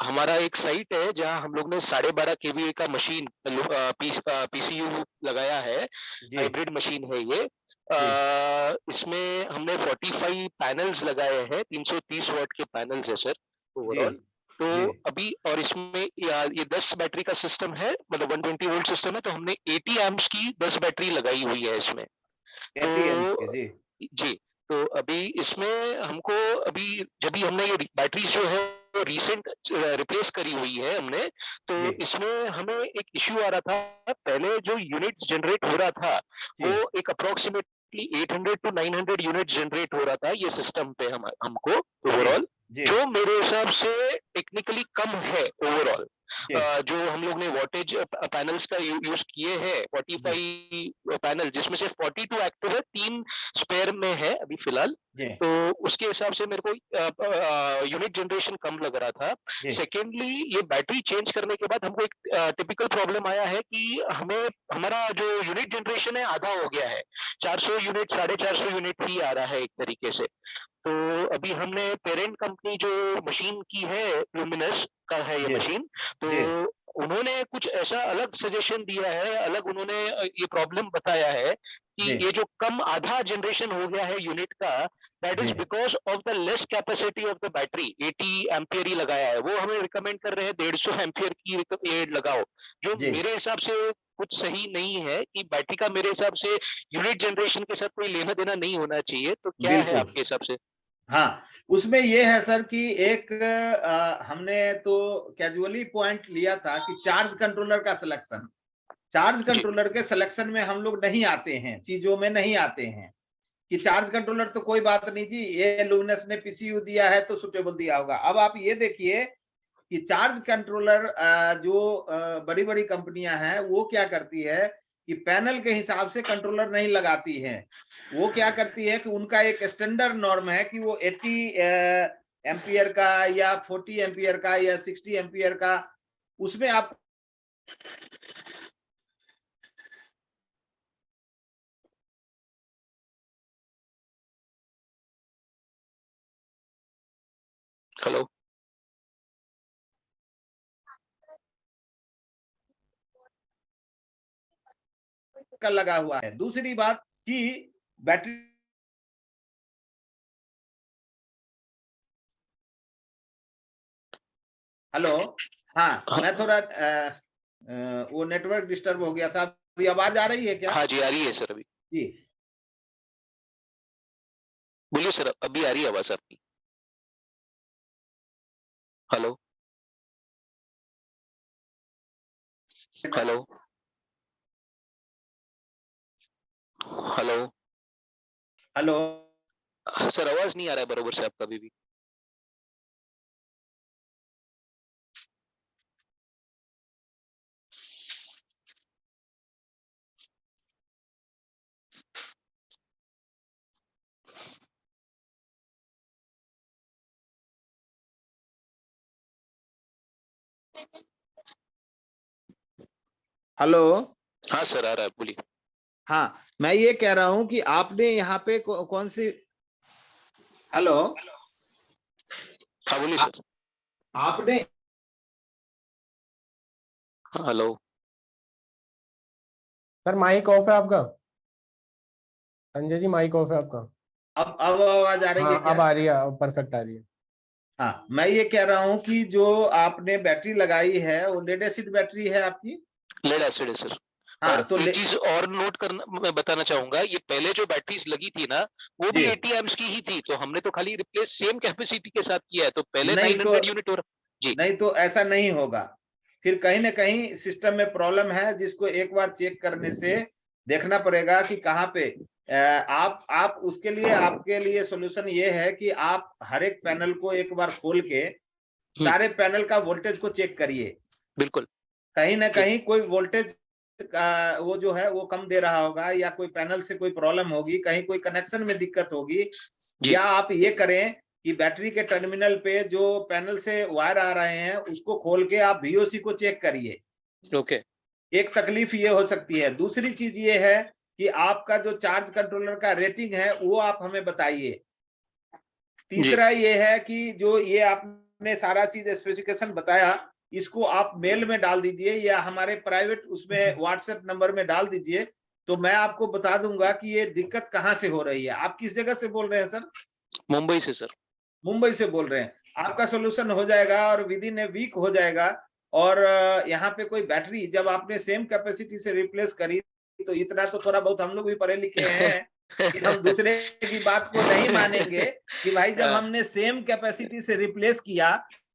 हमारा एक साइट है जहां हम लोग ने 12.5 kVA का मशीन पीसीयू लगाया है, हाइब्रिड मशीन है ये। इसमें हमने 45 पैनल्स लगाए हैं, 330 वाट के पैनल्स है सर ओवरऑल। तो अभी और इसमें ये 10 बैटरी का सिस्टम है, मतलब 120 वोल्ट सिस्टम है, तो हमने 80 एम्प्स की 10 बैटरी लगाई हुई है इसमें। तो जी, तो अभी इसमें हमको अभी जब भी हमने ये बैटरी जो है वो रिसेंट रिप्लेस करी हुई है हमने, तो इसमें हमें एक इश्यू आ रहा था। पहले जो यूनिट्स जनरेट हो रहा था वो एक अप्रोक्सीमेटली 800 to 900 यूनिट जनरेट हो रहा था ये सिस्टम पे हमको ओवरऑल, जो मेरे हिसाब से टेक्निकली कम है ओवरऑल। जो हम लोग ने वोटेज पैनल्स का यूज किए हैं 45 पैनल, जिसमें से 42 एक्टिव है, 3 स्पेयर में है अभी फिलहाल। तो उसके हिसाब से मेरे को यूनिट जनरेशन कम लग रहा था। सेकेंडली, ये बैटरी चेंज करने के बाद हमको एक टिपिकल प्रॉब्लम आया है कि हमारा जो यूनिट जनरेशन है आधा हो गया है, 400 यूनिट 450 यूनिट ही आ रहा है एक तरीके से। तो अभी हमने पेरेंट कंपनी जो मशीन की है, लुमिनस का है ये मशीन, तो उन्होंने कुछ ऐसा अलग सजेशन दिया है, अलग उन्होंने ये प्रॉब्लम बताया है कि ये जो कम आधा जनरेशन हो गया है यूनिट का, that is because of the less capacity of the battery. 80 ampere ही लगाया है, वो हमें रिकमेंड कर रहे हैं 150 एम्पियर की ये लगाओ, जो मेरे हिसाब से कुछ सही नहीं है कि बैटरी का मेरे हिसाब से यूनिट जनरेशन के साथ कोई लेना देना नहीं होना चाहिए। तो क्या है आपके हिसाब से? हाँ, उसमें ये है सर कि एक हमने तो कैजुअली पॉइंट लिया था कि चार्ज कंट्रोलर का सिलेक्शन, चार्ज कंट्रोलर के सिलेक्शन में हम लोग नहीं आते हैं, चीजों में नहीं आते हैं कि चार्ज कंट्रोलर तो कोई बात नहीं जी, ये लुमिनस ने पीसीयू दिया है तो सुटेबल दिया होगा। अब आप ये देखिए कि चार्ज कंट्रोलर जो बड़ी बड़ी कंपनियां हैं वो क्या करती है कि पैनल के हिसाब से कंट्रोलर नहीं लगाती है। वो क्या करती है कि उनका एक स्टैंडर्ड नॉर्म है कि वो 80 एम्पियर का या 40 एम्पियर का या 60 एम्पियर का, उसमें आप हेलो, का लगा हुआ है। दूसरी बात कि बैटरी, हेलो, हाँ मैं थोड़ा वो नेटवर्क डिस्टर्ब हो गया था। अभी आवाज आ रही है क्या? हाँ जी, आ रही है सर। अभी जी बोलिए सर, अभी आ रही है आवाज आपकी। Hello hello hello hello sir, आवाज नहीं आ रहा है बरोबर से आपका अभी भी। हेलो, हाँ सर, आ रहा है, बोलिए। हाँ मैं ये कह रहा हूं कि आपने यहाँ पे कौन सी, हेलो, हाँ बोलिए सर। आपने, हेलो सर माइक ऑफ है आपका, संजय जी माइक ऑफ है आपका। अब आवाज आ रही है हाँ क्या? अब आ रही है, अब परफेक्ट आ रही है। हाँ, मैं ये कह रहा हूँ कि जो आपने बैटरी लगाई है वो लेड एसिड बैटरी है आपकी? लेड एसिड है सर। हाँ, और तो एक चीज और नोट करना मैं बताना चाहूंगा, ये पहले जो बैटरीज लगी थी ना वो भी 80 एम्प्स की ही थी, तो हमने तो खाली रिप्लेस सेम कैपेसिटी के साथ किया है, तो पहले 900 यूनिट हो रहा जी। नहीं तो ऐसा नहीं होगा, फिर कहीं ना कहीं सिस्टम में प्रॉब्लम है, जिसको एक बार चेक करने से देखना पड़ेगा कि कहाँ पे आप उसके लिए, आपके लिए सॉल्यूशन ये है कि आप हर एक पैनल को एक बार खोल के सारे पैनल का वोल्टेज को चेक करिए। बिल्कुल, कहीं ना कहीं कोई वोल्टेज वो जो है वो कम दे रहा होगा, या कोई पैनल से कोई प्रॉब्लम होगी, कहीं कोई कनेक्शन में दिक्कत होगी, या आप ये करें कि बैटरी के टर्मिनल पे जो पैनल से वायर आ रहे हैं उसको खोल के आप VOC को चेक करिए। ओके, एक तकलीफ ये हो सकती है। दूसरी चीज ये है कि आपका जो चार्ज कंट्रोलर का रेटिंग है वो आप हमें बताइए। तीसरा ये है कि जो ये आपने सारा चीज स्पेसिफिकेशन बताया, इसको आप मेल में डाल दीजिए या हमारे प्राइवेट उसमें व्हाट्सएप नंबर में डाल दीजिए, तो मैं आपको बता दूंगा कि ये दिक्कत कहाँ से हो रही है। आप किस जगह से बोल रहे हैं सर? मुंबई से सर। मुंबई से बोल रहे हैं। आपका सोल्यूशन हो जाएगा और विद इन ए वीक हो जाएगा। और यहाँ पे कोई बैटरी जब आपने सेम कैपेसिटी से रिप्लेस करी, तो इतना तो थोड़ा बहुत हम लोग भी पढ़े लिखे हैं कि हम दूसरे की बात को नहीं मानेंगे कि भाई जब हमने सेम कैपेसिटी से रिप्लेस किया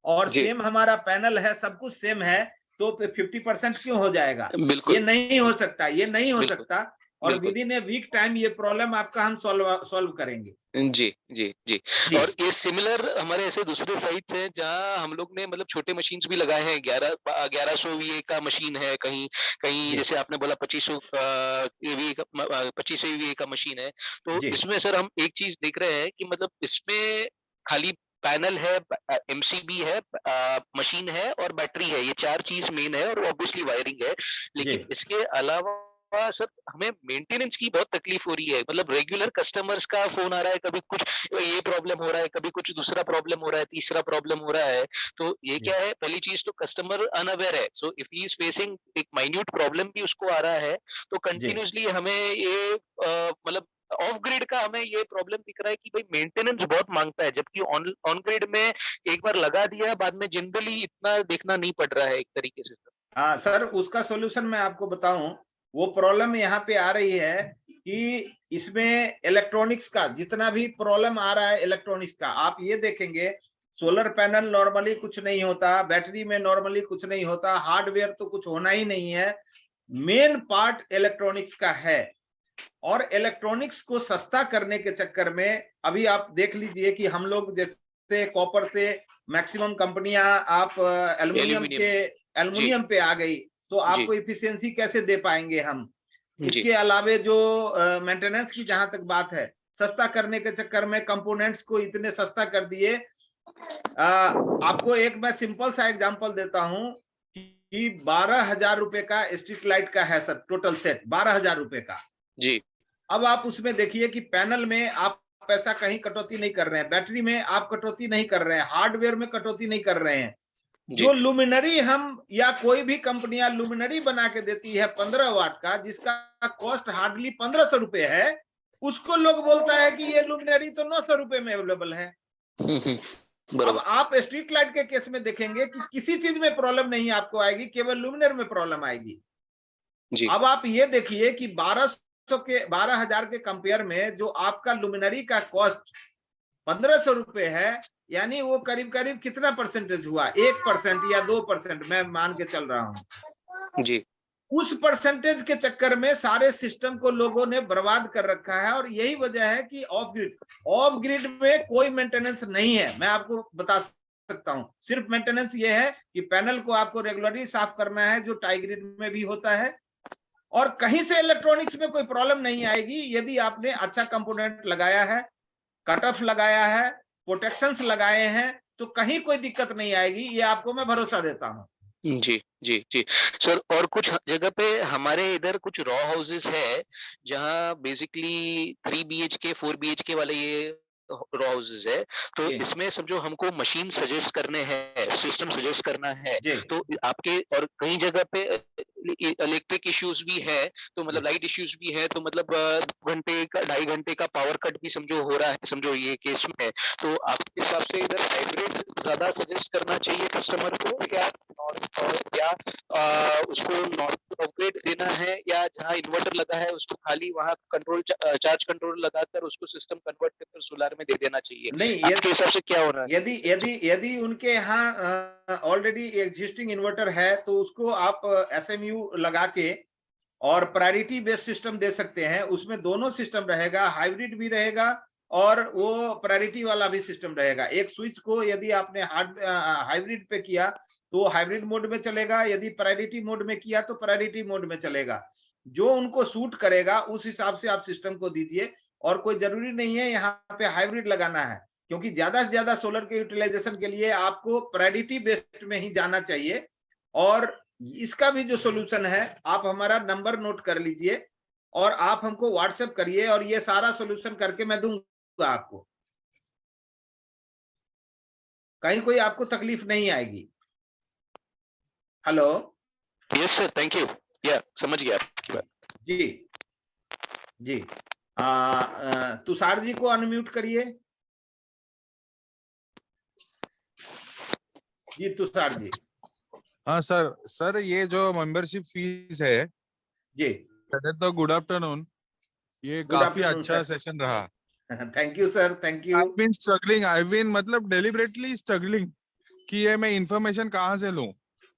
और सेम हमारा पैनल है, सब कुछ सेम है, तो 50% क्यों हो जाएगा? ये नहीं हो सकता, ये नहीं हो सकता। और within a week time ये प्रॉब्लम आपका हम सॉल्व करेंगे। जी जी जी। और ये सिमिलर हमारे ऐसे दूसरे साइट्स हैं जहां हम लोग ने मतलब छोटे मशीन्स भी लगाए हैं। 1100 VA का मशीन है, कहीं कहीं जैसे आपने बोला 2500 VA का मशीन है। तो इसमें सर हम एक चीज देख रहे हैं कि मतलब इसमें खाली पैनल है, MCB है, मशीन है और बैटरी है, ये 4 चीज मेन है और ऑब्वियसली वायरिंग है। लेकिन इसके अलावा सर हमें मेंटेनेंस की बहुत तकलीफ हो रही है। मतलब रेगुलर कस्टमर्स का फोन आ रहा है, कभी कुछ ये प्रॉब्लम हो रहा है, कभी कुछ दूसरा प्रॉब्लम हो रहा है, तीसरा प्रॉब्लम हो रहा है। तो ये क्या है, पहली चीज तो कस्टमर अनअवेयर है। So if he is facing एक माइन्यूट प्रॉब्लम भी उसको आ रहा है, तो कंटिन्यूसली हमें ये मतलब ऑफ ग्रिड का हमें ये प्रॉब्लम दिख रहा है कि भाई मेंटेनेंस बहुत मांगता है, जबकि ऑन ग्रिड में एक बार लगा दिया, बाद में जनरली इतना देखना नहीं पड़ रहा है एक तरीके से। हाँ सर, उसका सोल्यूशन मैं आपको बताऊं। वो प्रॉब्लम यहाँ पे आ रही है कि इसमें इलेक्ट्रॉनिक्स का जितना भी प्रॉब्लम आ रहा है, इलेक्ट्रॉनिक्स का आप ये देखेंगे, सोलर पैनल नॉर्मली कुछ नहीं होता, बैटरी में नॉर्मली कुछ नहीं होता, हार्डवेयर तो कुछ होना ही नहीं है। मेन पार्ट इलेक्ट्रॉनिक्स का है। और इलेक्ट्रॉनिक्स को सस्ता करने के चक्कर में अभी आप देख लीजिए कि हम लोग जैसे कॉपर से मैक्सिमम कंपनियां आप एल्युमिनियम पे आ गई, तो आपको इफिशियंसी कैसे दे पाएंगे हम? इसके अलावे जो मेंटेनेंस की जहां तक बात है, सस्ता करने के चक्कर में कंपोनेंट्स को इतने सस्ता कर दिए। आपको एक मैं सिंपल सा एग्जांपल देता हूं कि 12,000 रुपए का स्ट्रीट लाइट का है सर, टोटल सेट 12,000 रुपए का जी। अब आप उसमें देखिए कि पैनल में आप पैसा कहीं कटौती नहीं कर रहे हैं, बैटरी में आप कटौती नहीं कर रहे हैं, हार्डवेयर में कटौती नहीं कर रहे हैं। जो लुमिनरी हम या कोई भी कंपनियां लुमिनरी बना के देती है 15 वाट का, जिसका कॉस्ट हार्डली 1500 रुपए है, उसको लोग बोलता है कि ये लुमिनरी तो 900 रुपए में अवेलेबल है। अब आप स्ट्रीट लाइट के केस में देखेंगे कि किसी चीज में प्रॉब्लम नहीं आपको आएगी, केवल लुमिनर में प्रॉब्लम आएगी। अब आप ये देखिए कि 12,000 के कंपेयर में जो आपका लुमिनरी का कॉस्ट 1500 रुपए है, यानी वो करीब करीब कितना परसेंटेज हुआ? 1% या 2% मैं मान के चल रहा हूं जी। उस परसेंटेज के चक्कर में सारे सिस्टम को लोगों ने बर्बाद कर रखा है। और यही वजह है कि ऑफ ग्रिड में कोई मेंटेनेंस नहीं है। मैं आपको बता सकता हूं, सिर्फ मेंटेनेंस ये है कि पैनल को आपको रेगुलरली साफ करना है, जो टाई ग्रिड में भी होता है। और कहीं से इलेक्ट्रॉनिक्स में कोई प्रॉब्लम नहीं आएगी यदि आपने अच्छा कंपोनेंट लगाया है, कट ऑफ लगाया है, प्रोटेक्शंस लगाए हैं, तो कहीं कोई दिक्कत नहीं आएगी, ये आपको मैं भरोसा देता हूं। जी जी जी सर। और कुछ जगह पे हमारे इधर कुछ रॉ हाउसेस है जहां बेसिकली 3 BHK 4 BHK वाले ये रॉ हाउसेस है। तो इसमें समझो हमको मशीन सजेस्ट करने हैं, सिस्टम सजेस्ट करना है, तो आपके और कई जगह पे इलेक्ट्रिक इश्यूज भी है, तो मतलब लाइट इश्यूज भी है, तो मतलब 2.5 घंटे का पावर कट भी समझो हो रहा है, समझो ये केस में है। तो आपके हिसाब से इधर हाइब्रिड ज्यादा सजेस्ट करना चाहिए कस्टमर को, या उसको नॉर्मल अपग्रेड देना है, या जहाँ इन्वर्टर लगा है उसको खाली वहाँ कंट्रोल चार्ज कंट्रोल लगाकर उसको सिस्टम कन्वर्ट कर सोलर में दे देना चाहिए? नहीं, आपके हिसाब से क्या हो रहा है? यदि उनके यहाँ ऑलरेडी एग्जिस्टिंग इन्वर्टर है, तो उसको आप SMU लगा के और प्रायोरिटी बेस्ड सिस्टम दे सकते हैं। उसमें दोनों सिस्टम रहेगा, हाइब्रिड भी रहेगा और वो प्रायोरिटी वाला भी सिस्टम रहेगा। एक स्विच को यदि आपने हाइब्रिड पे किया तो हाइब्रिड मोड में चलेगा, यदि प्रायोरिटी मोड में किया तो प्रायोरिटी मोड में चलेगा। जो उनको सूट करेगा उस हिसाब से आप सिस्टम को दीजिए। और कोई जरूरी नहीं है यहाँ पे हाइब्रिड लगाना है, क्योंकि ज्यादा से ज्यादा सोलर के यूटिलाइजेशन के लिए आपको प्रायोरिटी बेस्ड में ही जाना चाहिए। और इसका भी जो सोल्यूशन है, आप हमारा नंबर नोट कर लीजिए और आप हमको व्हाट्सएप करिए और ये सारा सोल्यूशन करके मैं दूंगा आपको, कहीं कोई आपको तकलीफ नहीं आएगी। Hello, yes sir, thank you. या समझ गया आपकी बात। जी जी। तुषार जी को अनम्यूट करिए। जी तुषार जी। हाँ सर, सर ये जो मेंबरशिप फीस है जी, तो गुड आफ्टरनून, ये Good काफी afternoon, अच्छा sir. सेशन रहा। Thank you sir, thank you. I've been मतलब डेलिबरेटली स्ट्रगलिंग कि ये मैं इंफॉर्मेशन कहाँ से लूं,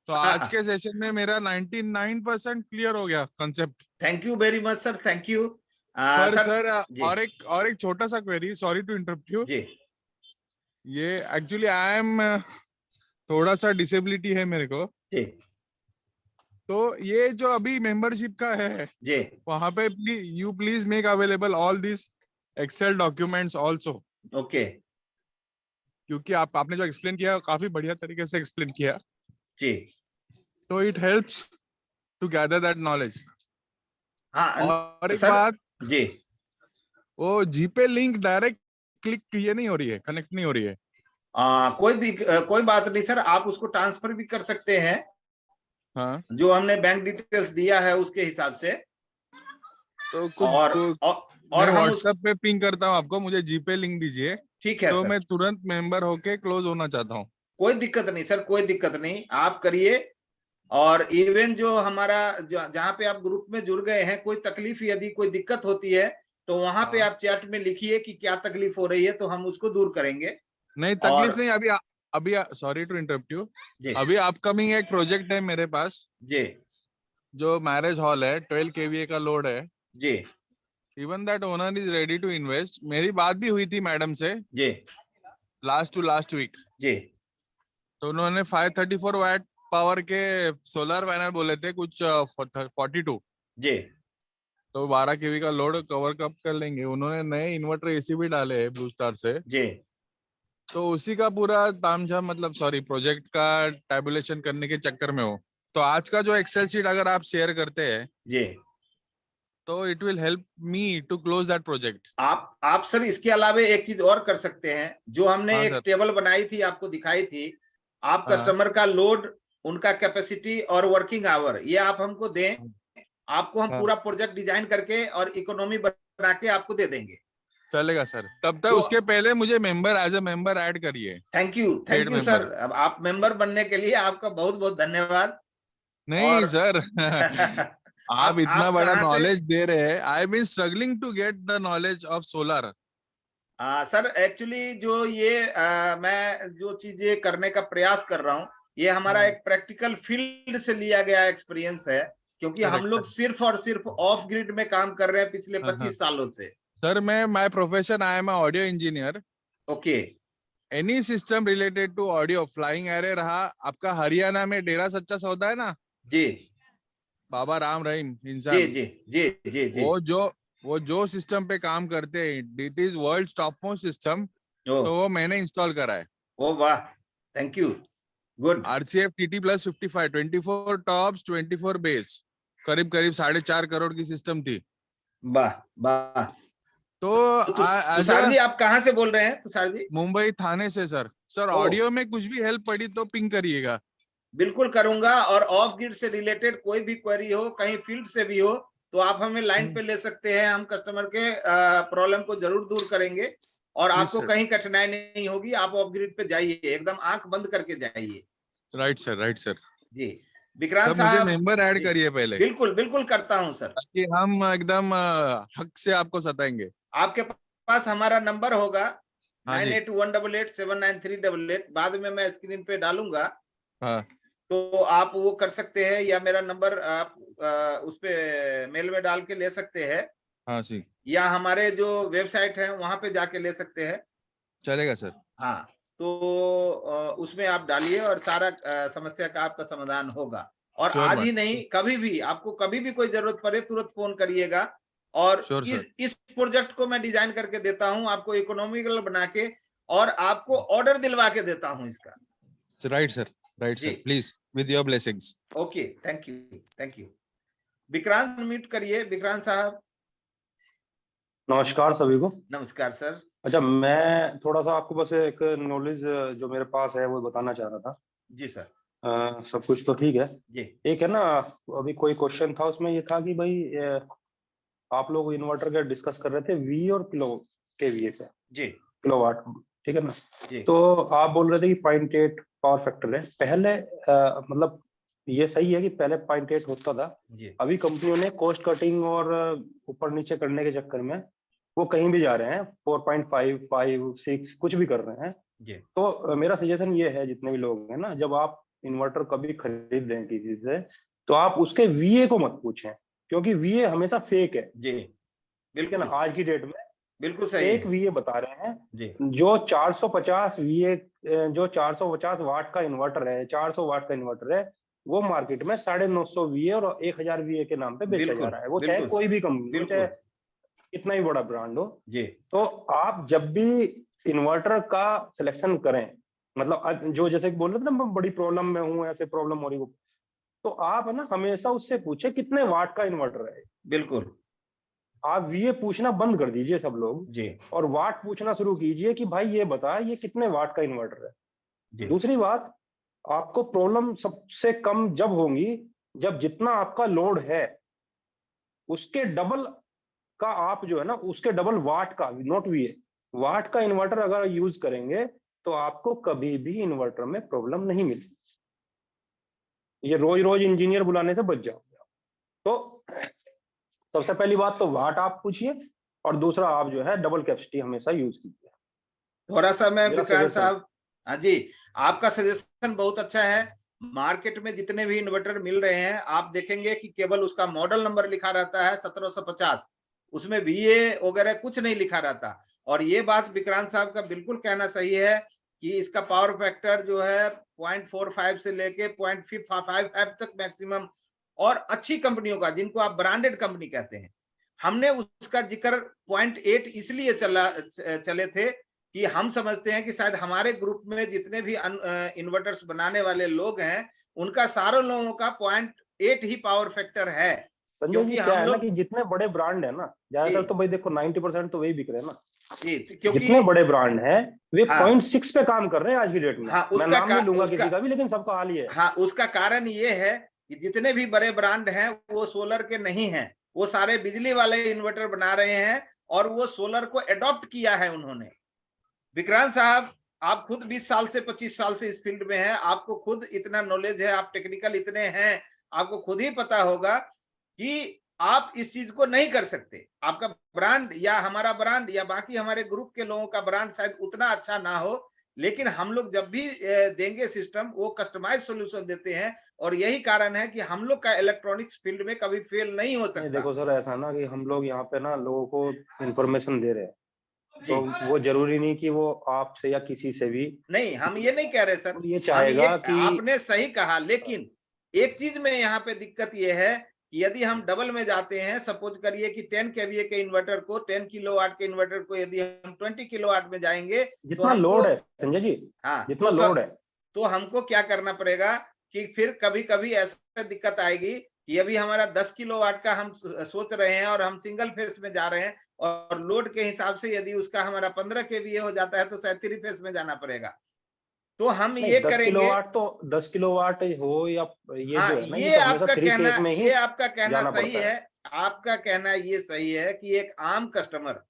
तो आज के सेशन में मेरा 99% क्लियर हो गया concept. Thank you very much sir, thank you. पर सर जी। और एक छोटा सा query, sorry to interrupt you. जी ये एक्चुअली आई एम थोड़ा सा डिसेबिलिटी है मेरे को, जी तो ये जो अभी मेंबरशिप का है जी वहां पे you please make available all this excel documents also, okay क्योंकि आपने जो एक्सप्लेन किया काफी बढ़िया तरीके से एक्सप्लेन किया, जी। तो it helps to gather that knowledge. हाँ और एक सर बात, जी, वो जीपे लिंक डायरेक्ट क्लिक ये नहीं हो रही है, कनेक्ट नहीं हो रही है। कोई बात नहीं सर, आप उसको ट्रांसफर भी कर सकते हैं। हाँ, जो हमने बैंक डिटेल्स दिया है उसके हिसाब से। तो और मैं हम व्हाट्सएप पे पिंग करता हूँ आपको, मुझे जीपे लिंक दीजिए, ठीक है तो सर, मैं तुरंत मेंबर होके क्लोज होना चाहता हूँ। कोई दिक्कत नहीं सर, कोई दिक्कत नहीं, आप करिए। और इवन जो हमारा जहाँ पे आप ग्रुप में जुड़ गए हैं, कोई तकलीफ यदि कोई दिक्कत होती है तो वहां पे आप चैट में लिखिए कि क्या तकलीफ हो रही है, तो हम उसको दूर करेंगे। नहीं तकलीफ नहीं, अभी सॉरी टू इंटरप्ट यू, अभी अपकमिंग एक प्रोजेक्ट है मेरे पास जी जो मैरिज हॉल है, 12 kVA का लोड है जी even that owner is ready to invest. मेरी बात भी हुई थी मैडम से जी लास्ट वीक, जी तो उन्होंने 534 वाट पावर के सोलर पैनल बोले थे, कुछ 42, जी तो 12 kV का लोड कवर कब कर लेंगे। उन्होंने नए इन्वर्टर एसी भी डाले हैं ब्लू स्टार से, जी तो उसी का पूरा तामझाम मतलब सॉरी प्रोजेक्ट का टैबुलेशन करने के चक्कर में हो। तो आज का जो एक्सेल शीट अगर आप शेयर करते हैं जी, तो it will help me to close that project. आप सर इसके अलावे एक चीज और कर सकते हैं, जो हमने हाँ एक सर, टेबल बनाई थी, आपको दिखाई थी। आप हाँ कस्टमर का लोड, उनका कैपेसिटी और वर्किंग आवर, ये आप हमको दें, आपको हम हाँ, पूरा प्रोजेक्ट डिजाइन करके और इकोनॉमी बना के आपको दे देंगे। चलेगा सर। तब तक तो उसके पहले मुझे member as a member add करिए। Thank you sir. अब आप मेंबर बनने के लिए आपका बहुत बहुत धन्यवाद। नहीं और सर आप इतना आप बड़ा कहाँ से? नॉलेज दे रहे हैं, I been struggling to get the knowledge of solar. Sir actually जो ये मैं जो चीजें करने का प्रयास कर रहा हूँ, ये हमारा एक प्रैक्टिकल फील्ड से लिया गया एक्सपीरियंस है, क्योंकि हम लोग सिर्फ और सिर्फ ऑफ ग्रिड में काम कर रहे हैं पिछले 25 सालों से। सर मैं my profession I am audio engineer. Okay, any system related to audio, flying array रहा, आपका हरियाणा में डेरा सच्चा सौदा है ना, जी बाबा राम रहीम जी इंसान, जी जी जी जी, वो जो सिस्टम पे काम करते हैं, it is world top most system, तो वो मैंने इंस्टॉल करा है। ओ वाह, thank you, good. RCF TT plus 55, 24 tops 24 base, करीब 4.5 करोड़ की सिस्टम थी। वाह वाह। तो तुषार जी आप कहाँ से बोल रहे हैं? तुषार जी मुंबई थाने से सर ऑडियो में कुछ भी हेल्प पड़ी तो पिंग करिएगा। बिल्कुल करूंगा। और ऑफ ग्रिड से रिलेटेड कोई भी क्वेरी हो, कहीं फील्ड से भी हो, तो आप हमें लाइन पे ले सकते हैं, हम कस्टमर के प्रॉब्लम को जरूर दूर करेंगे और आपको कहीं कठिनाई नहीं होगी। आप ऑफ ग्रिड पे जाइए, एकदम आंख बंद करके जाइए। राइट सर जी विक्रांत मुझे साहब, मेंबर ऐड करिए पहले, बिल्कुल बिल्कुल करता हूं सर, ताकि हम एकदम हक से आपको सताएंगे। आपके पास हमारा नंबर होगा हाँ जी, 9818879388, बाद में मैं स्क्रीन पे डालूंगा, हाँ तो आप वो कर सकते हैं, या मेरा नंबर आप उस पे मेल में डाल के ले सकते हैं, हाँ जी, या हमारे जो वेबसाइट है वहां पे जाके ले सकते हैं। चलेगा सर। हाँ, तो उसमें आप डालिए और सारा समस्या का आपका समाधान होगा। और आज ही नहीं, कभी भी आपको कभी भी कोई जरूरत पड़े तुरंत फोन करिएगा। और इस प्रोजेक्ट को मैं डिजाइन करके देता हूं, आपको इकोनॉमिकल बना के, और आपको ऑर्डर दिलवा के देता हूं इसका। Right sir, please with your blessings. Okay, thank you. Vikrant mute करिए, विक्रांत साहब। नमस्कार सभी को। नमस्कार सर। अच्छा, मैं थोड़ा सा आपको बस एक नॉलेज जो मेरे पास है वो बताना चाह रहा था। जी सर। सब कुछ तो ठीक है। जी। एक है ना, अभी कोई क्वेश्चन था उसमें ये था कि भाई आप लोग इन्वर्टर का डिस्कस कर रहे थे वी और किलो केवीए से। जी। किलोवाट, ठीक है ना। जी। तो आप बोल रहे थे कि 0.8 पावर फैक्टर है पहले, मतलब ये सही है कि पहले 0.8 होता था। जी। अभी कंपनियों ने कॉस्ट कटिंग और ऊपर नीचे करने के चक्कर में वो कहीं भी जा रहे हैं, 4.5, 5, 6 कुछ भी कर रहे हैं। जी। तो मेरा सजेशन ये है, जितने भी लोग हैं ना, जब आप इन्वर्टर कभी खरीद दें किसी से, तो आप उसके वीए को मत पूछें, क्योंकि वीए हमेशा फेक है। जी, ठीक है ना। बिल्कुल। आज की डेट में बिल्कुल सही फेक है। वीए बता रहे हैं। जी। जो 450 वीए, जो 450 वाट का इन्वर्टर है, 400 वाट का इन्वर्टर है, वो मार्केट में 950 वीए और 1000 वीए के नाम पे बेचा जा बिल्कुल, रहा है। वो चाहे बिल्कुल, कोई भी कंपनी हो, चाहे बिल्कुल। कितना ही बड़ा ब्रांड हो। जी। तो आप जब भी इन्वर्टर का सिलेक्शन करें, मतलब जो जैसे कि बोल रहे थे ना, मैं बड़ी प्रॉब्लम में हूँ, ऐसे प्रॉब्लम हो रही हो, तो आप है ना हमेशा उससे पूछे कितने वाट का इन्वर्टर है। बिल्कुल। आप ये पूछना बंद कर दीजिए सब लोग, जी। और वाट पूछना शुरू कीजिए कि भाई ये बता ये कितने वाट का इन्वर्टर है। जी। दूसरी बात, आपको प्रॉब्लम सबसे कम जब होंगी जब जितना आपका लोड है उसके डबल का, आप जो है ना उसके डबल वाट का, नॉट वीए, वाट का इन्वर्टर अगर यूज करेंगे तो आपको कभी भी इन्वर्टर में प्रॉब्लम नहीं मिलेगी। ये रोज रोज इंजीनियर बुलाने से बच जाओगे। तो सबसे पहली बात तो वाट आप पूछिए, और दूसरा आप जो है डबल कैपेसिटी हमेशा यूज कीजिए। थोड़ा सा मैं मेरा विक्रांत suggestion। साहब, हाँ जी, आपका सजेशन बहुत अच्छा है। मार्केट में जितने भी इन्वर्टर मिल रहे हैं, आप देखेंगे कि केवल उसका मॉडल नंबर लिखा रहता है 1750, उसमें वीए वगैरह कुछ नहीं लिखा रहता। और ये बात विक्रांत साहब का बिल्कुल कहना सही है कि इसका पावर फैक्टर जो है 0.45 से लेके 0.55 तक मैक्सिमम, और अच्छी कंपनियों का, जिनको आप ब्रांडेड कंपनी कहते हैं, हमने उसका जिक्र 0.8 इसलिए चले थे कि हम समझते हैं कि शायद हमारे ग्रुप में जितने भी इन्वर्टर्स बनाने वाले लोग हैं, उनका सारों लोगों का 0.8 ही पावर फैक्टर है। संजय जी, क्योंकि क्या हम है ना लोग, कि जितने बड़े ब्रांड है ना, ज्यादातर तो भाई देखो 90% तो वही बिक रहे हैं ना। क्योंकि जितने बड़े ब्रांड हैं वे हाँ, 0.6 पे काम कर रहे हैं आज की डेट में। हाँ, मैं नाम नहीं लूंगा किसी का भी, लेकिन सबका हाल ये है। हाँ, उसका कारण ये है कि जितने भी बड़े ब्रांड हैं वो सोलर के नहीं हैं, वो सारे बिजली वाले इन्वर्टर बना रहे हैं, और वो सोलर को एडॉप्ट किया है उन्होंने। विक्रांत साहब, आप खुद 20 साल से 25 साल से इस फील्ड में हैं, आपको खुद इतना नॉलेज है, आप टेक्निकल इतने हैं, आपको खुद ही पता होगा कि आप इस चीज को नहीं कर सकते। आपका ब्रांड या हमारा ब्रांड या बाकी हमारे ग्रुप के लोगों का ब्रांड शायद उतना अच्छा ना हो, लेकिन हम लोग जब भी देंगे सिस्टम, वो कस्टमाइज सॉल्यूशन देते हैं, और यही कारण है कि हम लोग का इलेक्ट्रॉनिक्स फील्ड में कभी फेल नहीं हो नहीं, सकता। देखो सर, ऐसा ना कि हम लोग यहाँ पे ना लोगों को इंफॉर्मेशन दे रहे हैं, जी। तो वो जरूरी नहीं कि वो आपसे या किसी से भी, नहीं, हम ये नहीं कह रहे सर, ये हम चाहेगा कि आपने सही कहा, लेकिन एक चीज में यहाँ पे दिक्कत ये है कि यदि हम डबल में जाते हैं, सपोज करिए कि 10 केवीए के इन्वर्टर को, 10 किलोवाट के इन्वर्टर को यदि हम 20 किलोवाट में जाएंगे, तो जितना हमको, लोड है संजय जी, हाँ, जितना लोड है, तो हमको क्या करना पड़ेगा कि फिर कभी कभी ऐसा दिक्कत आएगी कि अभी हमारा 10 किलोवाट का हम सोच रहे हैं और हम सिंगल फेस में जा रहे हैं, और लोड के हिसाब से यदि उसका हमारा 15 केवीए हो जाता है, तो शायद 3 फेस में जाना पड़ेगा। तो हम नहीं ये 10 करेंगे, किलोवाट तो 10 किलोवाट हो या ये हाँ, जो है ना, ये ये तो हमेशा आपका 3 कहना, फेज में ही ये आपका कहना जाना सही पड़ता है। आपका कहना ये सही है कि एक आम कस्टमर,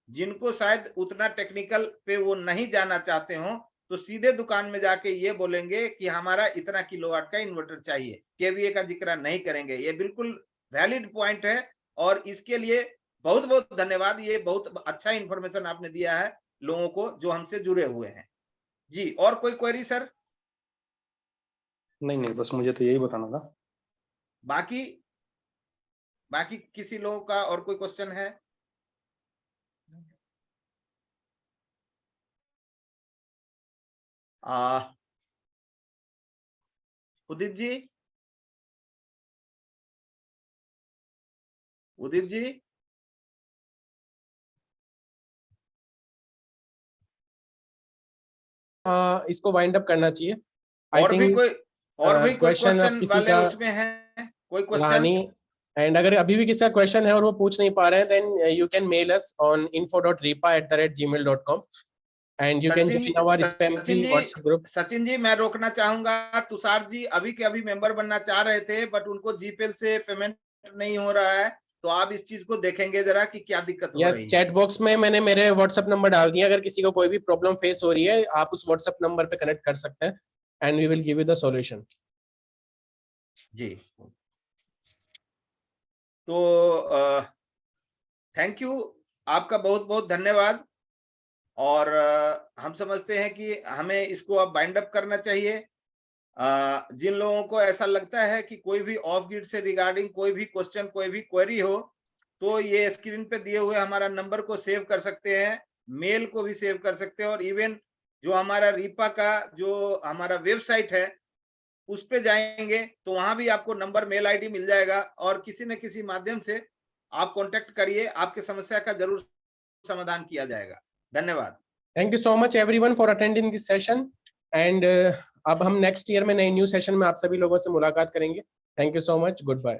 जिनको शायद उतना टेक्निकल पे वो नहीं जाना चाहते हो, तो सीधे दुकान में जाके ये बोलेंगे कि हमारा इतना किलोवाट का इन्वर्टर चाहिए, केवीए का जिक्र नहीं करेंगे। ये बिल्कुल वैलिड पॉइंट है, और इसके लिए बहुत बहुत धन्यवाद। ये बहुत अच्छा इंफॉर्मेशन आपने दिया है लोगों को जो हमसे जुड़े हुए हैं। जी, और कोई क्वेरी सर? नहीं, बस मुझे तो यही बताना था। बाकी बाकी किसी लोगों का और कोई क्वेश्चन है? उदित जी, उदित जी, इसको वाइंड अप करना चाहिए। और भी कोई और भी कोई क्वेश्चन क्वेश्चन वाले उसमें है, कोई क्वेश्चन? रानी, एंड अगर अभी भी किसी का क्वेश्चन है और वो पूछ नहीं पा रहे हैं, then you can mail us on info.ripa@gmail.com and you can join our spam free WhatsApp group. Sachin ji, मैं रोकना चाहूंगा, तुषार जी अभी के अभी मेंबर बनना चाह रहे थे बट उनको जीपेल से पेमेंट नहीं हो रहा है, तो आप इस चीज को देखेंगे जरा कि क्या दिक्कत हो यस, रही है। चैट बॉक्स में मैंने मेरे व्हाट्सएप नंबर डाल दिया, अगर किसी को कोई भी प्रॉब्लम फेस हो रही है आप उस व्हाट्सएप नंबर पे कनेक्ट कर सकते हैं and we will give you the solution. जी, तो थैंक यू, आपका बहुत बहुत धन्यवाद। और हम समझते हैं कि हमें इसको अब बाइंड अप करना चाहिए। जिन लोगों को ऐसा लगता है कि कोई भी ऑफ ग्रिड से रिगार्डिंग कोई भी क्वेश्चन, कोई भी क्वेरी हो, तो ये स्क्रीन पे दिए हुए हमारा नंबर को सेव कर सकते हैं, मेल को भी सेव कर सकते हैं, और इवन जो हमारा रीपा का जो हमारा वेबसाइट है उस पे जाएंगे तो वहां भी आपको नंबर, मेल आईडी मिल जाएगा, और किसी न किसी माध्यम से आप कांटेक्ट करिए, आपकी समस्या का जरूर समाधान किया जाएगा। धन्यवाद। Thank you so much everyone for attending this session and अब हम नेक्स्ट ईयर में नए न्यू सेशन में आप सभी लोगों से मुलाकात करेंगे। Thank you so much, good bye.